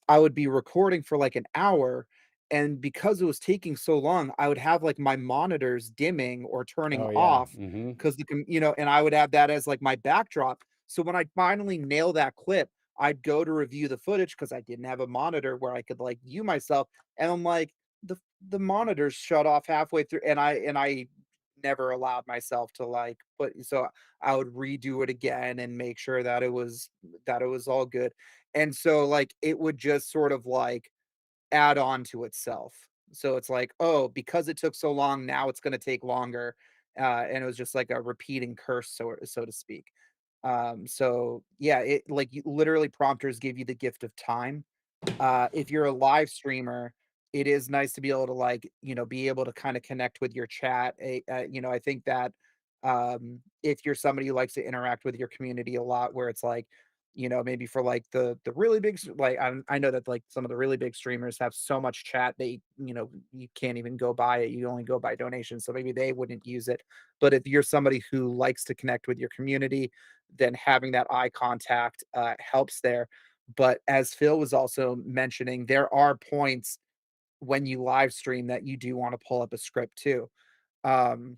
I would be recording for like an hour, and because it was taking so long, I would have like my monitors dimming or turning
Oh yeah.
off
Mm-hmm.
because and I would have that as like my backdrop. So when I finally nail that clip, I'd go to review the footage because I didn't have a monitor where I could like view myself, and I'm like the monitors shut off halfway through, and I never allowed myself to like put so I would redo it again and make sure that it was all good. And so, like, it would just sort of, like, add on to itself. So it's like, "Oh, because it took so long, now it's gonna take longer." And it was just like a repeating curse, so to speak. So, yeah, it like, you literally, prompters give you the gift of time. If you're a live streamer, it is nice to be able to like, be able to kind of connect with your chat. I think that if you're somebody who likes to interact with your community a lot, where it's like, maybe for like the really big like I know that like some of the really big streamers have so much chat they you can't even go buy it. You only go by donations, so maybe they wouldn't use it. But if you're somebody who likes to connect with your community, then having that eye contact helps there. But as Phil was also mentioning, there are points when you live stream that you do want to pull up a script too. Um,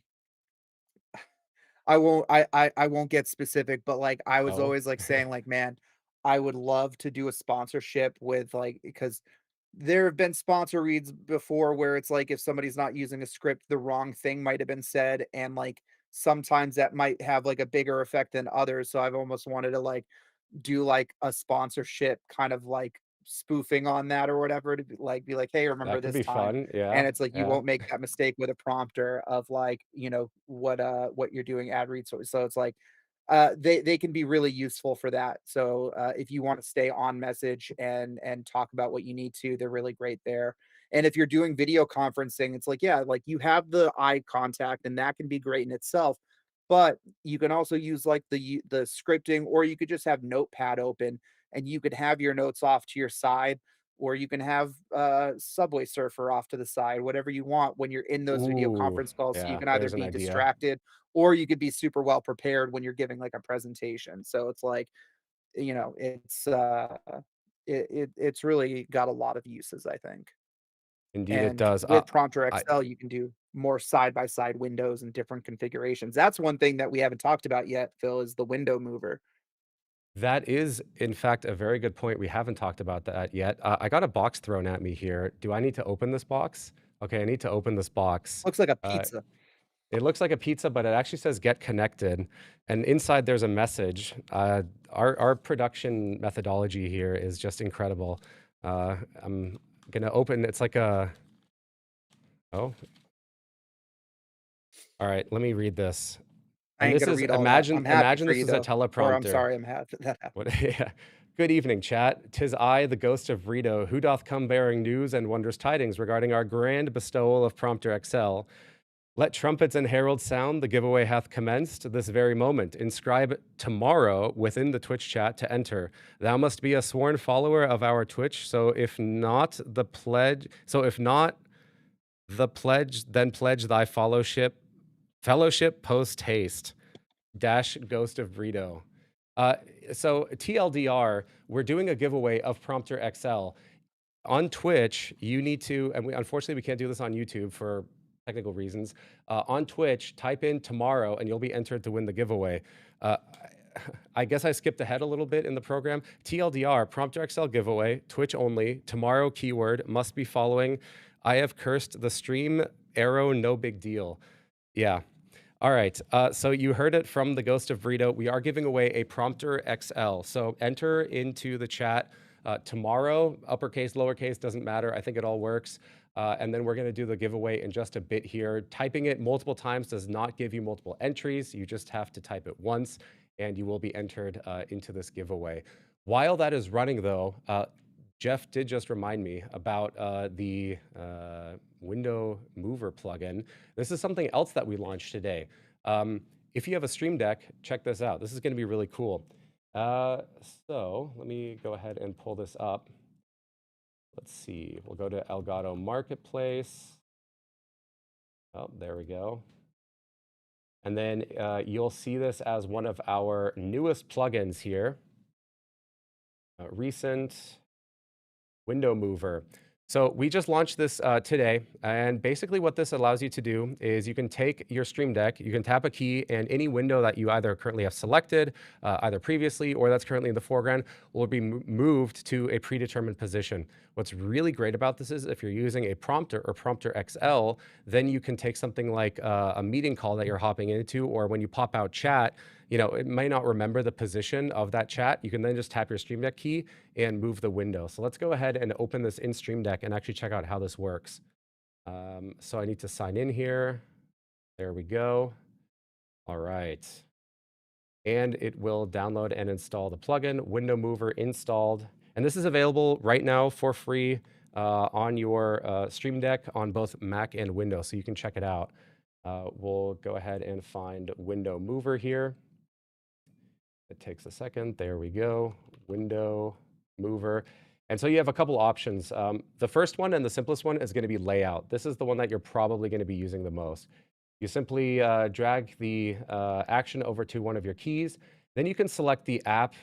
I won't get specific, but like I was
Oh,
always like saying like, man, I would love to do a sponsorship with like because there have been sponsor reads before where it's like if somebody's not using a script, the wrong thing might have been said, and like sometimes that might have like a bigger effect than others. So I've almost wanted to like do like a sponsorship kind of like spoofing on that or whatever to be like, "Hey, remember
that could
this
be
time?"
fun.
And
Yeah,
it's like you
yeah.
won't make that mistake with a prompter of like, what you're doing ad reads. So it's like they can be really useful for that. So if you want to stay on message and talk about what you need to, they're really great there. And if you're doing video conferencing, it's like, yeah, like you have the eye contact and that can be great in itself. But you can also use like the scripting, or you could just have Notepad open and you could have your notes off to your side, or you can have Subway Surfer off to the side, whatever you want when you're in those video
Ooh,
conference calls. So you
yeah,
can either
there's an
be
idea.
distracted or you could be super well prepared when you're giving like a presentation. So it's like, it's really got a lot of uses, I think.
Indeed, it
And
does.
with Prompter
I
XL, you can do more side by side windows and different configurations. That's one thing that we haven't talked about yet, Phil, is the window mover.
That is, in fact, a very good point. We haven't talked about that yet. I got a box thrown at me here. Do I need to open this box? Okay, I need to open this box.
Looks like a
Uh,
pizza.
it looks like a pizza, but it actually says "Get connected," and inside there's a message. Our production methodology here is just incredible. I'm gonna open. It's like a oh, all right. Let me read this.
I
And
ain't
this
gonna
is
read all that. I'm happy
imagine
for
this
you
is a
though. Or I'm
teleprompter.
sorry, I'm happy that happened.
What? Yeah. Good evening, chat. 'Tis I, the ghost of Rito, who doth come bearing news and wondrous tidings regarding our grand bestowal of Prompter XL. Let trumpets and heralds sound, the giveaway hath commenced this very moment. Inscribe tomorrow within the Twitch chat to enter. Thou must be a sworn follower of our Twitch, so if not the pledge, then pledge thy fellowship post haste. Dash Ghost of Rito. Uh, so TLDR, we're doing a giveaway of Prompter XL. On Twitch, you need to, and unfortunately we can't do this on YouTube for technical reasons. On Twitch, type in tomorrow and you'll be entered to win the giveaway. Uh, I guess I skipped ahead a little bit in the program. TLDR, Prompter XL giveaway, Twitch only, tomorrow keyword, must be following. I have cursed the stream, arrow, no big deal. Yeah. All right. So you heard it from the Ghost of Rito. We are giving away a Prompter XL. So enter into the chat tomorrow, uppercase, lowercase, doesn't matter. I think it all works. And then we're going to do the giveaway in just a bit here. Typing it multiple times does not give you multiple entries. You just have to type it once and you will be entered into this giveaway. While that is running though, Jeff did just remind me about the window mover plugin. This is something else that we launched today. If you have a Stream Deck, check this out. This is going to be really cool. So let me go ahead and pull this up. Let's see. We'll go to Elgato Marketplace. Oh, there we go. And then you'll see this as one of our newest plugins here. Recent window mover. So we just launched this today, and basically what this allows you to do is you can take your Stream Deck, you can tap a key, and any window that you either currently have selected, either previously or that's currently in the foreground, will be moved to a predetermined position. What's really great about this is if you're using a prompter or Prompter XL, then you can take something like a meeting call that you're hopping into, or when you pop out chat, it may not remember the position of that chat. You can then just tap your Stream Deck key and move the window. So let's go ahead and open this in Stream Deck and actually check out how this works. So I need to sign in here. There we go. All right. And it will download and install the plugin, Window Mover installed. And this is available right now for free on your Stream Deck on both Mac and Windows, so you can check it out. We'll go ahead and find Window Mover here. It takes a second. There we go. Window mover. And so you have a couple options. The first one and the simplest one is going to be layout. This is the one that you're probably going to be using the most. You simply drag the action over to one of your keys. Then you can select the app,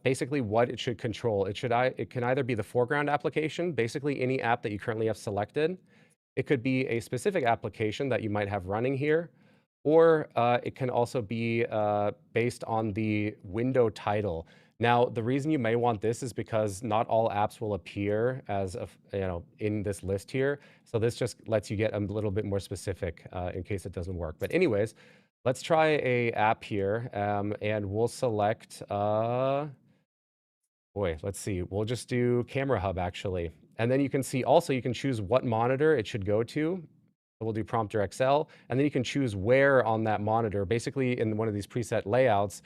basically what it should control. It can either be the foreground application, basically any app that you currently have selected. It could be a specific application that you might have running here, or it can also be based on the window title. Now, the reason you may want this is because not all apps will appear as in this list here. So this just lets you get a little bit more specific in case it doesn't work. But anyways, let's try a app here, and we'll select. Boy, let's see. We'll just do Camera Hub actually, and then you can see also you can choose what monitor it should go to. We'll do Prompter XL, and then you can choose where on that monitor, basically in one of these preset layouts,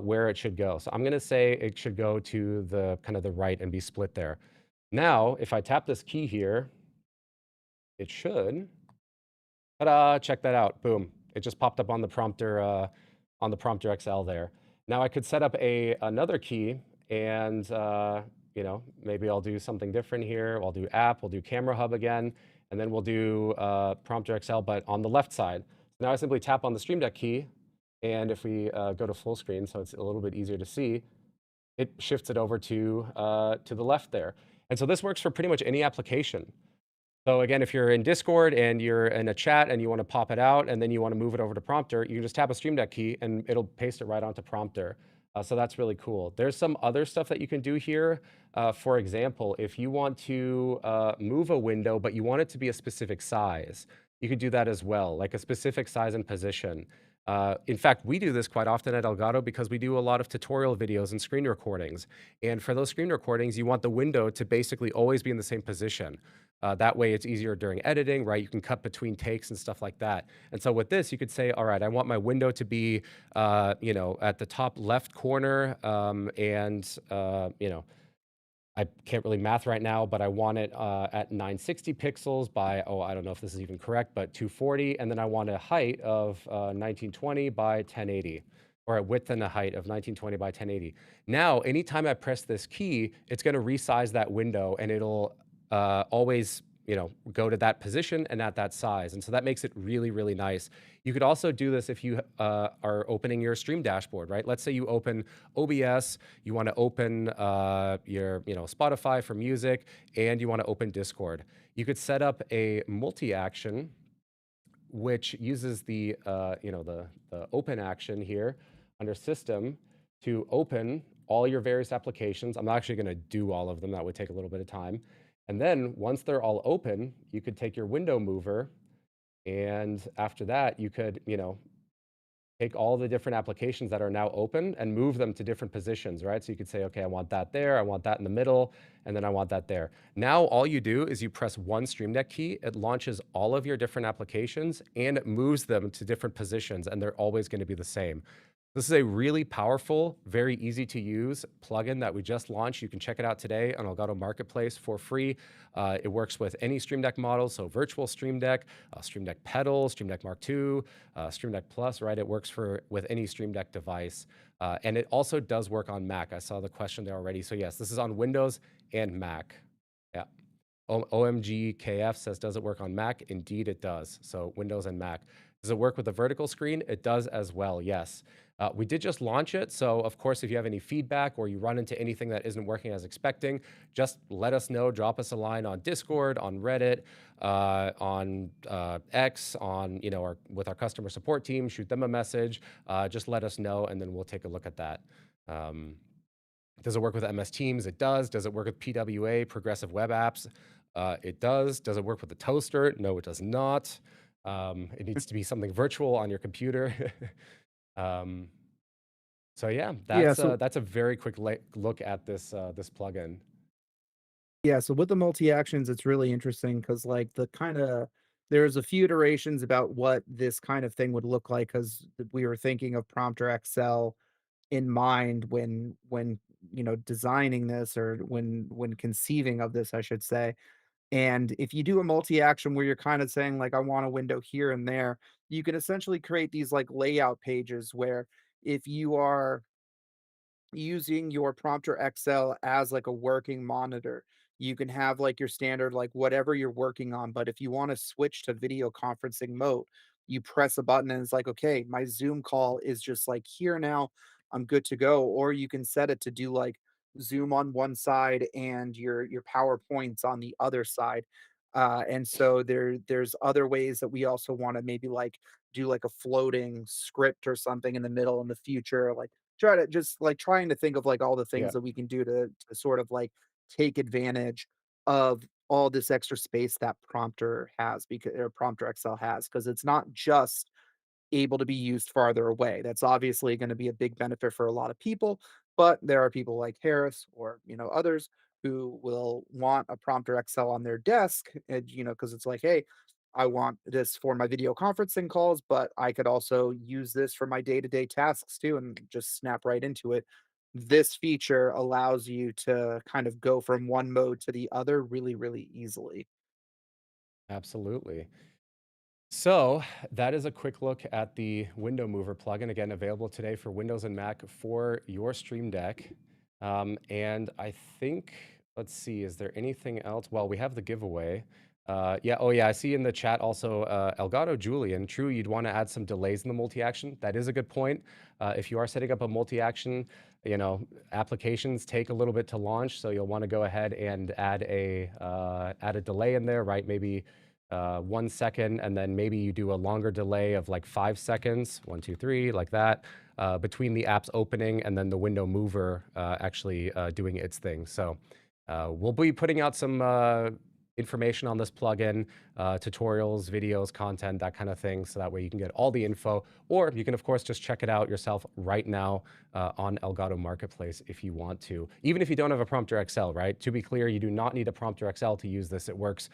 where it should go. So I'm going to say it should go to the kind of the right and be split there. Now, if I tap this key here, it should. Ta-da! Check that out. Boom! It just popped up on the prompter XL there. Now I could set up another key, and maybe I'll do something different here. I'll do App. We'll do Camera Hub again. And then we'll do Prompter XL, but on the left side. Now I simply tap on the Stream Deck key, and if we go to full screen, so it's a little bit easier to see, it shifts it over to the left there. And so this works for pretty much any application. So again, if you're in Discord and you're in a chat and you want to pop it out and then you want to move it over to Prompter, you can just tap a Stream Deck key and it'll paste it right onto Prompter. So that's really cool. There's some other stuff that you can do here. For example, if you want to move a window, but you want it to be a specific size, you could do that as well, like a specific size and position. In fact, we do this quite often at Elgato because we do a lot of tutorial videos and screen recordings. And for those screen recordings, you want the window to basically always be in the same position. That way it's easier during editing, right? You can cut between takes and stuff like that. And so with this, you could say, all right, I want my window to be, at the top left corner, I can't really math right now, but I want it at 960 pixels by, I don't know if this is even correct, but 240. And then I want a height of 1920 by 1080, or a width and a height of 1920 by 1080. Now, anytime I press this key, it's going to resize that window, and it'll always go to that position and at that size. And so that makes it really, really nice. You could also do this if you are opening your stream dashboard, right? Let's say you open OBS, you want to open your Spotify for music, and you want to open Discord. You could set up a multi-action, which uses the open action here under System to open all your various applications. I'm not actually going to do all of them. That would take a little bit of time. And then once they're all open, you could take your window mover, and after that, you could, take all the different applications that are now open and move them to different positions, right? So you could say, okay, I want that there, I want that in the middle, and then I want that there. Now, all you do is you press one Stream Deck key, it launches all of your different applications, and it moves them to different positions, and they're always going to be the same. This is a really powerful, very easy to use plugin that we just launched. You can check it out today on Elgato Marketplace for free. It works with any Stream Deck model, so virtual Stream Deck, Stream Deck Pedal, Stream Deck Mark II, Stream Deck Plus, right? It works with any Stream Deck device. And it also does work on Mac. I saw the question there already. So yes, this is on Windows and Mac. Yeah. OMGKF says, does it work on Mac? Indeed, it does. So Windows and Mac. Does it work with the vertical screen? It does as well, yes. We did just launch it, so of course, if you have any feedback or you run into anything that isn't working as expecting, just let us know. Drop us a line on Discord, on Reddit, on X, with our customer support team. Shoot them a message. Just let us know, and then we'll take a look at that. Does it work with MS Teams? It does. Does it work with PWA, Progressive Web Apps? It does. Does it work with the toaster? No, it does not. It needs to be something virtual on your computer. So yeah, that's a very quick look at this plugin.
Yeah, so with the multi-actions, it's really interesting because like there's a few iterations about what this kind of thing would look like because we were thinking of Prompter XL in mind when designing this or when conceiving of this, I should say. And if you do a multi-action where you're kind of saying like I want a window here and there, you can essentially create these like layout pages where if you are using your Prompter XL as like a working monitor. You can have like your standard, like whatever you're working on. But if you want to switch to video conferencing mode, you press a button and it's like, okay, my Zoom call is just like here now. I'm good to go. Or you can set it to do like Zoom on one side and your PowerPoints on the other side. And so there's other ways that we also want to maybe like do like a floating script or something in the middle in the future, like try to just like trying to think of like all the things
Yeah,
that we can do to sort of like take advantage of all this extra space that prompter has because or prompter XL has because it's not just able to be used farther away. That's obviously going to be a big benefit for a lot of people, but there are people like Harris or, others who will want a prompter XL on their desk, and, because it's like, hey, I want this for my video conferencing calls, but I could also use this for my day-to-day tasks too and just snap right into it. This feature allows you to kind of go from one mode to the other really, really easily.
absolutely. So that is a quick look at the window mover plugin. Again, available today for Windows and Mac for your Stream Deck. And I think, let's see, is there anything else? Well, we have the giveaway. Yeah, oh yeah, I see in the chat also Elgato Julian. True, you'd want to add some delays in the multi-action. That is a good point. If you are setting up a multi-action, applications take a little bit to launch, so you'll want to go ahead and add a delay in there, right? Maybe 1 second, and then maybe you do a longer delay of like 5 seconds, 1, 2, 3, like that, between the apps opening and then the window mover actually doing its thing. So we'll be putting out some information on this plugin, tutorials, videos, content, that kind of thing, so that way you can get all the info, or you can, of course, just check it out yourself right now on Elgato Marketplace if you want to. Even if you don't have a Prompter XL, right? To be clear, you do not need a Prompter XL to use this. It works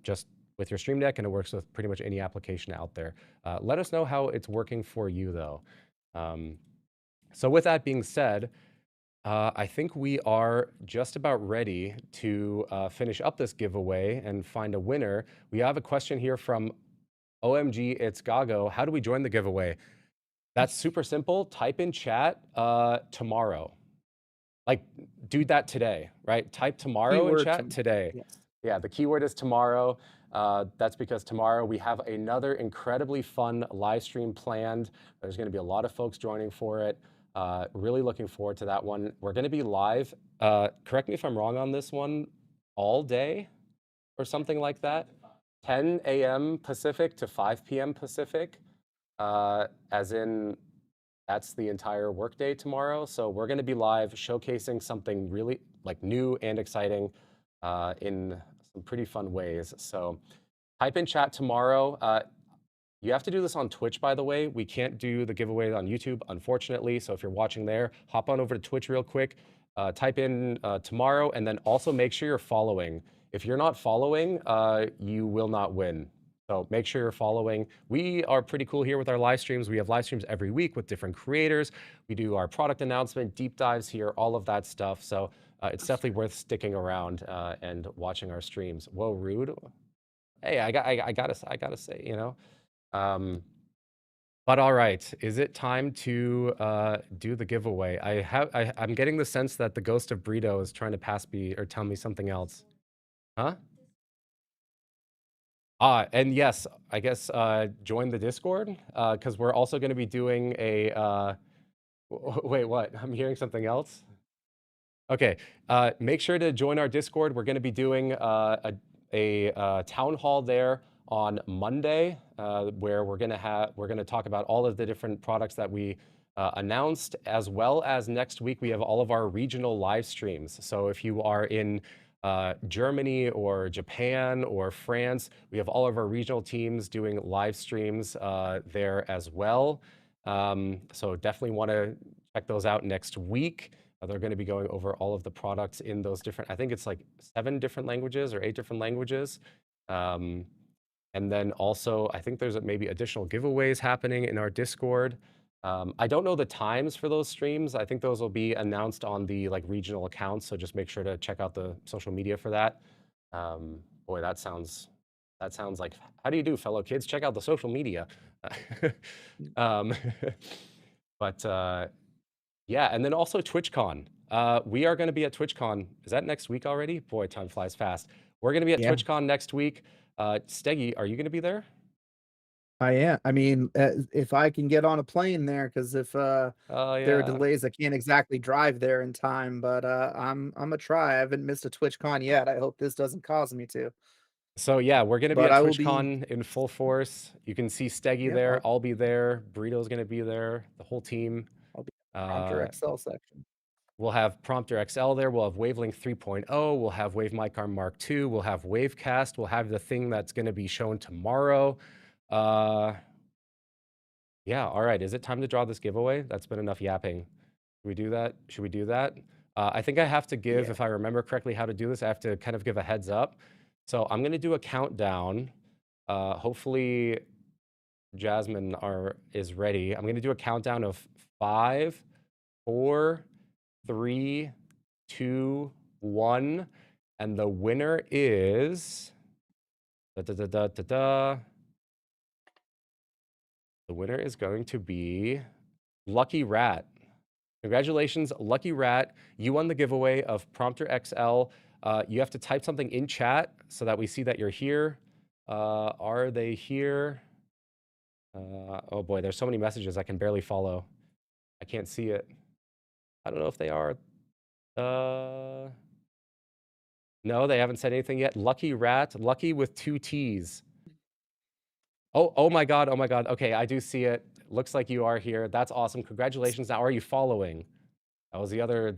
just with your Stream Deck, and it works with pretty much any application out there. Let us know how it's working for you, though. So with that being said, I think we are just about ready to finish up this giveaway and find a winner. We have a question here from OMG, it's Gago. How do we join the giveaway? That's super simple. Type in chat tomorrow. Like, do that today, right? Type tomorrow in
Keyword
chat
to
today.
yes.
Yeah, the keyword is tomorrow. That's because tomorrow we have another incredibly fun live stream planned. There's going to be a lot of folks joining for it. Really looking forward to that one. We're going to be live, correct me if I'm wrong on this one, all day or something like that. 10 a.m. Pacific to 5 p.m. Pacific, as in that's the entire workday tomorrow. So we're going to be live showcasing something really like new and exciting in some pretty fun ways. So type in chat tomorrow. You have to do this on Twitch, by the way. We can't do the giveaway on YouTube, unfortunately. So if you're watching there, hop on over to Twitch real quick. Type in tomorrow, and then also make sure you're following. If you're not following, you will not win. So make sure you're following. We are pretty cool here with our live streams. We have live streams every week with different creators. We do our product announcement, deep dives here, all of that stuff. So it's definitely worth sticking around and watching our streams. Whoa, rude. Hey, I gotta say, but all right, is it time to do the giveaway? I'm getting the sense that the ghost of Brito is trying to pass me or tell me something else. Huh? And yes, I guess join the Discord because we're also going to be doing a. Wait, what? I'm hearing something else. Okay, make sure to join our Discord. We're going to be doing a town hall there on Monday, where we're going to talk about all of the different products that we announced, as well as next week we have all of our regional live streams. So if you are in Germany or Japan or France, we have all of our regional teams doing live streams there as well. So definitely want to check those out next week. They're going to be going over all of the products in those different, I think it's like 7 different languages or 8 different languages. And then also, I think there's maybe additional giveaways happening in our Discord. I don't know the times for those streams. I think those will be announced on the like regional accounts. So just make sure to check out the social media for that. Boy, that sounds like, how do you do, fellow kids? Check out the social media. um, but yeah, and then also TwitchCon. We are going to be at TwitchCon. Is that next week already? Boy, time flies fast. We're going to be at
Yeah.
TwitchCon next week. Steggy, are you going to be there?
I am. I mean, if I can get on a plane there, because if
Oh
there are
yeah.
delays, I can't exactly drive there in time. But I'm a try. I haven't missed a TwitchCon yet. I hope this doesn't cause me to.
So yeah, we're gonna be
But
at
I will be,
TwitchCon in full force. You can see Steggy
yeah,
there. I'll be there. Burrito's gonna be there. The whole team.
I'll be in the Prompter
Uh,
XL section.
we'll have Prompter XL there. We'll have Wavelength 3.0. We'll have Wave Mic Arm Mark II. We'll have Wavecast. We'll have the thing that's gonna be shown tomorrow. Yeah. All right. Is it time to draw this giveaway? That's been enough yapping. Should we do that? Should we do that? I think I have to give,
Yeah.
if I remember correctly how to do this, I have to kind of give a heads up. So I'm going to do a countdown. Hopefully Jasmine is ready. I'm going to do a countdown of 5, 4, 3, 2, 1. And the winner is... The winner is going to be Lucky Rat. Congratulations, Lucky Rat. You won the giveaway of Prompter XL. You have to type something in chat so that we see that you're here. Are they here? Oh boy, there's so many messages I can barely follow. I can't see it. I don't know if they are. No, they haven't said anything yet. Lucky Rat, Lucky with 2 T's. Oh my God, oh my God. Okay, I do see it. Looks like you are here. That's awesome. Congratulations. Now, are you following? That was the other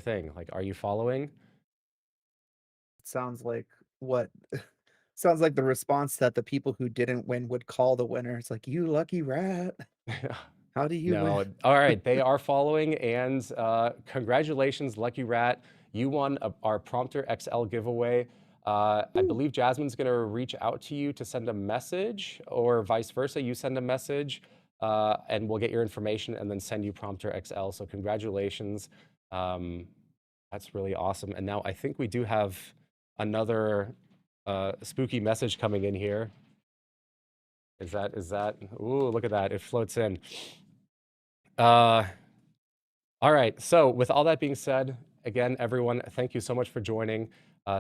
thing. Like, are you following?
It sounds like what sounds like the response that the people who didn't win would call the winner. It's like, you lucky rat. How do you
No.
win?
All right, they are following, and congratulations, Lucky Rat. You won our Prompter XL giveaway. I believe Jasmine's going to reach out to you to send a message, or vice versa. You send a message, and we'll get your information and then send you Prompter XL. So congratulations. That's really awesome. And now I think we do have another spooky message coming in here. Is that? Ooh, look at that. It floats in. All right. So with all that being said, again, everyone, thank you so much for joining.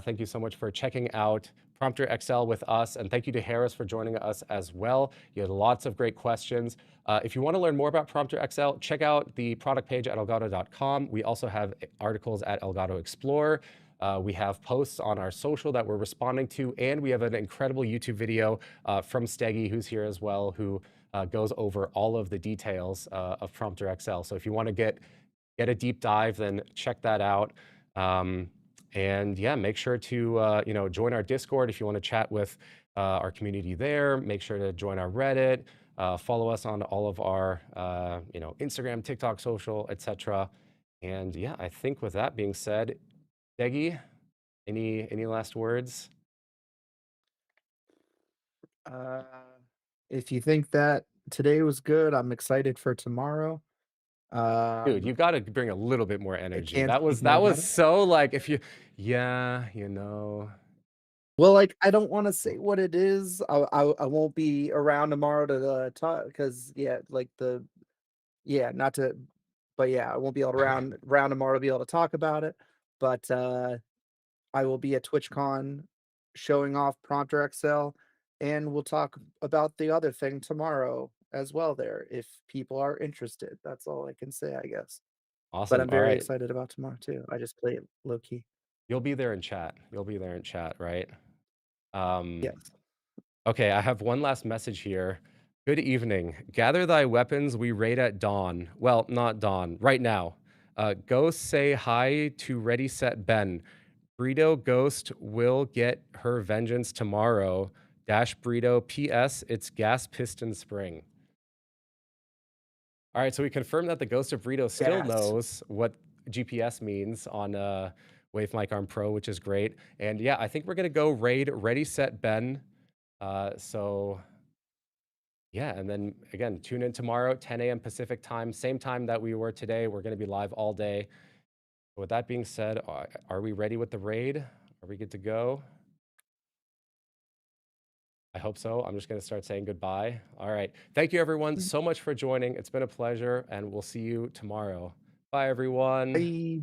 Thank you so much for checking out Prompter XL with us. And thank you to Harris for joining us as well. You had lots of great questions. If you want to learn more about Prompter XL, check out the product page at elgato.com. We also have articles at Elgato Explorer. We have posts on our social that we're responding to, and we have an incredible YouTube video from Steggy, who's here as well, who goes over all of the details of Prompter XL. So if you want to get a deep dive, then check that out. And yeah, make sure to join our Discord if you want to chat with our community there. Make sure to join our Reddit. Follow us on all of our Instagram, TikTok, social, etc. And yeah, I think with that being said, Deggy, any last words?
If you think that today was good, I'm excited for tomorrow.
Dude, you got to bring a little bit more
I
energy.
can't
That
speak
was
more about it.
so like, if you, yeah, you know.
Well, like, I don't want to say what it is. I won't be around tomorrow to talk because not to, but yeah, I won't be able to round tomorrow to be able to talk about it. But I will be at TwitchCon showing off Prompter XL, and we'll talk about the other thing tomorrow as well there if people are interested. That's all I can say, I guess. But
Awesome.
I'm
All
very
right.
excited about tomorrow too. I just play it low key.
You'll be there in chat. You'll be there in chat, right?
Yes.
Okay, I have one last message here. Good evening. Gather thy weapons, we raid at dawn. Well, not dawn, right now. Go say hi to Ready Set Ben. Burrito Ghost will get her vengeance tomorrow. Dash Burrito. P.S. It's gas piston spring. All right, so we confirmed that the Ghost of Burrito still
Gas.
knows what GPS means on Wave Mic Arm Pro, which is great. And yeah, I think we're gonna go raid Ready Set Ben. So yeah, and then again, tune in tomorrow, 10 a.m. Pacific time, same time that we were today. We're gonna be live all day. With that being said, are we ready with the raid? Are we good to go? I hope so. I'm just gonna start saying goodbye. All right, thank you everyone so much for joining. It's been a pleasure, and we'll see you tomorrow. Bye everyone.
Bye.